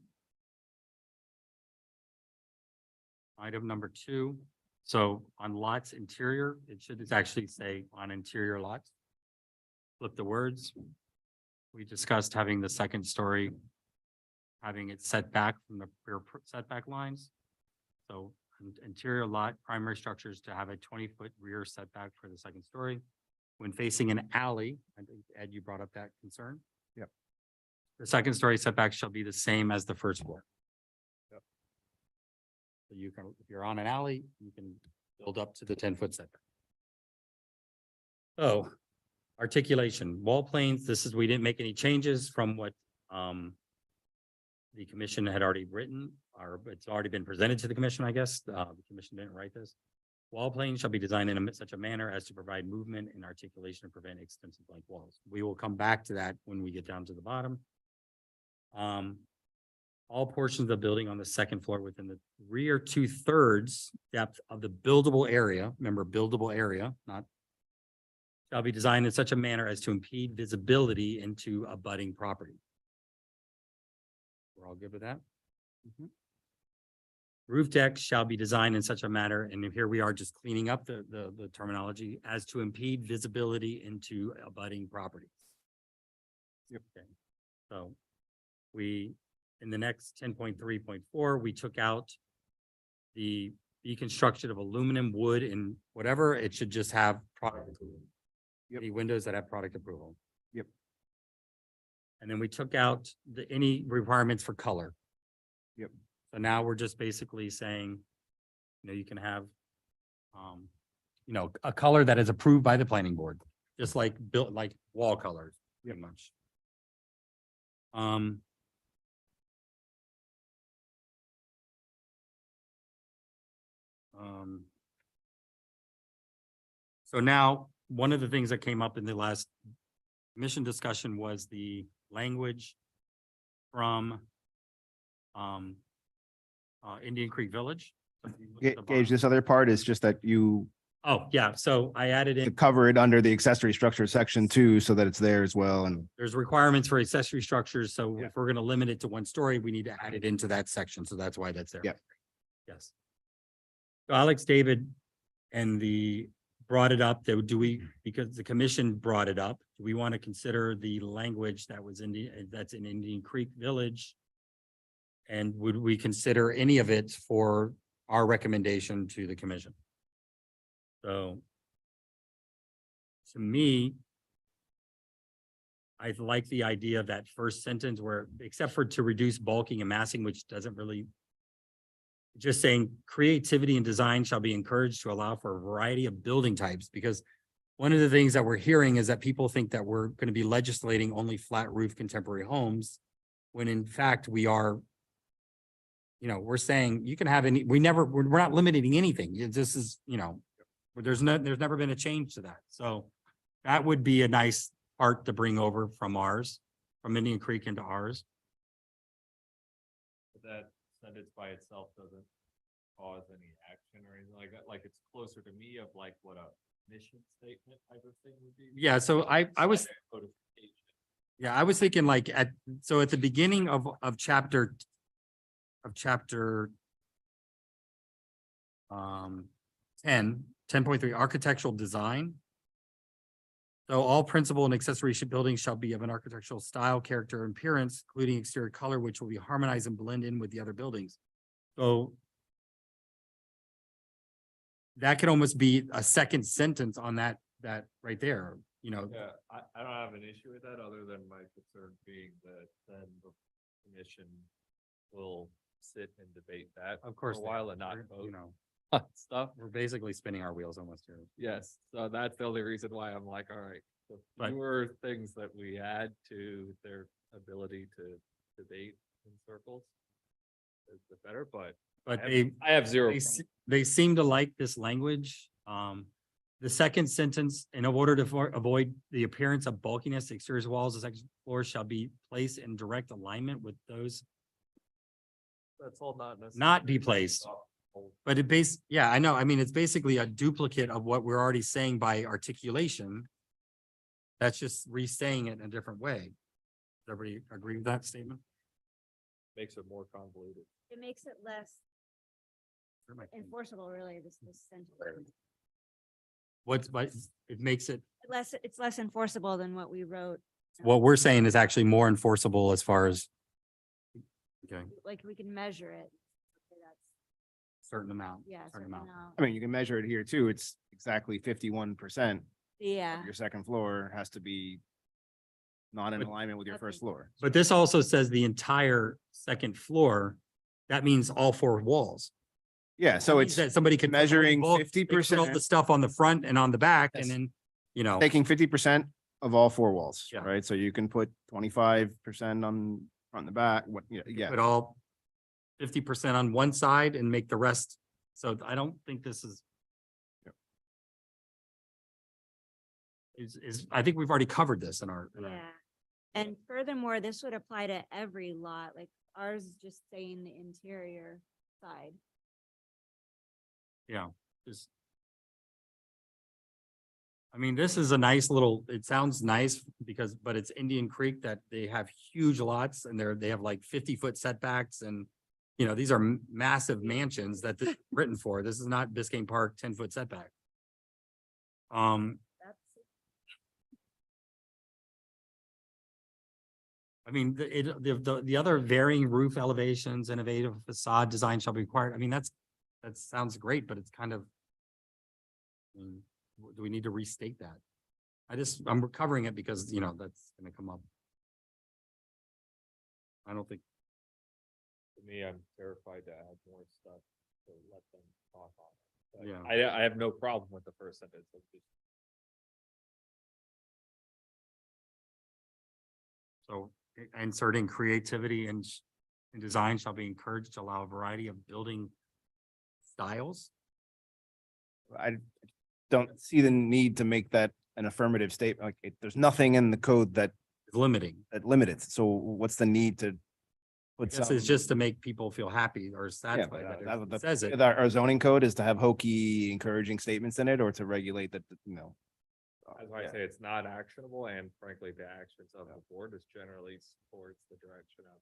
Item number 2. So on lots interior, it should actually say on interior lots. Flip the words. We discussed having the second story, having it set back from the rear setback lines. So interior lot, primary structures to have a 20-foot rear setback for the second story. When facing an alley, I think Ed, you brought up that concern. Yep. The second story setback shall be the same as the first floor. Yep. So you can, if you're on an alley, you can build up to the 10-foot setback. Oh, articulation, wall planes. We didn't make any changes from what the commission had already written, or it's already been presented to the commission, I guess. The commission didn't write this. Wall planes shall be designed in such a manner as to provide movement and articulation and prevent extensive blank walls. We will come back to that when we get down to the bottom. All portions of the building on the second floor within the rear 2/3 depth of the buildable area, remember buildable area, not, shall be designed in such a manner as to impede visibility into abutting property. We're all good with that? Roof decks shall be designed in such a manner, and here we are just cleaning up the terminology, as to impede visibility into abutting property. Okay, so we in the next 10.3.4, we took out the construction of aluminum, wood, and whatever. It should just have product approval. Yep. Any windows that have product approval. Yep. And then we took out any requirements for color. Yep. So now we're just basically saying, you know, you can have, you know, a color that is approved by the planning board, just like built, like wall colors, pretty much. So now, one of the things that came up in the last mission discussion was the language from Indian Creek Village. So if you look at the Gage, bottom- this other part is just that you Oh, yeah, so I added to in, cover it under the accessory structure section 2 so that it's there as well. And there's requirements for accessory structures, so Yeah. if we're gonna limit it to one story, we need to add it into that section, so that's why that's there. Yeah. Yes. So Alex, David, and brought it up, that do we, because the commission brought it up, do we want to consider the language that was that's in Indian Creek Village? And would we consider any of it for our recommendation to the commission? So to me, I like the idea of that first sentence where, except for to reduce bulking and massing, which doesn't really, just saying creativity and design shall be encouraged to allow for a variety of building types, because one of the things that we're hearing is that people think that we're going to be legislating only flat roof contemporary homes, when in fact we are, you know, we're saying you can have any, we're not limiting anything. This is, you know, there's never been a change to that. So that would be a nice part to bring over from ours, from Indian Creek into ours. But that sentence by itself doesn't cause any action or anything like that. Like, it's closer to me of like what a mission statement type of thing would be. Yeah, so I was, Codification. yeah, I was thinking like at the beginning of chapter 10.3 architectural design. So all principal and accessory buildings shall be of an architectural style, character, and appearance, including exterior color, which will be harmonized and blend in with the other buildings. So that could almost be a second sentence on that right there, you know. Yeah, I don't have an issue with that, other than my concern being that then the commission will sit and debate that. Of course For a they while are. and not We're, vote you know, on stuff. we're basically spinning our wheels almost here. Yes, so that's the only reason why I'm like, all right, the But- fewer things that we add to their ability to debate in circles, the better, but But I have zero. they seem to like this language. The second sentence, in order to avoid the appearance of bulkiness, exterior walls and second floors shall be placed in direct alignment with those That's all not necessarily. not be placed. But yeah, I know. I mean, it's basically a duplicate of what we're already saying by articulation. That's just re-saying it in a different way. Does everybody agree with that statement? Makes it more convoluted. It makes it less enforceable, really, this sentence. But it makes it, It's less enforceable than what we wrote. what we're saying is actually more enforceable as far as, okay, Like, we can measure it. Okay, that's, certain amount. yeah, certain certain amount. amount. I mean, you can measure it here too. It's exactly 51%. Yeah, Your second floor has to be not in But- alignment with your first Okay. floor. But this also says the entire second floor. That means all four walls. Yeah, so That means it's that somebody can put all the measuring bulk- they can put all the 50%. stuff on the front and on the back, and Yes. then, you know, taking 50% of all four walls, Yeah. right? So you can put 25% on front and the back, what, put yeah. all 50% on one side and make the rest. So I don't think this is. Yep. I think we've already covered this in our. yeah. And furthermore, this would apply to every lot, like ours is just saying the interior side. Yeah, just. I mean, this is a nice little, it sounds nice because, but it's Indian Creek that they have huge lots and they have like 50-foot setbacks and. You know, these are massive mansions that this is written for. This is not Biscayne Park 10-foot setback. That's, I mean, the other varying roof elevations, innovative facade design shall be required. I mean, that sounds great, but it's kind of. I mean, do we need to restate that? I'm recovering it because, you know, that's gonna come up. I don't think, To me, I'm terrified to add more stuff to let them talk on it. Yeah. But I have no problem with the first sentence. Of just so inserting creativity and design shall be encouraged to allow a variety of building styles. I don't see the need to make that an affirmative statement. Like, there's nothing in the code that Limiting. limits it. So what's the need to put Guess some? it's just to make people feel happy or Yeah, satisfied but that it says it. our zoning code is to have hokey, encouraging statements in it, or to regulate that, you know. That's why I yeah. say it's not actionable, and frankly, the actions of the board is generally supports the direction of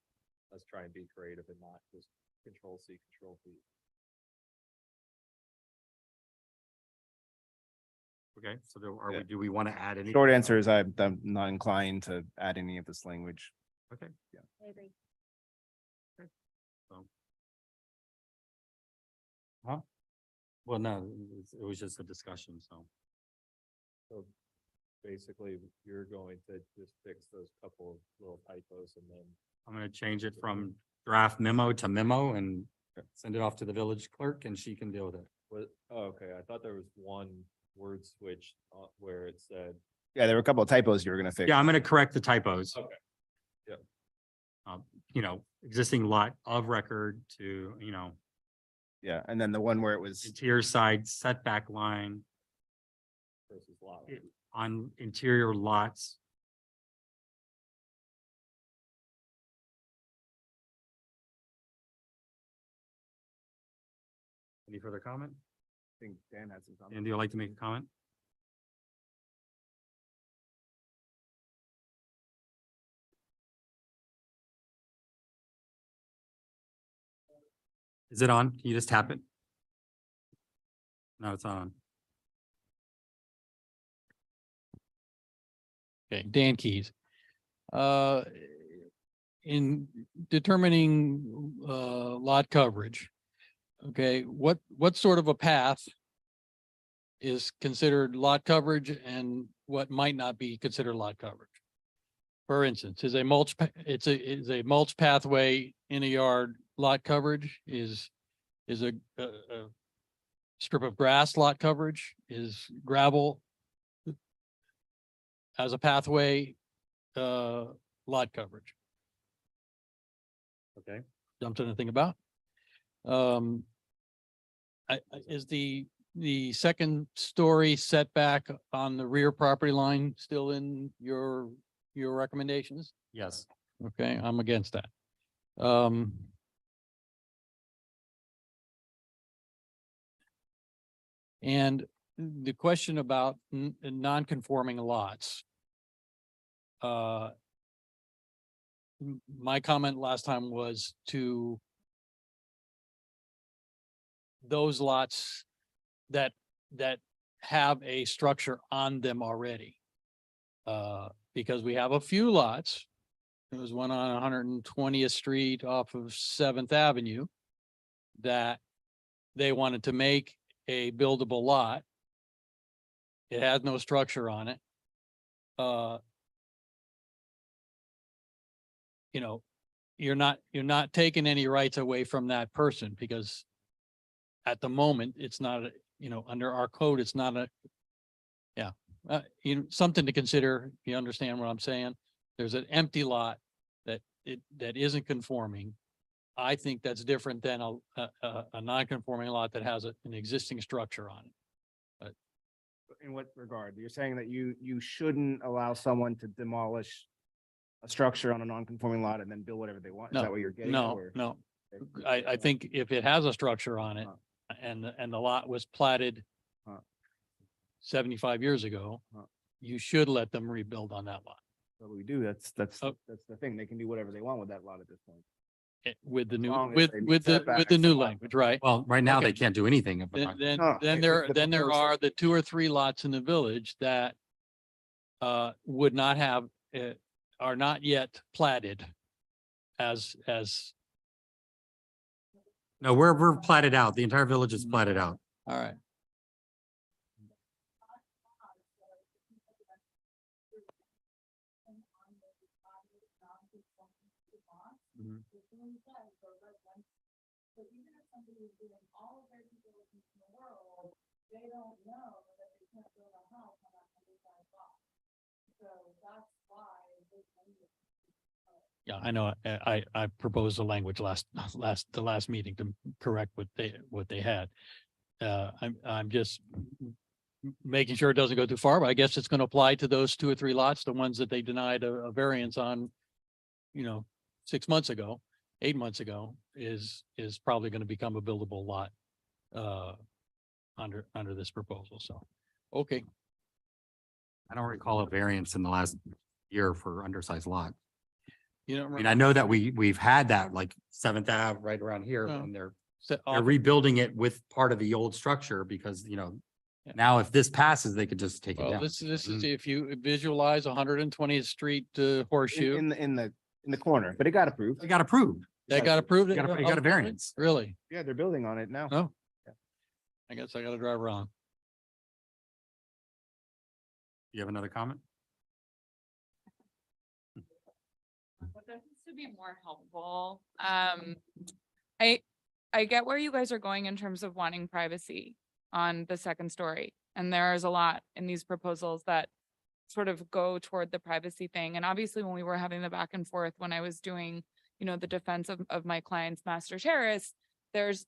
let's try and be creative and not just control C, control V. Okay, so Yeah. do we want to add any? Short answer is I'm not inclined to add any of this language. Okay. I agree. So. Huh? Well, no, it was just a discussion, so. So basically, you're going to just fix those couple of little typos and then. I'm gonna change it from draft memo to memo and send it off to the village clerk and she can deal with it. Okay, I thought there was one word switch where it said. Yeah, there were a couple of typos you were gonna fix. Yeah, I'm gonna correct the typos. Okay. Yep. You know, existing lot of record to, you know, Yeah, and then the one where it was, interior side setback line Versus lot. on interior lots. Any further comment? I think Dan had some comments. Andy, would like to make a comment? Is it on? Can you just tap it? No, it's not on. Okay, Dan Keys. In determining lot coverage, okay, what sort of a path is considered lot coverage and what might not be considered lot coverage? For instance, is a mulch pathway in a yard lot coverage? Is a strip of grass lot coverage? Is gravel as a pathway lot coverage? Okay. Something to think about. Is the second story setback on the rear property line still in your recommendations? Yes. Okay, I'm against that. And the question about non-conforming lots. My comment last time was to those lots that have a structure on them already. Because we have a few lots. There was one on 120th Street off of 7th Avenue that they wanted to make a buildable lot. It had no structure on it. You know, you're not taking any rights away from that person because at the moment, it's not, under our code, it's not something to consider. You understand what I'm saying? There's an empty lot that isn't conforming. I think that's different than a non-conforming lot that has an existing structure on it. in what regard? You're saying that you shouldn't allow someone to demolish a structure on a non-conforming lot and then build whatever they want? Is that what you're getting? at, No, or- no. I think if it has a structure on it and the lot was platted 75 years ago, you should let them rebuild on that lot. What we do, that's Oh. the thing. They can do whatever they want with that lot at this point. With the new, long as with they meet with the setbacks, new fine. language, right? Well, right now Okay. they can't do anything. If Then, then, No, then it- there, the then there proposal- are the 2 or 3 lots in the village that would not have are not yet platted as, No, we're platted out. The entire village is platted out. all right. Mhm. Yeah, I know. I proposed the language the last meeting to correct what they had. I'm just making sure it doesn't go too far, but I guess it's going to apply to those 2 or 3 lots, the ones that they denied a variance on, 6 months ago, 8 months ago, is probably going to become a buildable lot under this proposal. So, okay. I don't recall a variance in the last year for undersized lot. You know, I mean, I know that we've had that like Seventh Ave right around here Oh. and they're so rebuilding it with part of the old structure because, Yeah. now if this passes, they could just take it well, down. this is Mhm. if you visualize 120th Street Horseshoe, In the corner, but it got approved. They got approved. that got approved. It got a variance. Really? Yeah, they're building on it now. Oh. I guess I gotta drive around. You have another comment? But this is to be more helpful. I get where you guys are going in terms of wanting privacy on the second story. And there's a lot in these proposals that sort of go toward the privacy thing. And obviously, when we were having the back and forth, when I was doing, the defense of my client's master terrace, there's,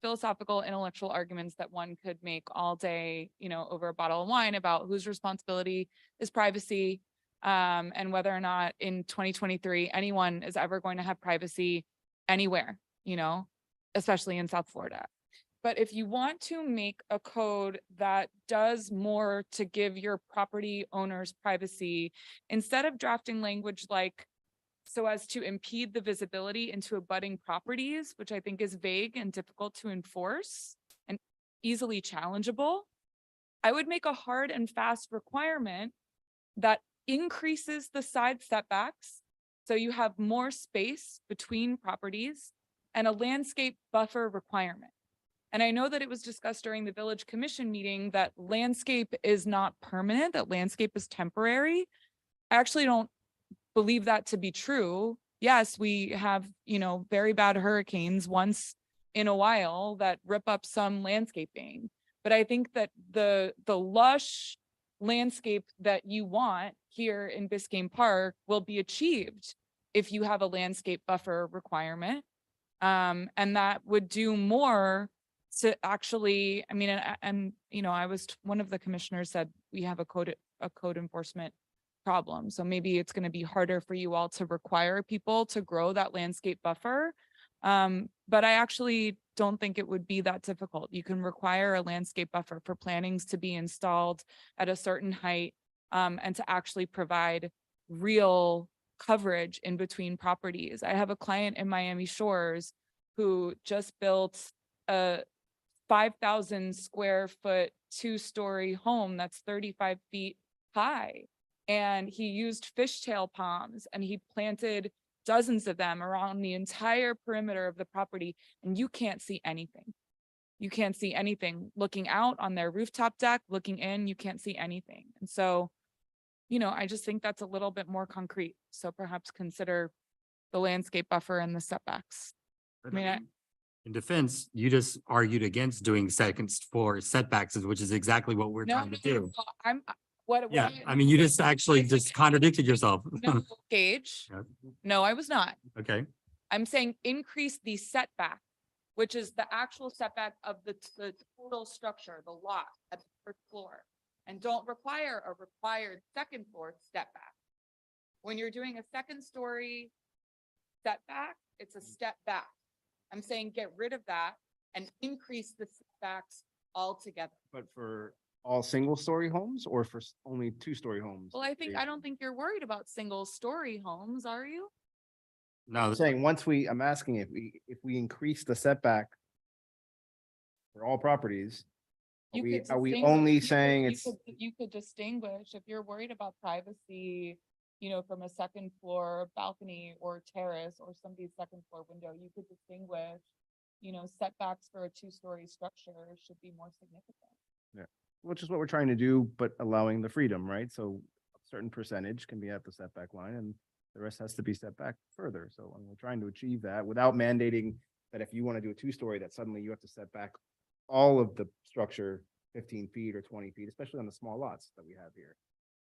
philosophical, intellectual arguments that one could make all day, over a bottle of wine about whose responsibility is privacy, and whether or not in 2023 anyone is ever going to have privacy anywhere, especially in South Florida. But if you want to make a code that does more to give your property owners privacy, instead of drafting language like so as to impede the visibility into abutting properties, which I think is vague and difficult to enforce and easily challengeable, I would make a hard and fast requirement that increases the side setbacks. So you have more space between properties and a landscape buffer requirement. And I know that it was discussed during the village commission meeting that landscape is not permanent, that landscape is temporary. I actually don't believe that to be true. Yes, we have, very bad hurricanes once in a while that rip up some landscaping. But I think that the lush landscape that you want here in Biscayne Park will be achieved if you have a landscape buffer requirement. And that would do more to actually, I mean, one of the commissioners said we have a code enforcement problem. So maybe it's going to be harder for you all to require people to grow that landscape buffer. But I actually don't think it would be that difficult. You can require a landscape buffer for plantings to be installed at a certain height, and to actually provide real coverage in between properties. I have a client in Miami Shores who just built a 5,000 square foot 2-story home that's 35 feet high. And he used fishtail palms and he planted dozens of them around the entire perimeter of the property. And you can't see anything. You can't see anything. Looking out on their rooftop deck, looking in, you can't see anything. And so, I just think that's a little bit more concrete. So perhaps consider the landscape buffer and the setbacks. I mean, In defense, you just argued against doing second floor setbacks, which is exactly what we're no, trying to do. I'm, what? Yeah, I mean, you just actually just contradicted yourself. No, Gage. Yeah. No, I was not. Okay, I'm saying increase the setback, which is the actual setback of the total structure, the lot at the first floor. And don't require a required second floor step back. When you're doing a second story setback, it's a step back. I'm saying get rid of that and increase the setbacks altogether. But for all single-story homes or for only 2-story homes? Well, I don't think you're worried about single story homes, are you? no, I'm saying, I'm asking if we increase the setback for all properties, You could are we distinguish- only you could- saying you it's, could- You could distinguish if you're worried about privacy you know, from a second floor balcony or terrace or somebody's second floor window, you could distinguish, you know, setbacks for a two-story structure should be more significant. Which is what we're trying to do, but allowing the freedom, right? So a certain percentage can be at the setback line and the rest has to be set back further. So we're trying to achieve that without mandating that if you want to do a two-story, that suddenly you have to set back all of the structure 15 feet or 20 feet, especially on the small lots that we have here.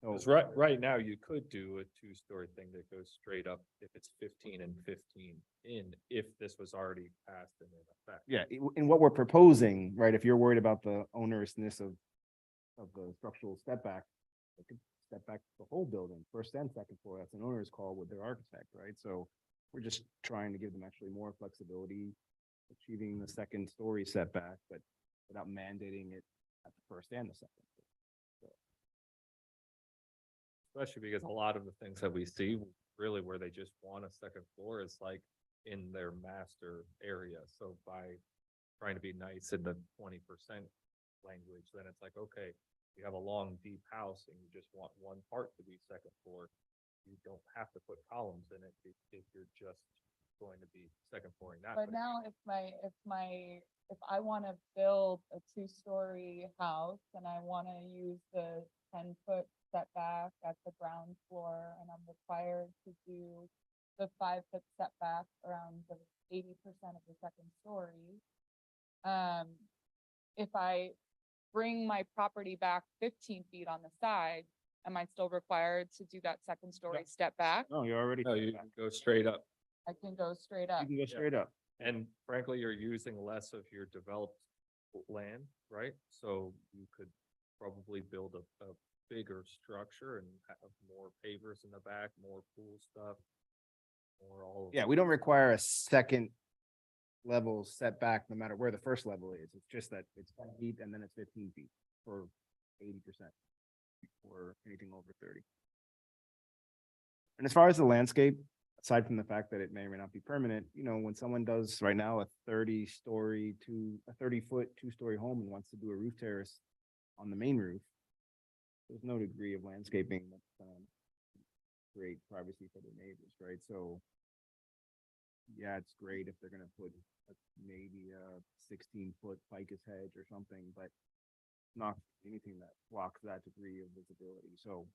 So Because right now you could do a two-story thing that goes straight up if it's 15 and 15 if this was already passed and in effect. yeah, in what we're proposing, right, if you're worried about the onerousness of the structural step back, they could step back the whole building, first and second floor. That's an owner's call with their architect, right? So we're just trying to give them actually more flexibility, achieving the second story setback, but without mandating it at the first and the second. Especially because a lot of the things that we see, really where they just want a second floor is like in their master area. So by trying to be nice in the 20% language, then it's like, okay, you have a long, deep house and you just want one part to be second floor. You don't have to put columns in it if you're just going to be second flooring that. But now if I want to build a two-story house and I want to use the 10-foot setback at the ground floor and I'm required to do the 5-foot setback around the 80% of the second story. If I bring my property back 15 feet on the side, am I still required to do that second story step back? No, you're already. No, you can go straight up. I can go straight up. You can go straight up. And frankly, you're using less of your developed land, right? So you could probably build a bigger structure and have more pavers in the back, more pool stuff. More all. Yeah, we don't require a second level setback no matter where the first level is. It's just that it's 10 feet and then it's 15 feet for 80% or anything over 30. And as far as the landscape, aside from the fact that it may or may not be permanent, you know, when someone does right now a 30-story to a 30-foot two-story home and wants to do a roof terrace on the main roof, there's no degree of landscaping that's create privacy for their neighbors, right? So yeah, it's great if they're gonna put maybe a 16-foot ficus hedge or something, but not anything that blocks that degree of visibility. So,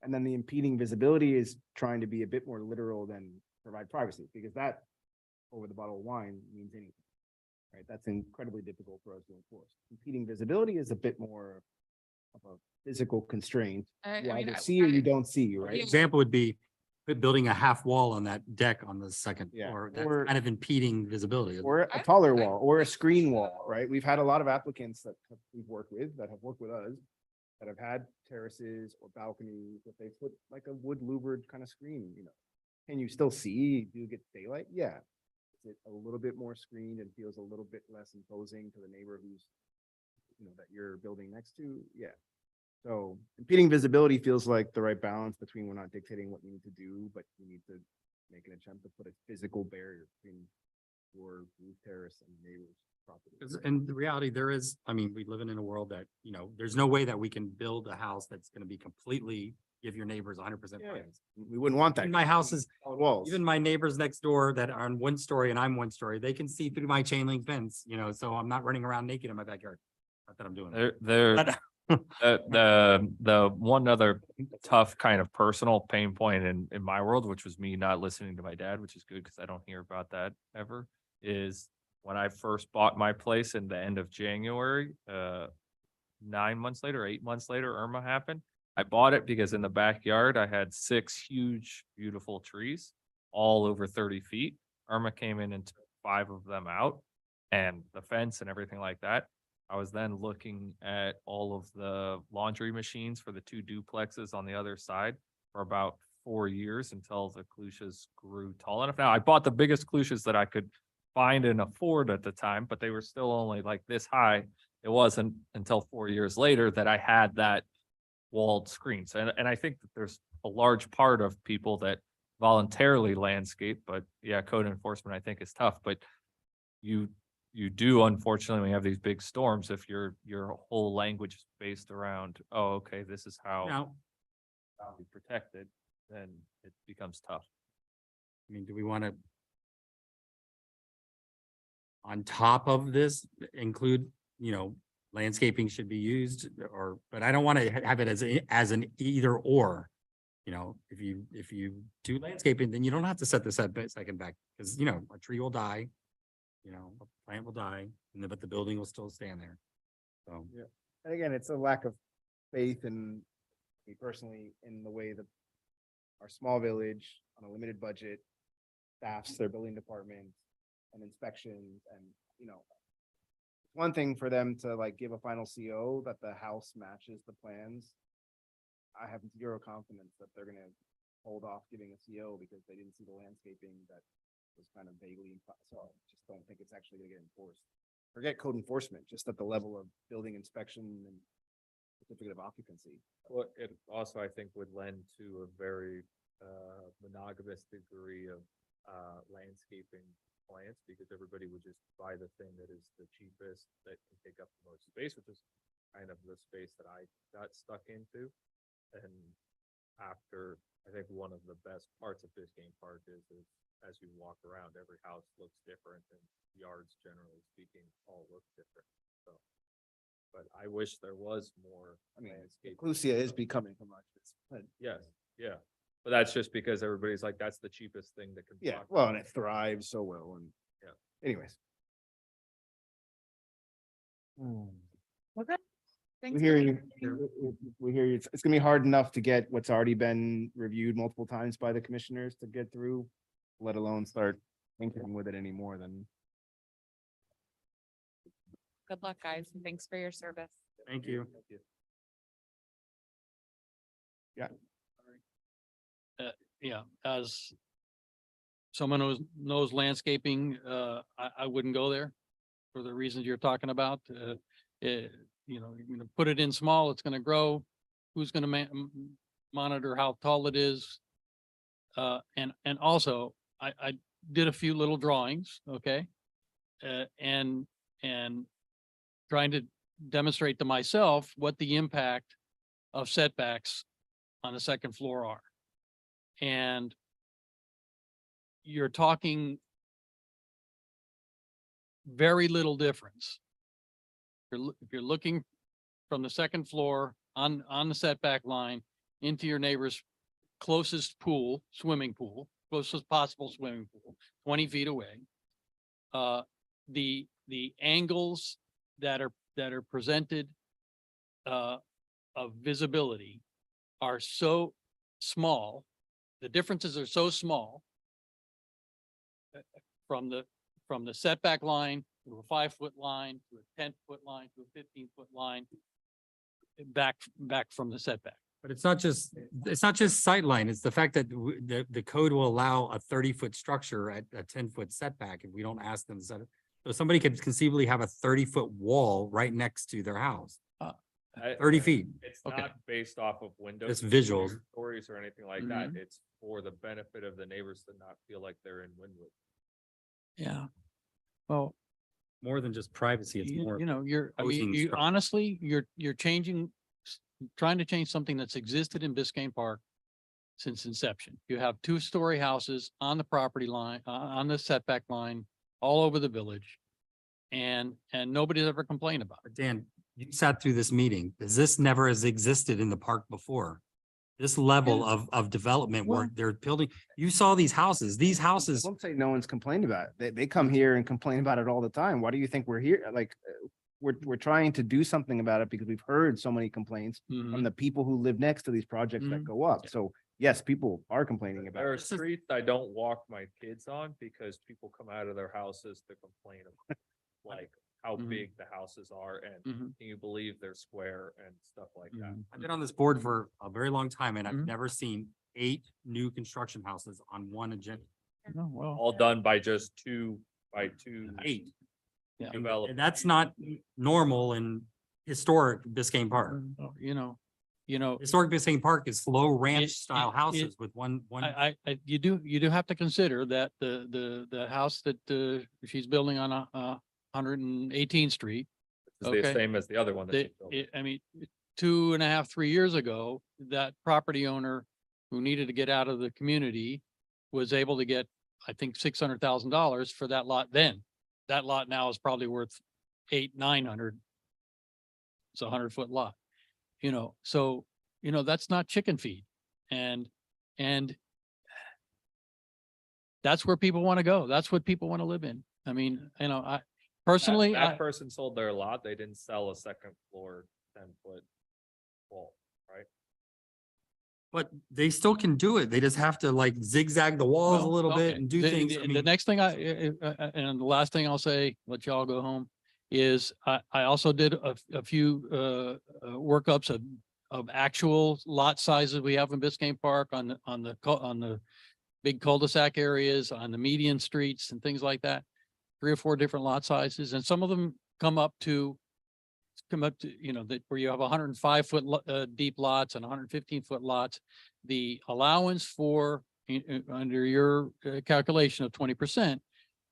and then the impeding visibility is trying to be a bit more literal than provide privacy, because that over the bottle of wine means anything, right? That's incredibly difficult for us to enforce. Impeding visibility is a bit more of a physical constraint. You either see or you don't see, right? Example would be building a half wall on that deck on the second Yeah, floor. That's or- kind of impeding visibility. Or a taller wall, or a screen wall, right? We've had a lot of applicants that we've worked with, that have worked with us, that have had terraces or balconies, that they put like a wood louvered kind of screen, you know. Can you still see? Do you get daylight? Yeah. Is it a little bit more screened and feels a little bit less imposing to the neighbor who's, you know, that you're building next to? Yeah. So impeding visibility feels like the right balance between we're not dictating what you need to do, but you need to make an attempt to put a physical barrier between your roof terrace and neighbor's property. And the reality there is, I mean, we live in a world that, you know, there's no way that we can build a house that's gonna be completely, give your neighbors 100% privacy. We wouldn't want that. My house is, Solid walls. even my neighbors next door that are on one story and I'm one story, they can see through my chain link fence, you know, so I'm not running around naked in my backyard. Not that I'm doing that. There, the one other tough kind of personal pain point in my world, which was me not listening to my dad, which is good because I don't hear about that ever, is when I first bought my place in the end of January, 9 months later, 8 months later, Irma happened. I bought it because in the backyard, I had 6 huge, beautiful trees, all over 30 feet. Irma came in and took 5 of them out, and the fence and everything like that. I was then looking at all of the laundry machines for the 2 duplexes on the other side for about 4 years until the cloches grew tall enough. Now, I bought the biggest cloches that I could find and afford at the time, but they were still only like this high. It wasn't until 4 years later that I had that walled screens. And I think that there's a large part of people that voluntarily landscape, but yeah, code enforcement I think is tough, but you do, unfortunately, when you have these big storms, if your whole language is based around, oh, okay, this is how Now, we protected. then it becomes tough. I mean, do we want to on top of this include, landscaping should be used or, but I don't want to have it as an either or. If you do landscaping, then you don't have to set the second back because, a tree will die. A plant will die, but the building will still stand there. So. And again, it's a lack of faith in me personally in the way that our small village on a limited budget staffs their building department and inspections and, one thing for them to like give a final CO that the house matches the plans. I have zero confidence that they're gonna hold off giving a CO because they didn't see the landscaping that was kind of vaguely, so I just don't think it's actually gonna get enforced. Forget code enforcement, just at the level of building inspection and certificate of occupancy. Well, it also, I think, would lend to a very monogamous degree of landscaping plants because everybody would just buy the thing that is the cheapest that can take up the most space, which is kind of the space that I got stuck into. And after, I think one of the best parts of Biscayne Park is as you walk around, every house looks different and yards, generally speaking, all look different. So, but I wish there was more. I mean, landscape. Clusia is becoming homogeneous, but Yes, yeah. But that's just because everybody's like, that's the cheapest thing that can. yeah, block well, and it thrives so well and. Yeah. Anyways. Okay. We hear you. We hear you. It's gonna be hard enough to get what's already been reviewed multiple times by the commissioners to get through, let alone start thinking with it anymore than. Good luck, guys, and thanks for your service. Thank you. Yeah, as someone who knows landscaping, I wouldn't go there for the reasons you're talking about. You're gonna put it in small, it's gonna grow. Who's gonna monitor how tall it is? And also, I did a few little drawings, okay? And trying to demonstrate to myself what the impact of setbacks on the second floor are. And you're talking very little difference. If you're looking from the second floor on the setback line into your neighbor's closest pool, swimming pool, closest possible swimming pool, 20 feet away. The angles that are presented of visibility are so small. The differences are so small from the setback line to a 5-foot line, to a 10-foot line, to a 15-foot line, back from the setback. But it's not just sightline. It's the fact that the code will allow a 30-foot structure at a 10-foot setback if we don't ask them to set it. So somebody could conceivably have a 30-foot wall right next to their house, 30 feet. It's Okay. not based off of windows. It's visuals. Stories or anything like that. It's for the benefit of the neighbors to not feel like they're in Wynwood. Yeah. Well, More than just privacy. It's more. posing structure. Honestly, you're trying to change something that's existed in Biscayne Park since inception. You have 2-story houses on the property line, on the setback line, all over the village. And nobody's ever complained about it. Dan, you sat through this meeting. This never has existed in the park before. This level of development where they're building, you saw these houses, I won't say no one's complained about it. They come here and complain about it all the time. Why do you think we're here? Like, we're trying to do something about it because we've heard so many complaints from the people who live next to these projects that go up. So yes, people are complaining about There are it. streets I don't walk my kids on because people come out of their houses to complain about like how big the houses are and can you believe they're square and stuff like that. I've been on this board for a very long time and I've never seen 8 new construction houses on one agenda. Oh, well, All done by just 2 by 2. 8. Yeah. And that's not normal in historic Biscayne Park. Historic Biscayne Park is low ranch style houses with one. you do have to consider that the house that she's building on 118th Street. It's the Okay. same as the other one. that They, you built. I mean, 2.5, 3 years ago, that property owner who needed to get out of the community was able to get, I think, $600,000 for that lot then. That lot now is probably worth 800-900. It's a 100-foot lot, so, that's not chicken feed. And that's where people want to go. That's what people want to live in. I mean, I personally, That person sold their lot, they didn't sell a second floor 10-foot wall, right? But they still can do it. They just have to like zigzag the walls a well, little bit okay. and do things. I The mean, next thing and the last thing I'll say, let y'all go home, is I also did a few workups of actual lot sizes we have in Biscayne Park on the big cul-de-sac areas, on the median streets and things like that. 3 or 4 different lot sizes, and some of them come up to, that where you have 105-foot deep lots and 115-foot lots. The allowance for, under your calculation of 20%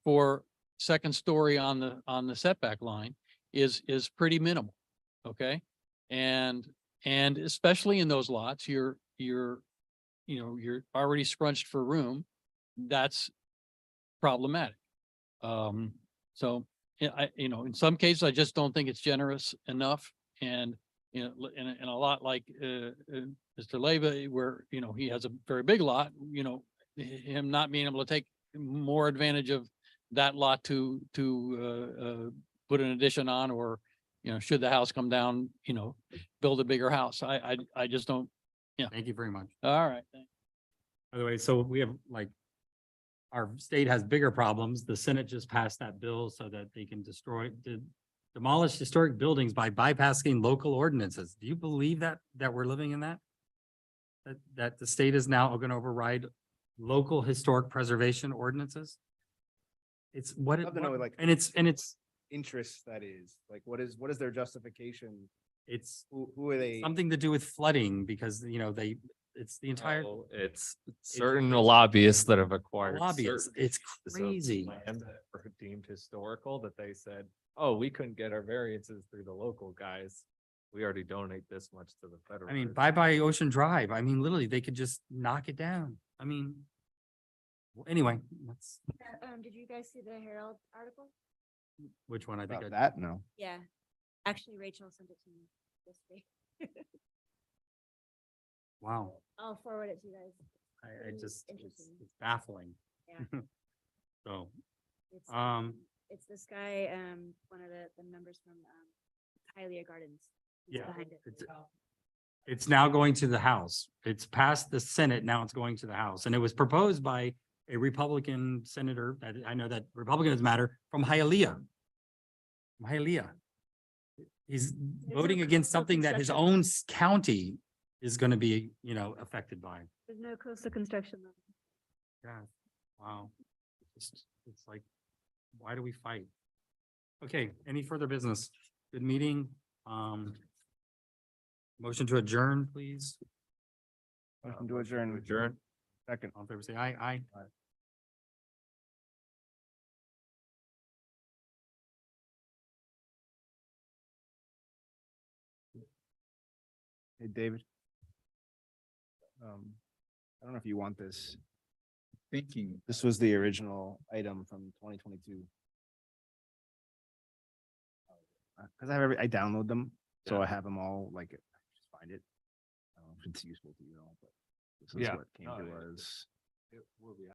for second story on the setback line is pretty minimal. Okay. And especially in those lots, you're already scrunched for room. That's problematic. So in some cases, I just don't think it's generous enough. And, in a lot like, Mr. Leyva, where, he has a very big lot, him not being able to take more advantage of that lot to put an addition on, or, should the house come down, build a bigger house. I just don't. thank you very much. All right. By the way, so we have like, our state has bigger problems. The Senate just passed that bill so that they can demolish historic buildings by bypassing local ordinances. Do you believe that we're living in that? That the state is now going to override local historic preservation ordinances? It's what it, Love to know, like, and it's interest that is, like, what is their justification? it's Who are they? something to do with flooding because, it's the entire No, it's certain lobbyists that have acquired. lobbyists. certain It's pieces of crazy. land that were deemed historical, that they said, oh, we couldn't get our variances through the local guys. We already donate this much to the federal. I mean, government." bye Ocean Drive. I mean, literally, they could just knock it down. I mean, anyway, that's Did you guys see the Herald article? which one I think. About that? No. Yeah, actually Rachel sent it to me this week. Wow, I'll forward it to you guys. I just, Interesting. it's baffling. Yeah. So, It's, it's this guy, one of the members from, Hylia Gardens. He's Yeah, behind it. it's now going to the House. It's passed the Senate, now it's going to the House. And it was proposed by a Republican senator, that I know that Republicans matter, from Hialeah. From Hialeah. He's voting against something that his own county is going to be, affected by. There's no coastal construction. Yeah, wow. It's like, why do we fight? Okay, any further business? Good meeting. Motion to adjourn, please. Motion to adjourn. Adjourn. Second. All in favor, say aye, aye. Hey, David. I don't know if you want this. Thinking, This was the original item from 2022. Cause I download them, so I have them all, like, just find it. I don't know if it's useful to you all, but this is Yeah. what came No, to us. it will be